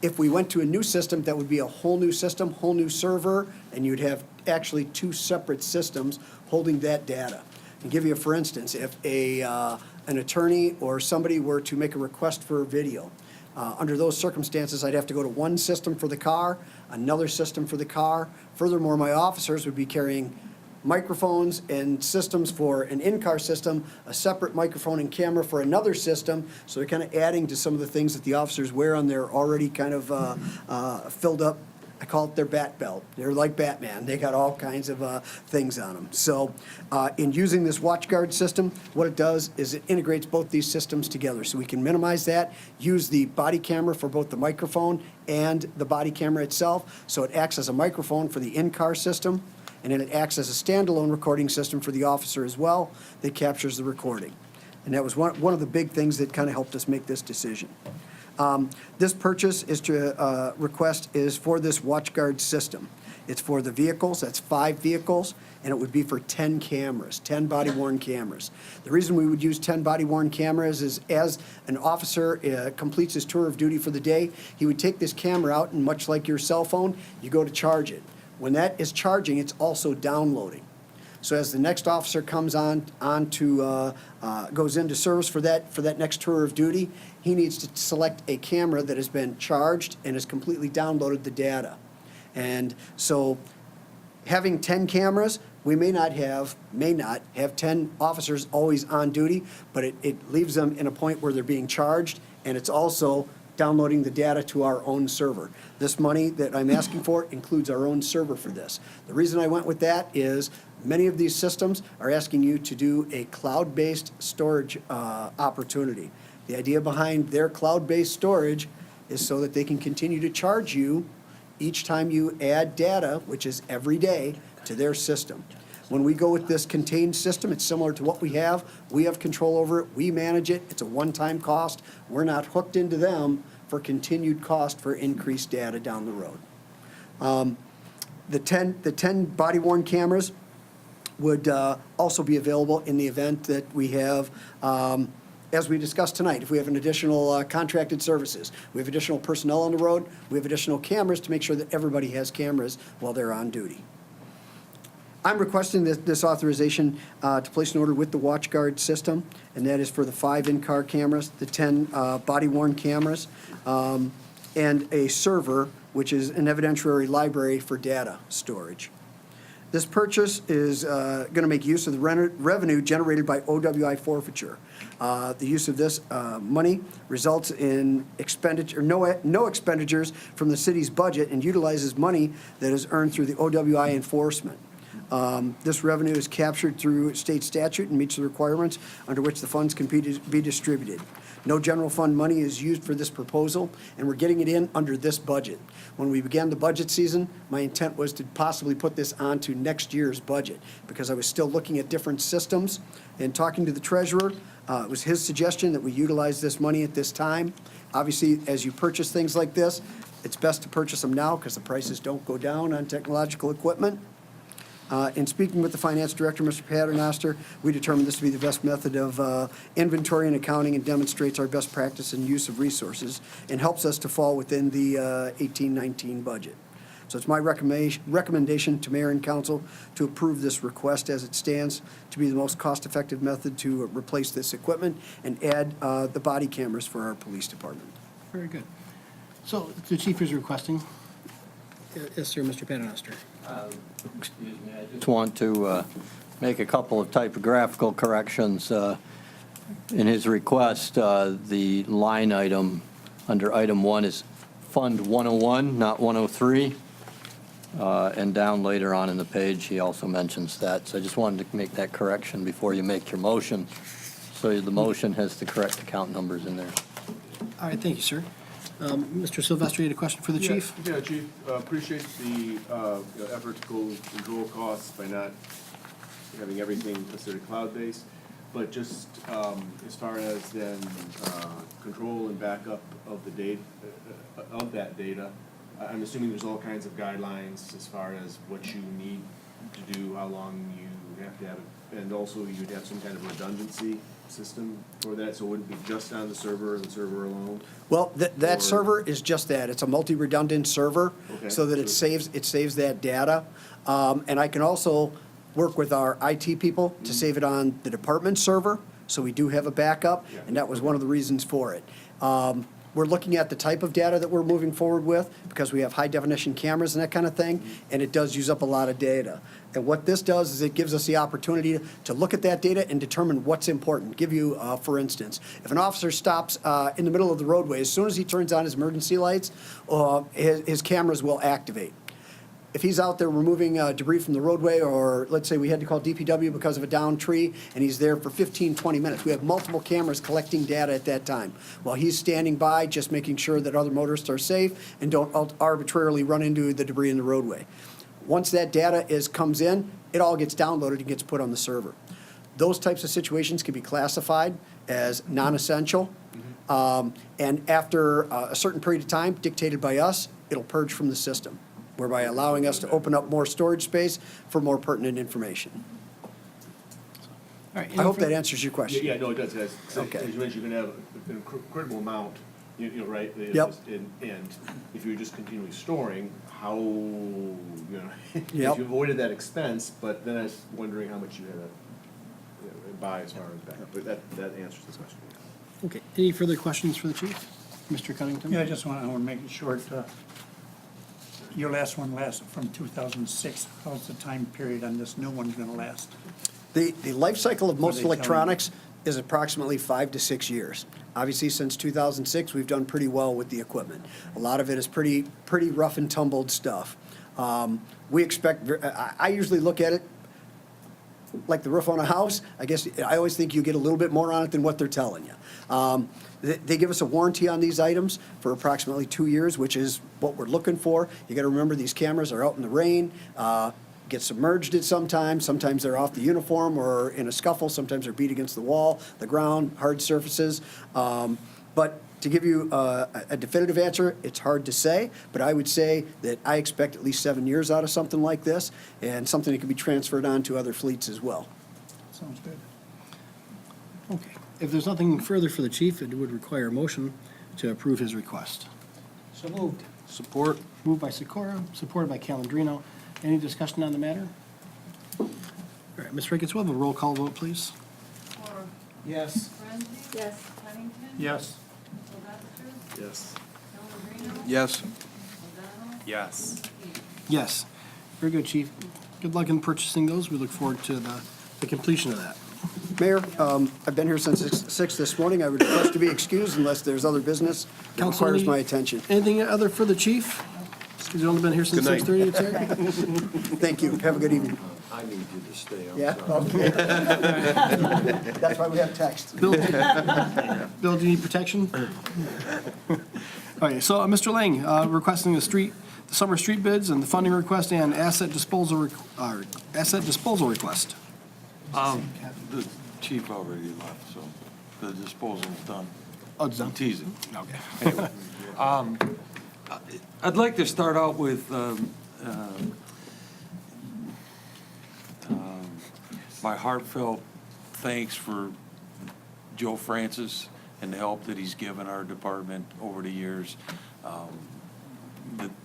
If we went to a new system, that would be a whole new system, whole new server, and you'd have actually 2 separate systems holding that data. And give you a for instance, if an attorney or somebody were to make a request for a video, under those circumstances, I'd have to go to one system for the car, another system for the car. Furthermore, my officers would be carrying microphones and systems for an in-car system, a separate microphone and camera for another system, so they're kind of adding to some of the things that the officers wear on their already kind of filled up, I call it their bat belt. They're like Batman. They got all kinds of things on them. So in using this WatchGuard system, what it does is it integrates both these systems together. So we can minimize that, use the body camera for both the microphone and the body camera itself. So it acts as a microphone for the in-car system, and then it acts as a standalone recording system for the officer as well that captures the recording. And that was one of the big things that kind of helped us make this decision. This purchase request is for this WatchGuard system. It's for the vehicles, that's 5 vehicles, and it would be for 10 cameras, 10 body-worn cameras. The reason we would use 10 body-worn cameras is as an officer completes his tour of duty for the day, he would take this camera out, and much like your cell phone, you go to charge it. When that is charging, it's also downloading. So as the next officer comes goes into service for that next tour of duty, he needs to select a camera that has been charged and has completely downloaded the data. And so having 10 cameras, we may not have 10 officers always on duty, but it leaves them in a point where they're being charged, and it's also downloading the data to our own server. This money that I'm asking for includes our own server for this. The reason I went with that is many of these systems are asking you to do a cloud-based storage opportunity. The idea behind their cloud-based storage is so that they can continue to charge you each time you add data, which is every day, to their system. When we go with this contained system, it's similar to what we have. We have control over it. We manage it. It's a one-time cost. We're not hooked into them for continued cost for increased data down the road. The 10 body-worn cameras would also be available in the event that we have, as we discussed tonight, if we have an additional contracted services, we have additional personnel on the road, we have additional cameras to make sure that everybody has cameras while they're on duty. I'm requesting this authorization to place an order with the WatchGuard system, and that is for the 5 in-car cameras, the 10 body-worn cameras, and a server, which is an evidentiary library for data storage. This purchase is going to make use of the revenue generated by OWI forfeiture. The use of this money results in expenditure, no expenditures from the city's budget and utilizes money that is earned through the OWI enforcement. This revenue is captured through state statute and meets the requirements under which the funds can be distributed. No general fund money is used for this proposal, and we're getting it in under this budget. When we began the budget season, my intent was to possibly put this onto next year's budget, because I was still looking at different systems. And talking to the treasurer, it was his suggestion that we utilize this money at this time. Obviously, as you purchase things like this, it's best to purchase them now, because the prices don't go down on technological equipment. In speaking with the finance director, Mr. Paternoster, we determined this to be the best method of inventory and accounting, and demonstrates our best practice and use of resources, and helps us to fall within the 18-19 budget. So it's my recommendation to mayor and council to approve this request as it stands to be the most cost-effective method to replace this equipment and add the body cameras for our police department. Very good. So the chief is requesting. Yes, sir, Mr. Paternoster. Excuse me, I just want to make a couple of typographical corrections. In his request, the line item under item 1 is Fund 101, not 103. And down later on in the page, he also mentions that. So I just wanted to make that correction before you make your motion. So the motion has the correct account numbers in there. All right, thank you, sir. Mr. Silvestri, you had a question for the chief? Yeah, Chief, appreciate the effort to control costs by not having everything considered cloud-based, but just as far as then control and backup of the data, of that data, I'm assuming there's all kinds of guidelines as far as what you need to do, how long you have to have it, and also you'd have some kind of redundancy system for that, so it wouldn't be just on the server and the server alone? Well, that Or- server is just that. It's a multi-redundant server, Okay. so that it saves that data. And I can also work with our IT people to save it on the department server, so we do have a backup, and that was one of the reasons for it. We're looking at the type of data that we're moving forward with, because we have high-definition cameras and that kind of thing, and it does use up a lot of data. And what this does is it gives us the opportunity to look at that data and determine what's important. Give you, for instance, if an officer stops in the middle of the roadway, as soon as he turns on his emergency lights, his cameras will activate. If he's out there removing debris from the roadway, or let's say we had to call DPW because of a downed tree, and he's there for 15, 20 minutes, we have multiple cameras collecting data at that time. While he's standing by, just making sure that other motorists are safe and don't arbitrarily run into the debris in the roadway. Once that data comes in, it all gets downloaded and gets put on the server. Those types of situations can be classified as non-essential. And after a certain period of time, dictated by us, it'll purge from the system, whereby allowing us to open up more storage space for more pertinent information. All right. I hope that answers your question. Yeah, no, it does, guys. Okay. As you mentioned, you're gonna have an incredible amount, you know, right? Yep. And if you're just continually storing, how, you know, if Yep. you avoided that expense, but then I was wondering how much you had to buy as far as backup, but that answers this question. Okay, any further questions for the chief? Mr. Cunnington? Yeah, I just want to make it short. Your last one lasted from 2006. How's the time period on this new one going to last? The life cycle of What most are they telling you? electronics is approximately 5 to 6 years. Obviously, since 2006, we've done pretty well with the equipment. A lot of it is pretty rough and tumbled stuff. We expect, I usually look at it like the roof on a house. I guess I always think you get a little bit more on it than what they're telling you. They give us a warranty on these items for approximately 2 years, which is what we're looking for. You gotta remember, these cameras are out in the rain, get submerged at sometimes they're off the uniform or in a scuffle, sometimes they're beat against the wall, the ground, hard surfaces. But to give you a definitive answer, it's hard to say, but I would say that I expect at least 7 years out of something like this, and something that can be transferred on to other fleets as well. Sounds good. Okay, if there's nothing further for the chief, it would require a motion to approve his request. So moved. Support. Moved by Sikora, supported by Calendino. Any discussion on the matter? All right, Ms. Ricketts, we'll have a roll call vote, please. Yes. Renzi? Yes. Pennington? Yes. Sylvester? Yes. Pellegrino? Yes. O'Donnell? Yes. Yes. Very good, chief. good luck in purchasing those. We look forward to the completion of that. Mayor, I've been here since 6 this morning. I would request to be excused unless there's other business that Council, requires any- my attention. Anything other for the chief? He's only been here since Good night. 6:30 today. Thank you. Have a good evening. I need you to stay, I'm Yeah? sorry. Okay. That's why we have text. Bill, do you need protection? All right, so Mr. Lang, requesting the summer street bids and the funding request and asset disposal request. The chief already left, so the disposal's done. Oh, it's done? I'm teasing. Okay. Anyway, I'd like to start out with my heartfelt thanks for Joe Francis and the help that he's given our department over the years.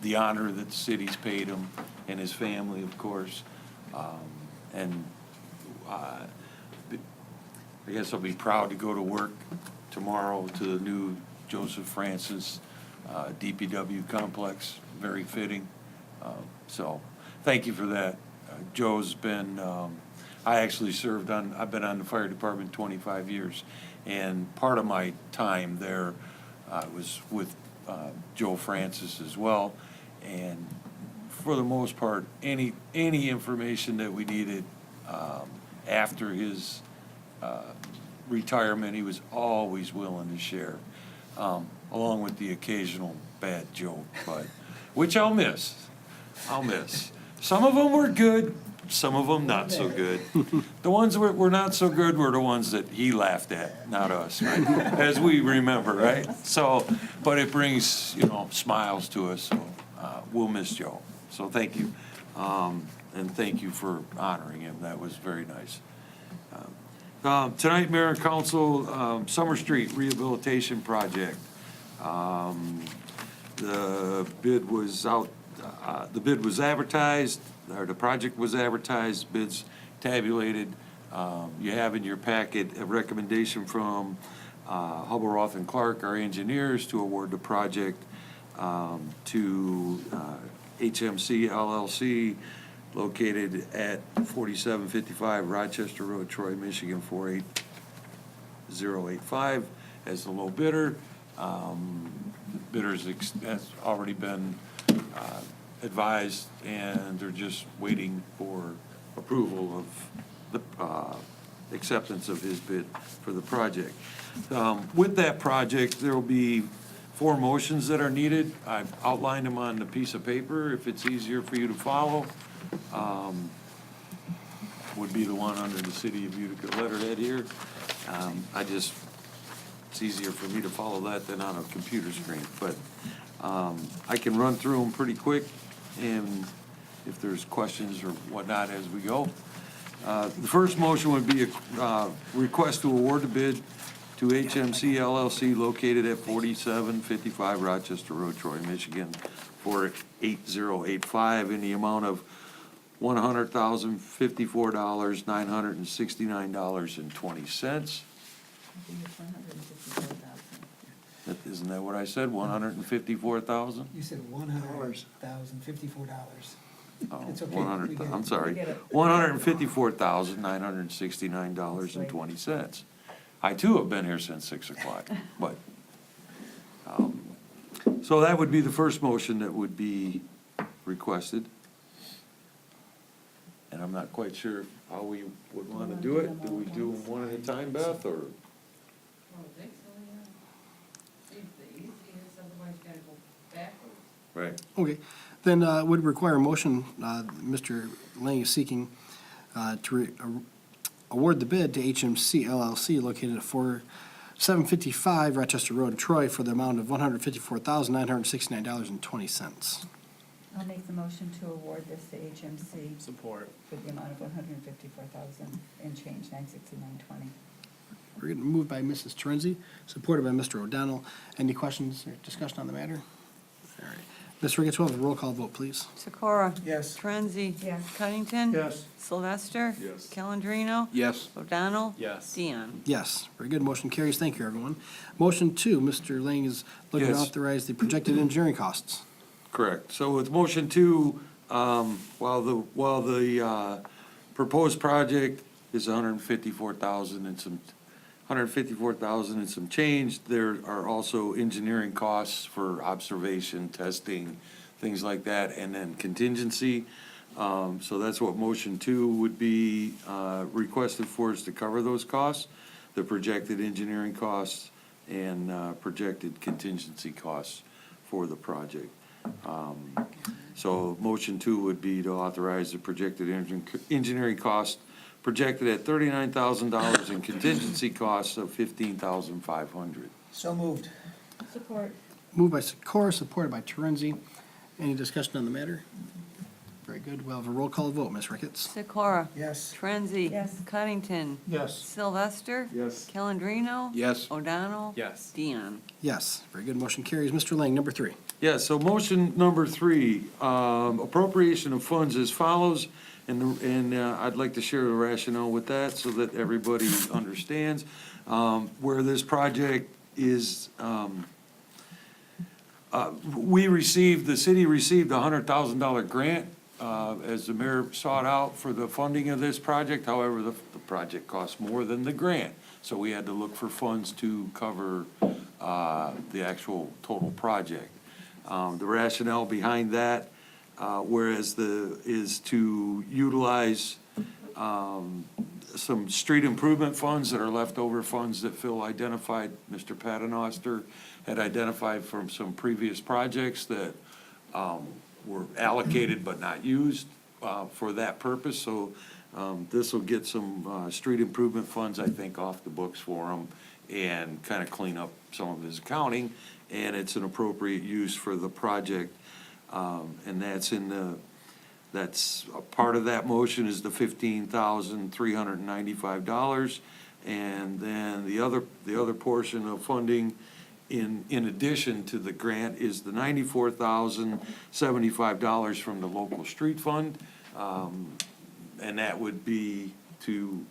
The honor that the city's paid him and his family, of course. And I guess I'll be proud to go to work tomorrow to the new Joseph Francis DPW complex, very fitting. So, thank you for that. Joe's been, I actually I've been on the fire department 25 years, and part of my time there was with Joe Francis as well, and for the most part, any information that we needed after his retirement, he was always willing to share, along with the occasional bad joke, but, which I'll miss. Some of them were good, some of them not so good. The ones that were not so good were the ones that he laughed at, not us, right? As we remember, right? So, but it brings, smiles to us, so we'll miss Joe. So thank you. And thank you for honoring him. That was very nice. Tonight, Mayor and Council, Summer Street Rehabilitation Project. The bid was out, the bid was advertised, or the project was advertised, bids tabulated. You have in your packet a recommendation from Hubble, Roth and Clark, our engineers, to award the project to HMC LLC, located at 4755 Rochester Road, Troy, Michigan, 48085, as the low bidder. Bidders has already been advised, and they're just waiting for approval of the acceptance of his bid for the project. With that project, there will be 4 motions that are needed. I've outlined them on the piece of paper, if it's easier for you to follow. Would be the one under the City of Utica letterhead here. It's easier for me to follow that than on a computer screen, but I can run through them pretty quick, and if there's questions or whatnot as we go. The first motion would be a request to award the bid to HMC LLC, located at 4755 Rochester Road, Troy, Michigan, for 8085 in the amount of $100,054, $969.20. Isn't that what I said, 154,000? You said $100,054. Oh, It's okay. 100, We get it. I'm sorry, We get it. $154,969.20. I too have been here since 6 o'clock, but, so that would be the first motion that would be requested. And I'm not quite sure how we would want to do it. Do we do them one at a time, Beth, or? Right. Okay, then would require a motion, Mr. Lang is seeking to award the bid to HMC LLC, located at 4755 Rochester Road, Troy, for the amount of $154,969.20. I'll make the motion to award this to HMC Support. for the amount of $154,000 and change, $969.20. We're getting moved by Mrs. Terenzi, supported by Mr. O'Donnell. Any questions or discussion on the matter? All right. Ms. Ricketts, we'll have a roll call vote, please. Sikora? Yes. Torenzi? Yes. Cunnington? Yes. Sylvester? Yes. Calendino? Yes. O'Donnell? Yes. Deanne? Yes, very good. Motion carries. Thank you, everyone. Motion 2, Mr. Lang is looking to Yes. authorize the projected engineering costs. Correct. So with motion 2, While the proposed project is 154,000 and some, 154,000 and some change, there are also engineering costs for observation, testing, things like that, and then contingency. So that's what motion 2 would be requested for, is to cover those costs, the projected engineering costs and projected contingency costs for the project. So motion 2 would be to authorize the projected engineering cost projected at $39,000 and contingency costs of $15,500. So moved. Support. Moved by Sikora, supported by Torenzi. Any discussion on the matter? Very good. We'll have a roll call vote. Ms. Ricketts? Sikora? Yes. Torenzi? Yes. Cuddington? Yes. Sylvester? Yes. Calendino? Yes. O'Donnell? Yes. Dion? Yes. Very good. Motion carries. Mr. Lang, number 3. Yeah, so motion number 3, appropriation of funds as follows, and I'd like to share the rationale with that so that everybody understands. Where this project is, the city received a $100,000 grant, as the mayor sought out for the funding of this project. However, the project cost more than the grant, so we had to look for funds to cover the actual total project. The rationale behind that, is to utilize some street improvement funds that are leftover funds that Phil identified, Mr. Paternoster had identified from some previous projects that were allocated but not used for that purpose. So this will get some street improvement funds, I think, off the books for him and kind of clean up some of his accounting. And it's an appropriate use for the project. And that's a part of that motion is the $15,395. And then the other portion of funding in addition to the grant is the $94,075 from the local street fund. And that would be to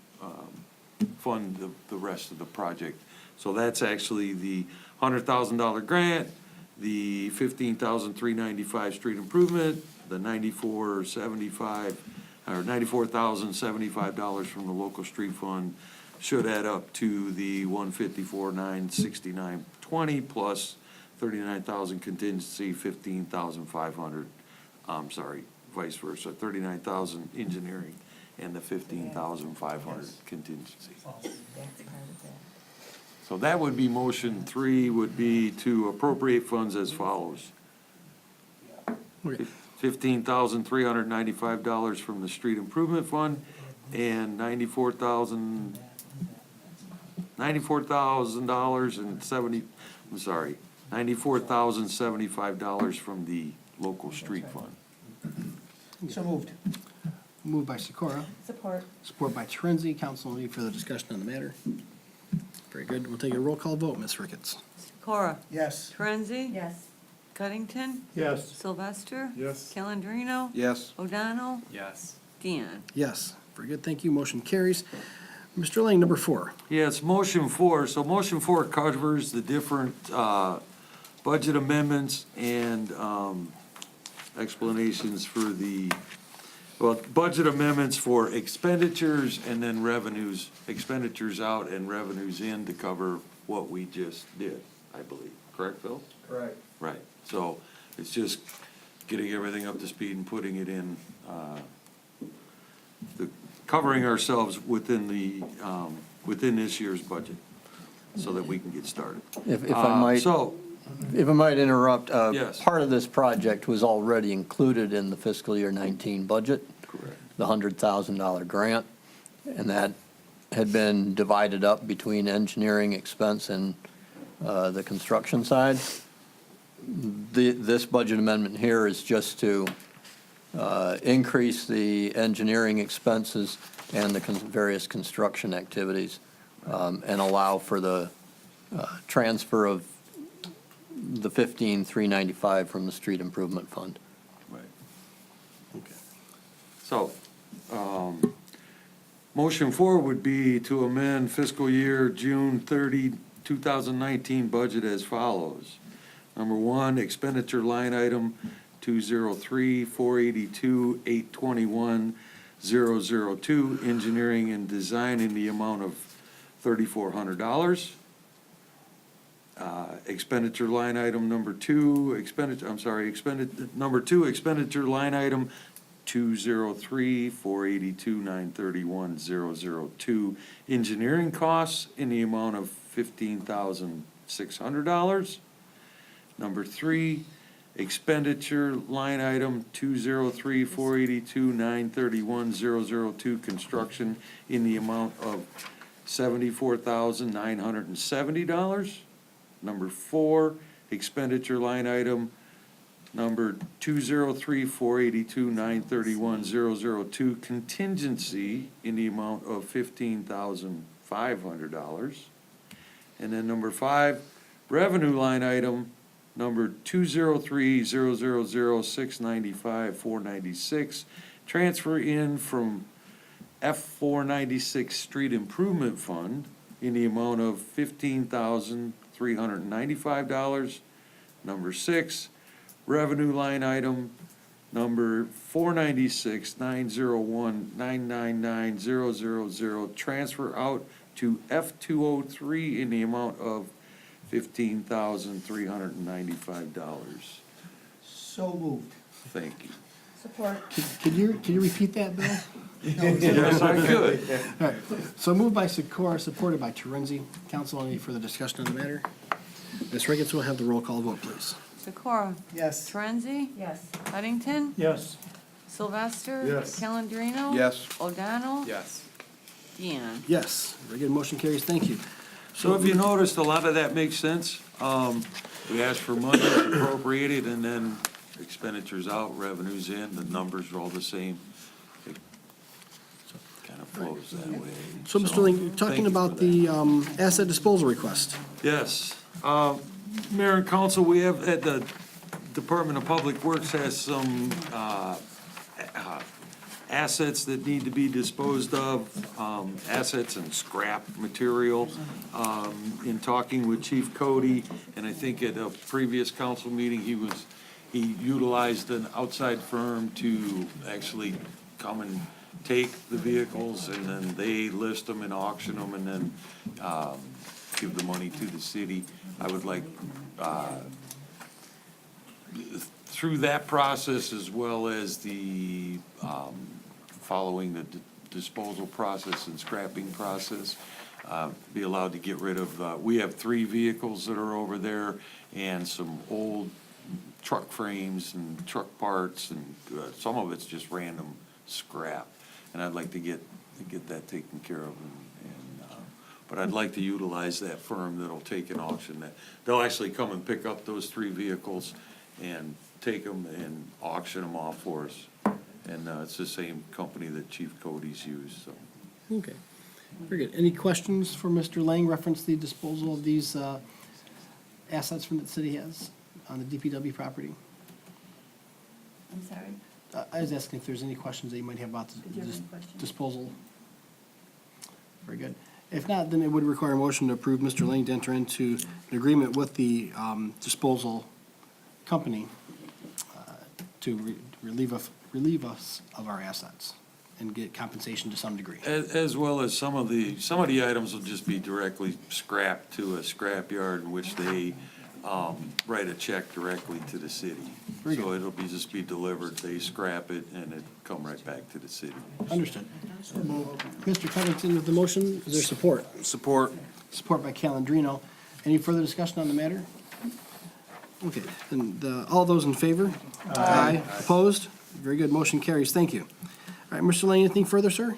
fund the rest of the project. So that's actually the $100,000 grant, the $15,395 street improvement, the $94,075 from the local street fund should add up to the $154,969.20 plus 39,000 contingency, 15,500. I'm sorry, vice versa, 39,000 engineering and the 15,500 contingency. So that would be motion 3, would be to appropriate funds as follows. $15,395 from the street improvement fund and $94,075 from the local street fund. So moved. Moved by Sikora, Support. support by Torenzi. Council, any further discussion on the matter? Very good. We'll take a roll call vote. Ms. Ricketts? Sikora? Yes. Torenzi? Yes. Cuddington? Yes. Sylvester? Yes. Calendino? Yes. O'Donnell? Yes. Dion? Yes. Very good. Thank you. Motion carries. Mr. Lang, number 4. Yeah, it's motion 4. So motion 4 covers the different budget amendments and explanations for budget amendments for expenditures and then revenues, expenditures out and revenues in to cover what we just did, I believe. Correct, Phil? Correct. Right. So it's just getting everything up to speed and putting it in, covering ourselves within within this year's budget so that we can get started. If I might. So, If I might interrupt, Yes. part of this project was already included in the fiscal year 19 budget. Correct. The $100,000 grant, and that had been divided up between engineering expense and the construction side. This budget amendment here is just to increase the engineering expenses and the various construction activities, and allow for the transfer of the $15,395 from the street improvement fund. Right. Okay. So, motion 4 would be to amend fiscal year June 30, 2019 budget as follows. Number 1, expenditure line item 203-482-821-002, engineering and design in the amount of $3,400. Expenditure line item number two, expenditure line item 203-482-931-002, engineering costs in the amount of $15,600. Number three, expenditure line item 203-482-931-002, construction in the amount of $74,970. Number four, expenditure line item number 203-482-931-002, contingency in the amount of $15,500. And then number five, revenue line item number 203-000-695-496, transfer in from F496 Street Improvement Fund in the amount of $15,395. Number six, revenue line item number 496-901-999-000, transfer out to F203 in the amount of $15,395. So moved. Thank you. Support. Can you repeat that, Bill? Yes, I could. All right, so moved by Sikora, supported by Terenzi. Council, any further discussion on the matter? Ms. Riggins will have the roll call vote, please. Sikora? Yes. Torenzi? Yes. Addington? Yes. Sylvester? Yes. Calendino? Yes. O'Donnell? Yes. Deanne? Yes, very good, motion carries, thank you. So if you noticed, a lot of that makes sense. We asked for money, it's appropriated, and then expenditures out, revenues in, the numbers are all the same. It kind of flows that way. So, Mr. Ling, thank talking you for about that. the asset disposal request. Yes. Mayor and council, we have, at the Department of Public Works has some assets that need to be disposed of, assets and scrap material. In talking with Chief Cody, and I think at a previous council meeting, he utilized an outside firm to actually come and take the vehicles, and then they list them and auction them, and then give the money to the city. I would like, through that process, as well as the, following the disposal process and scrapping process, be allowed to get rid of, we have 3 vehicles that are over there, and some old truck frames and truck parts, and some of it's just random scrap. And I'd like to get that taken care of, but I'd like to utilize that firm that'll take an auction that, they'll actually come and pick up those 3 vehicles and take them and auction them off for us. And it's the same company that Chief Cody's used, so. Okay, very good. Any questions for Mr. Lang, reference the disposal of these assets from that the city has on the DPW property? I'm sorry. I was asking if there's any questions that you might have about Did you have any questions? disposal. Very good. If not, then it would require a motion to approve Mr. Lang to enter into an agreement with the disposal company to relieve us of our assets and get compensation to some degree. As well as some of the items will just be directly scrapped to a scrapyard in which they write a check directly to the city. Very So good. it'll be, just be delivered, they scrap it, and it come right back to the city. Understood. Mr. Covington with the motion, is there support? Support. Support by Calendino. Any further discussion on the matter? Okay, and all those in favor? Aye. Opposed? Very good, motion carries, thank you. All right, Mr. Lane, anything further, sir?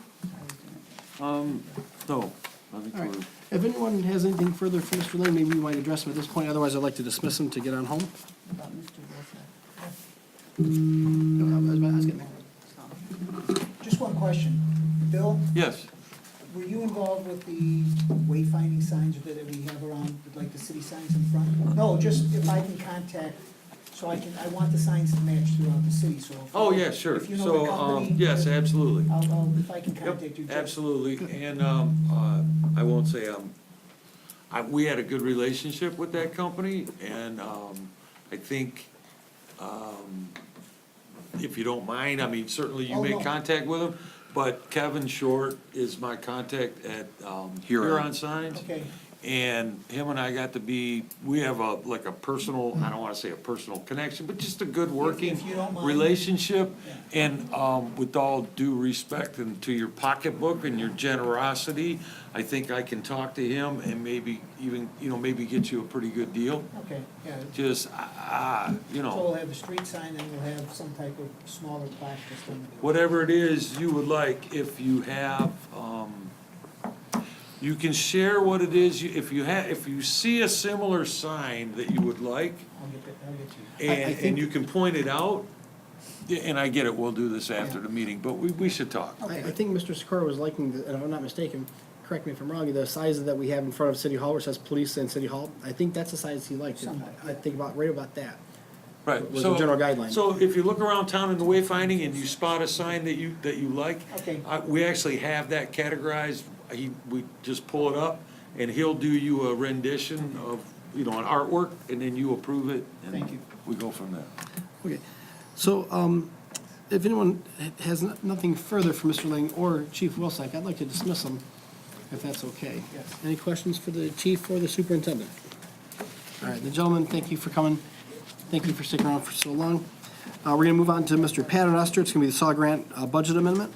No, I think All right. we're, If anyone has anything further for Mr. Lane, maybe you might address him at this point, otherwise I'd like to dismiss him to get on home. About Mr. Wilson. No, I was getting there. Just one question. Bill, yes. were you involved with the wayfinding signs that we have around, like the city signs in front? No, just if I can contact, so I want the signs to match throughout the city, so. if- Oh, yeah, sure. If you know the So, company. yes, absolutely. If I can contact you. Yep, just- absolutely, and, I won't say, we had a good relationship with that company, and, I think, if you don't mind, I mean, certainly you Oh, make no. contact with him, but Kevin Short is my contact at Huron Signs. Okay. And him and I got to be, we have like a personal, I don't wanna say a personal connection, but just a good working If you don't mind. relationship. And, with all due respect and to your pocketbook and your generosity, I think I can talk to him and maybe even, maybe get you a pretty good deal. Okay, yeah. Just, So know, we'll have a street sign and we'll have some type of smaller plaque just on the building. whatever it is you would like, if you have, you can share what it is, if you see a similar sign that you would like, I'll get you. and you can point it out, and I get it, we'll do this after the meeting, but we should talk. I think Mr. Sikora was liking, and I'm not mistaken, correct me if I'm wrong, the size that we have in front of City Hall, where it says police and City Hall, I think that's the size he liked. I think right about that. Right, Was so, the general guideline. so if you look around town in the wayfinding and you spot a sign that you like, Okay. we actually have that categorized, we just pull it up, and he'll do you a rendition of, an artwork, and then you approve it, and Thank you. we go from there. Okay, so, if anyone has nothing further for Mr. Lang or Chief Wilczek, I'd like to dismiss them, if that's okay. Yes. Any questions for the chief or the superintendent? All right, the gentlemen, thank you for coming. Thank you for sticking around for so long. We're gonna move on to Mr. Paternoster. It's gonna be the SAW grant budget amendment.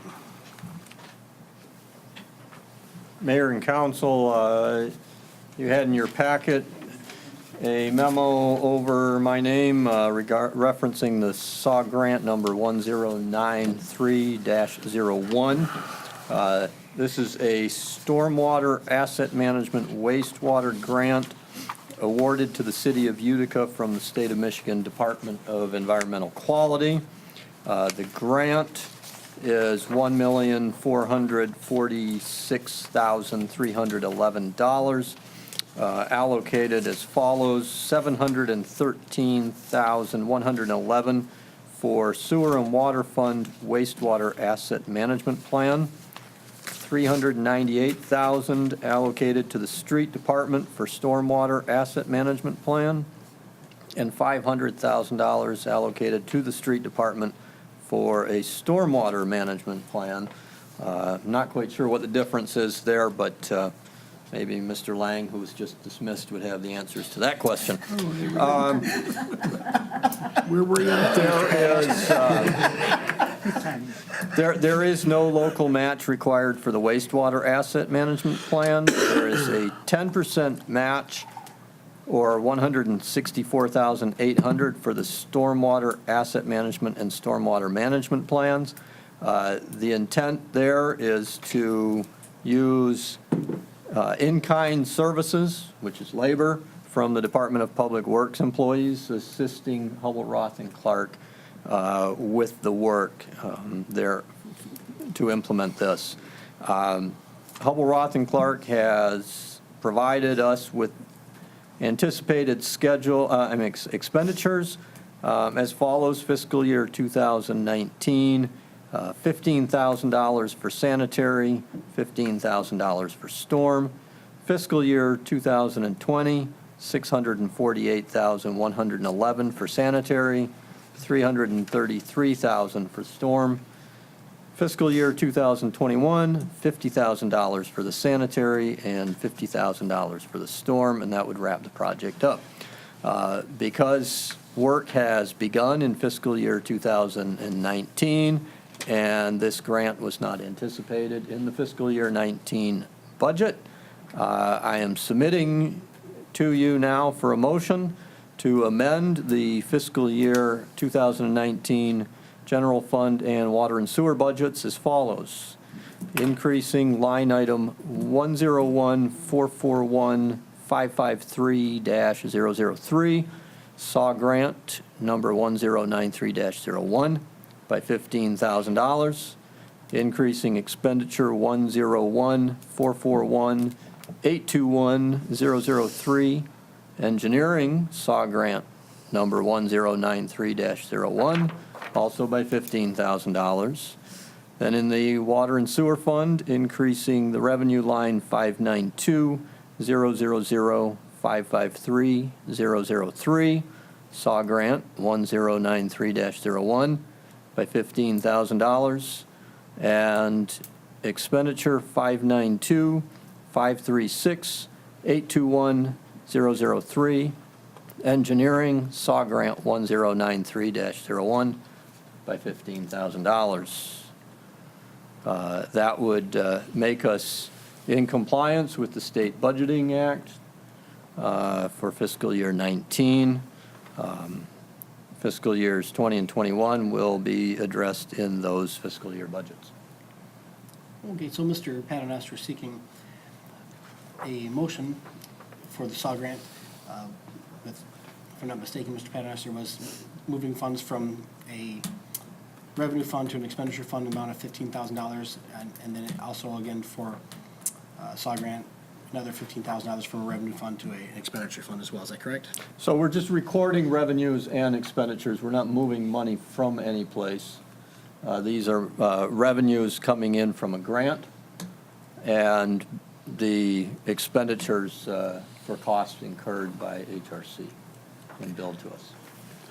Mayor and council, you had in your packet a memo over my name referencing the SAW grant number 1093-01. This is a stormwater asset management wastewater grant awarded to the city of Utica from the State of Michigan Department of Environmental Quality. The grant is $1,446,311, allocated as follows: $713,111 for sewer and water fund wastewater asset management plan, $398,000 allocated to the street department for stormwater asset management plan, and $500,000 allocated to the street department for a stormwater management plan. Not quite sure what the difference is there, but maybe Mr. Lang, who was just dismissed, would have the answers to that question. Where were you at? There is no local match required for the wastewater asset management plan. There is a 10% match, or $164,800 for the stormwater asset management and stormwater management plans. The intent there is to use in-kind services, which is labor, from the Department of Public Works employees assisting Hubbell, Roth, and Clark with the work there to implement this. Hubbell, Roth, and Clark has provided us with anticipated expenditures as follows: fiscal year 2019, $15,000 for sanitary, $15,000 for storm. Fiscal year 2020, $648,111 for sanitary, $333,000 for storm. Fiscal year 2021, $50,000 for the sanitary and $50,000 for the storm, and that would wrap the project up. Because work has begun in fiscal year 2019, and this grant was not anticipated in the fiscal year 19 budget, I am submitting to you now for a motion to amend the fiscal year 2019 general fund and water and sewer budgets as follows: increasing line item 101-441-553-003, SAW grant number 1093-01 by $15,000, increasing expenditure 101-441-821-003, engineering SAW grant number 1093-01, also by $15,000. Then in the water and sewer fund, increasing the revenue line 592-000-553-003, SAW grant 1093-01, by $15,000. And expenditure 592-536-821-003, engineering, SAW grant 1093-01 by $15,000. That would make us in compliance with the State Budgeting Act for fiscal year 19. Fiscal years 20 and 21 will be addressed in those fiscal year budgets. Okay, so Mr. Paternoster is seeking a motion for the SAW grant. If I'm not mistaken, Mr. Paternoster was moving funds from a revenue fund to an expenditure fund amount of $15,000, and then also again for SAW grant, another $15,000 from a revenue fund to an expenditure fund as well. Is that correct? So we're just recording revenues and expenditures. We're not moving money from any place. These are revenues coming in from a grant, and the expenditures for costs incurred by HRC and billed to us.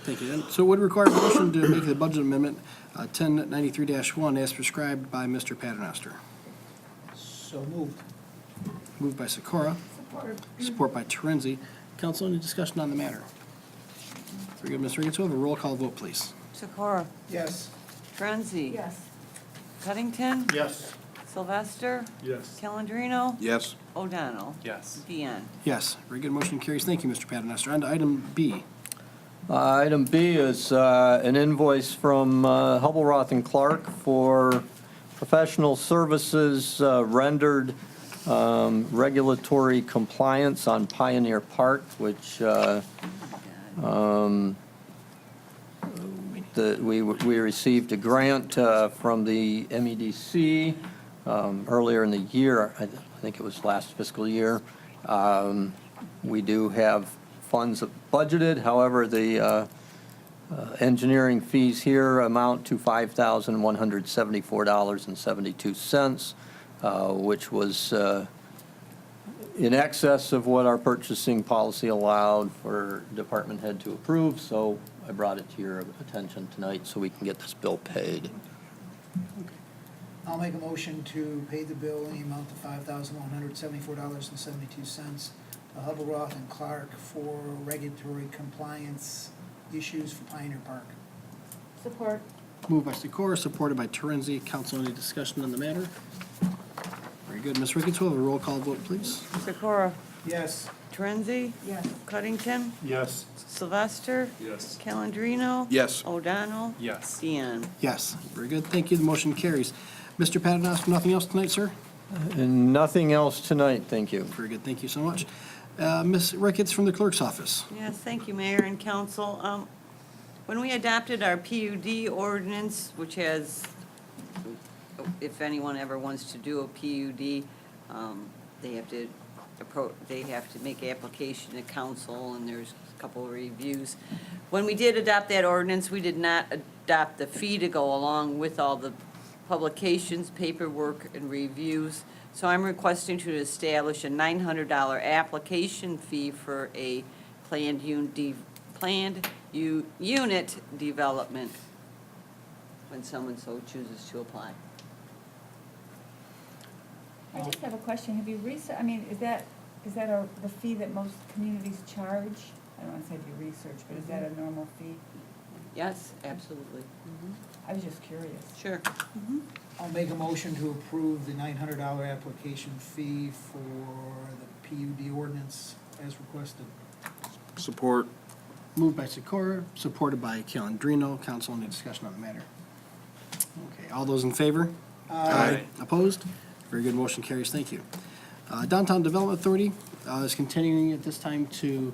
Thank you. And so it would require a motion to make the budget amendment 1093-1 as prescribed by Mr. Paternoster. So moved. Moved by Sikora. Support by Terenzi. Council, any discussion on the matter? Very good, Ms. Riggins. We'll have a roll call vote, please. Sikora? Yes. Torenzi? Yes. Cuttington? Yes. Sylvester? Yes. Calendino? Yes. O'Donnell? Yes. Deanne? Yes. Very good. Motion carries. Thank you, Mr. Paternoster. On to item B. Item B is an invoice from Hubble-Roth and Clark for professional services rendered regulatory compliance on Pioneer Park, which we received a grant from the MEDC earlier in the year. I think it was last fiscal year. We do have funds budgeted. However, the engineering fees here amount to $5,174.72, which was in excess of what our purchasing policy allowed for department head to approve. So I brought it to your attention tonight so we can get this bill paid. I'll make a motion to pay the bill in the amount of $5,174.72 to Hubble-Roth and Clark for regulatory compliance issues for Pioneer Park. Support. Moved by Sikora, supported by Terenzi. Council, any discussion on the matter? Very good. Ms. Riggins, we'll have a roll call vote, please. Sikora? Yes. Torenzi? Yes. Cuttington? Yes. Sylvester? Yes. Calendino? Yes. O'Donnell? Yes. Deanne? Yes. Very good. Thank you. The motion carries. Mr. Paternoster, nothing else tonight, sir? And nothing else tonight, thank you. Very good. Thank you so much. Ms. Ricketts from the clerk's office. Yes, thank you, Mayor and Council. When we adopted our PUD ordinance, which has, if anyone ever wants to do a PUD, they have to make application to council, and there's a couple of reviews. When we did adopt that ordinance, we did not adopt the fee to go along with all the publications, paperwork, and reviews. So I'm requesting to establish a $900 application fee for a planned unit development when someone so chooses to apply. I just have a question. Have you researched, I mean, is that the fee that most communities charge? I don't want to say have you researched, but is that a normal fee? Yes, absolutely. I was just curious. Sure. I'll make a motion to approve the $900 application fee for the PUD ordinance as requested. Support. Moved by Sikora, supported by Calendino. Council, any discussion on the matter? Okay, all those in favor? Aye. Opposed? Very good, motion carries, thank you. Downtown Development Authority is continuing at this time to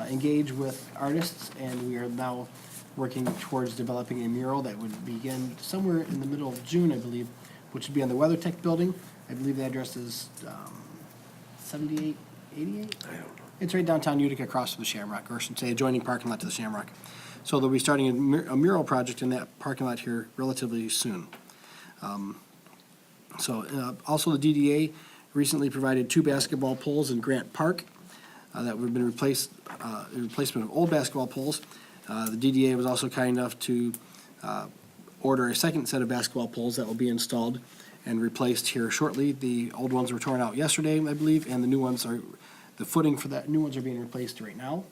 engage with artists, and we are now working towards developing a mural that would begin somewhere in the middle of June, I believe, which would be on the WeatherTech building. I believe the address is 7888? I don't know. It's right downtown Utica across from the Shamrock, or I should say adjoining parking lot to the Shamrock. So they'll be starting a mural project in that parking lot here relatively soon. Also the DDA recently provided 2 basketball poles in Grant Park that would have been replacement of old basketball poles. The DDA was also kind enough to order a second set of basketball poles that will be installed and replaced here shortly. The old ones were torn out yesterday, I believe, and the new ones are, the footing for that, new ones are being replaced right now.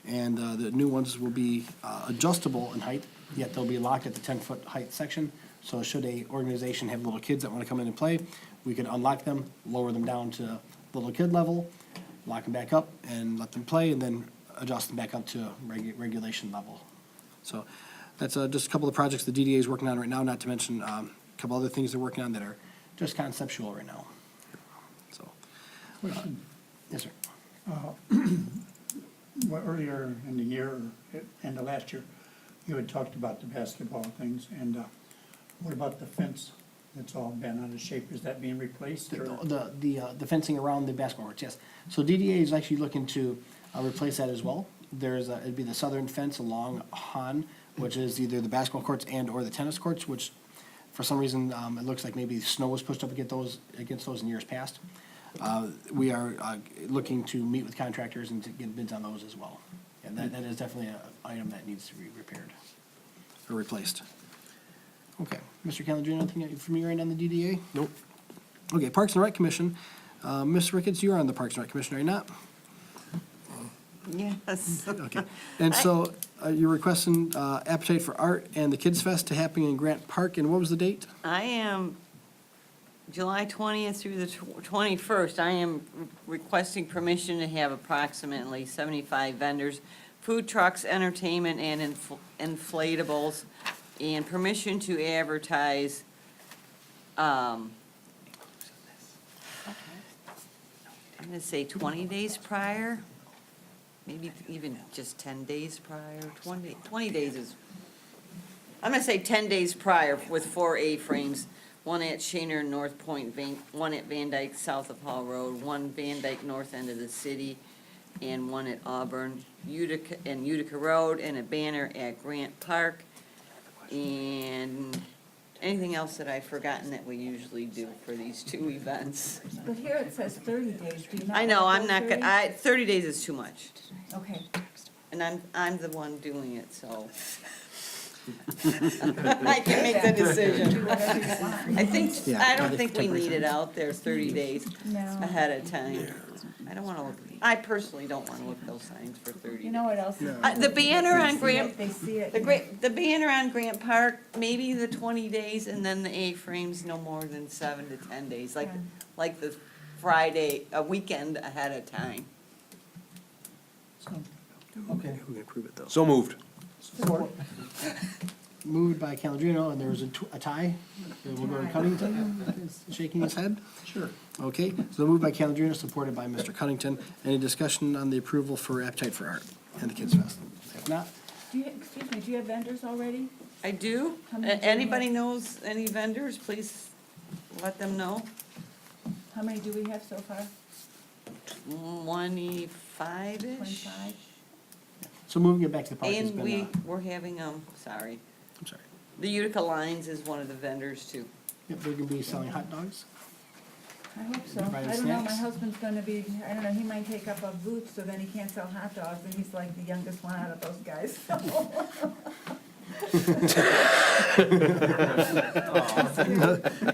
And the new ones will be adjustable in height, yet they'll be locked at the 10-foot height section. So should a organization have little kids that want to come in and play, we could unlock them, lower them down to little kid level, lock them back up and let them play, and then adjust them back up to regulation level. So that's just a couple of projects the DDA is working on right now, not to mention a couple other things they're working on that are just conceptual right now. So, Question. yes, sir. Well, earlier in the year, end of last year, you had talked about the basketball things, and what about the fence that's all bent out of shape? Is that being replaced, or? The fencing around the basketball courts, yes. So DDA is actually looking to replace that as well. It'd be the southern fence along Han, which is either the basketball courts and or the tennis courts, which for some reason, it looks like maybe snow was pushed up against those in years past. We are looking to meet with contractors and to get bids on those as well. And that is definitely an item that needs to be repaired or replaced. Okay, Mr. Calendar, anything from you right on the DDA? Nope. Okay, Parks and Rec Commission. Ms. Ricketts, you're on the Parks and Rec Commission, are you not? Yes. Okay. And so you're requesting Appetite for Art and the Kids Fest to happen in Grant Park, and what was the date? I am, July 20th through the 21st, I am requesting permission to have approximately 75 vendors, food trucks, entertainment, and inflatables, and permission to advertise, I'm gonna say 20 days prior, maybe even just 10 days prior, 20 days is, I'm gonna say 10 days prior with 4 A-frames, one at Shaner North Point, one at Van Dyke south of Hall Road, one Van Dyke north end of the city, and one at Auburn, Utica Road, and a banner at Grant Park, and anything else that I've forgotten that we usually do for these two events. But here it says 30 days, do you not? I know, want I'm to not go gonna, 30? 30 days is too much, Okay. and I'm the one doing it, so. I can make the decision. Do whatever you want. I think, Yeah, I don't think we need it out there 30 days No. ahead of time. I don't wanna look, I personally don't wanna look at those signs for 30 days. You know what else? is- The banner on They see Grant, it, They see it. the banner on Grant Park, maybe the 20 days, and then the A-frames no more than 7 to 10 days, Yeah. like the Friday, a weekend ahead of time. Okay. Who can approve it, though? So moved. Support. Moved by Calendino, and there was a tie. And we'll go to Cunnington, shaking his head. Sure. Okay, so moved by Calendino, supported by Mr. Cunnington. Any discussion on the approval for Appetite for Art and the Kids Fest? If not, Excuse me, do you have vendors already? I do. How many do you Anybody have? knows any vendors, please let them know. How many do we have so far? 25-ish. 25? so moving it back to the park has And been, we're having, sorry, I'm sorry. the Utica Lines is one of the vendors too. Yep, they're gonna be selling hot dogs. I hope so. Providing I don't know, my snacks? husband's gonna be, I don't know, he might take up a booth, so then he can't sell hot dogs, and he's like the youngest one out of those guys, so.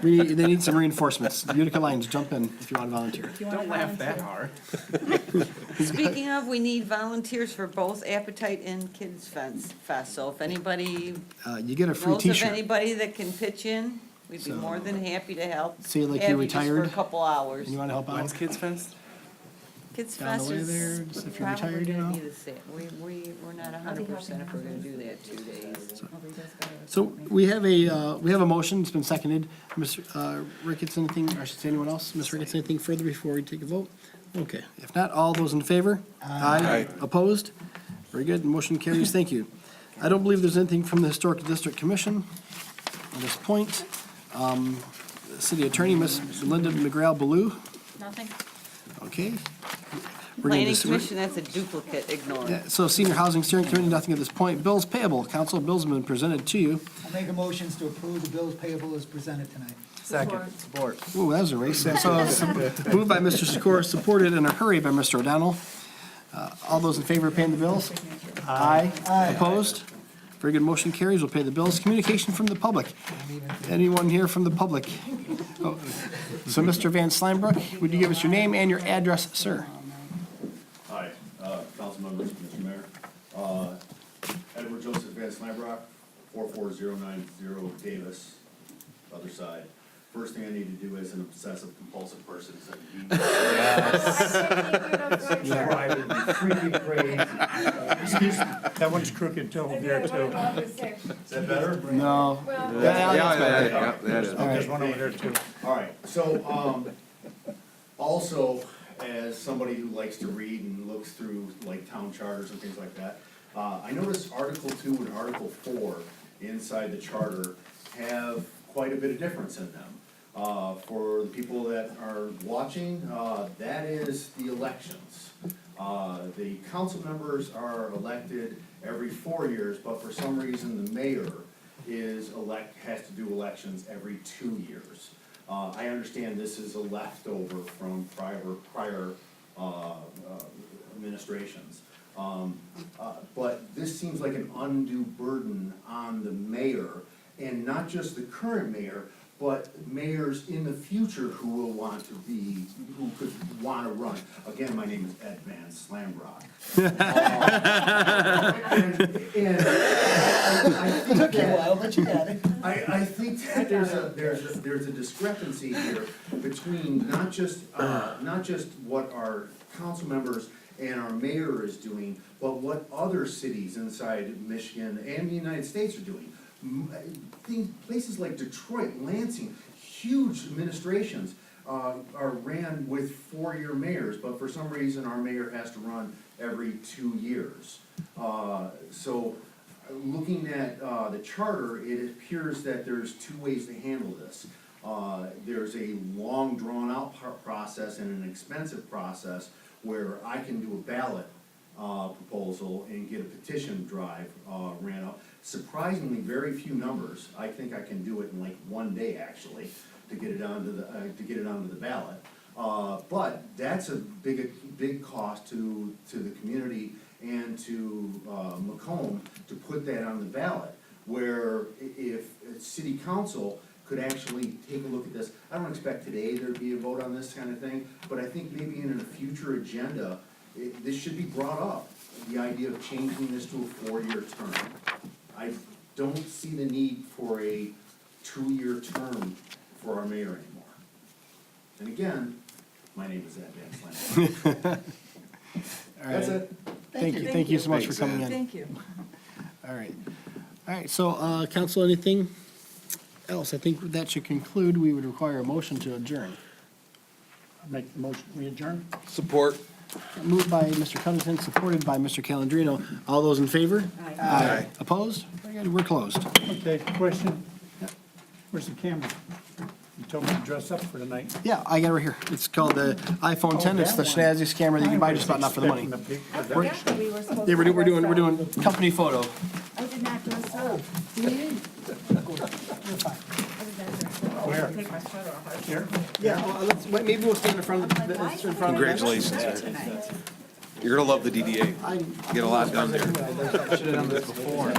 They need some reinforcements. Utica Lions, jump in if you want to volunteer. If you wanna Don't laugh that volunteer. hard. Speaking of, we need volunteers for both Appetite and Kids Fest, so if anybody You get a free knows of T-shirt. anybody that can pitch in, we'd be So- more than happy to help. Say like have you're you just for retired. a couple hours. And you want to help out? When's Kids Fest? Kids Down the Fest way is there, just if you're probably retired, you gonna know? be the same. We're not 100% if we're gonna do that 2 days. So we have a motion, it's been seconded. Mr. Ricketts, anything, or should say anyone else? Ms. Ricketts, anything further before we take a vote? Okay, if not, all those in favor? Aye. Opposed? Very good, motion carries, thank you. I don't believe there's anything from the Historic District Commission at this point. City Attorney, Ms. Linda McGrail-Ballou, Nothing. okay. We're gonna Planning just- Commission, that's a duplicate, ignore Yeah, it. So Senior Housing Steering Committee, nothing at this point. Bills payable, council bills have been presented to you. I'll make a motion to approve the bills payable as presented tonight. Second. Support. Ooh, that was a race. So, moved by Mr. Sikora, supported in a hurry by Mr. O'Donnell. All those in favor of paying the bills? Aye. Opposed? Very good, motion carries. We'll pay the bills. Communication from the public. Anyone here from the public? Oh, so, Mr. Van Slymbrook, would you give us your name and your address, sir? Hi, council members, Mr. Mayor. Edward Joseph Van Slybrock, 44090 Davis, other side. First thing I need to do as an obsessive compulsive person is Driving me freaking crazy. Excuse me, that one's crooked too, there too. Is that better? No. Yeah, that is. There's one over there too. All right, so, also, as somebody who likes to read and looks through like town charters and things like that, I noticed Article 2 and Article 4 inside the charter have quite a bit of difference in them. For the people that are watching, that is the elections. The council members are elected every 4 years, but for some reason, the mayor has to do elections every 2 years. I understand this is a leftover from prior administrations. But this seems like an undue burden on the mayor, and not just the current mayor, but mayors in the future who will want to be, who could want to run. Again, my name is Ed Van Slambrock. It took you a while, but you got it. I think that there's a discrepancy here between not just what our council members and our mayor is doing, but what other cities inside Michigan and the United States are doing. Places like Detroit, Lansing, huge administrations are ran with 4-year mayors, but for some reason our mayor has to run every 2 years. So looking at the charter, it appears that there's 2 ways to handle this. There's a long drawn-out process and an expensive process where I can do a ballot proposal and get a petition drive ran up. Surprisingly, very few numbers. I think I can do it in like 1 day, actually, to get it onto the ballot. But that's a big cost to the community and to Macomb to put that on the ballot. Where if city council could actually take a look at this, I don't expect today there to be a vote on this kind of thing, but I think maybe in a future agenda, this should be brought up. The idea of changing this to a 4-year term. I don't see the need for a 2-year term for our mayor anymore. And again, my name is Ed Van Slymbrook. That's it. Thank you so much for coming in. Thank you. All right, so, council, anything else? I think that should conclude. We would require a motion to adjourn. Make the motion, we adjourn? Support. Moved by Mr. Covington, supported by Mr. Calandrino. All those in favor? Aye. Opposed? Very good, we're closed. Okay, question. Where's the camera? You told me to dress up for tonight. Yeah, I got it right here. It's called the iPhone 10. It's the snazziest camera that you can buy just about enough for the money. Actually, we were supposed Yeah, to. we're doing company photo. I did not dress up. Where? Take my sweater off. Here? Yeah, well, maybe we'll stand in front of the, in front of the. Congratulations, sir. You're gonna love the DDA. You get a lot done there. I should have done this before.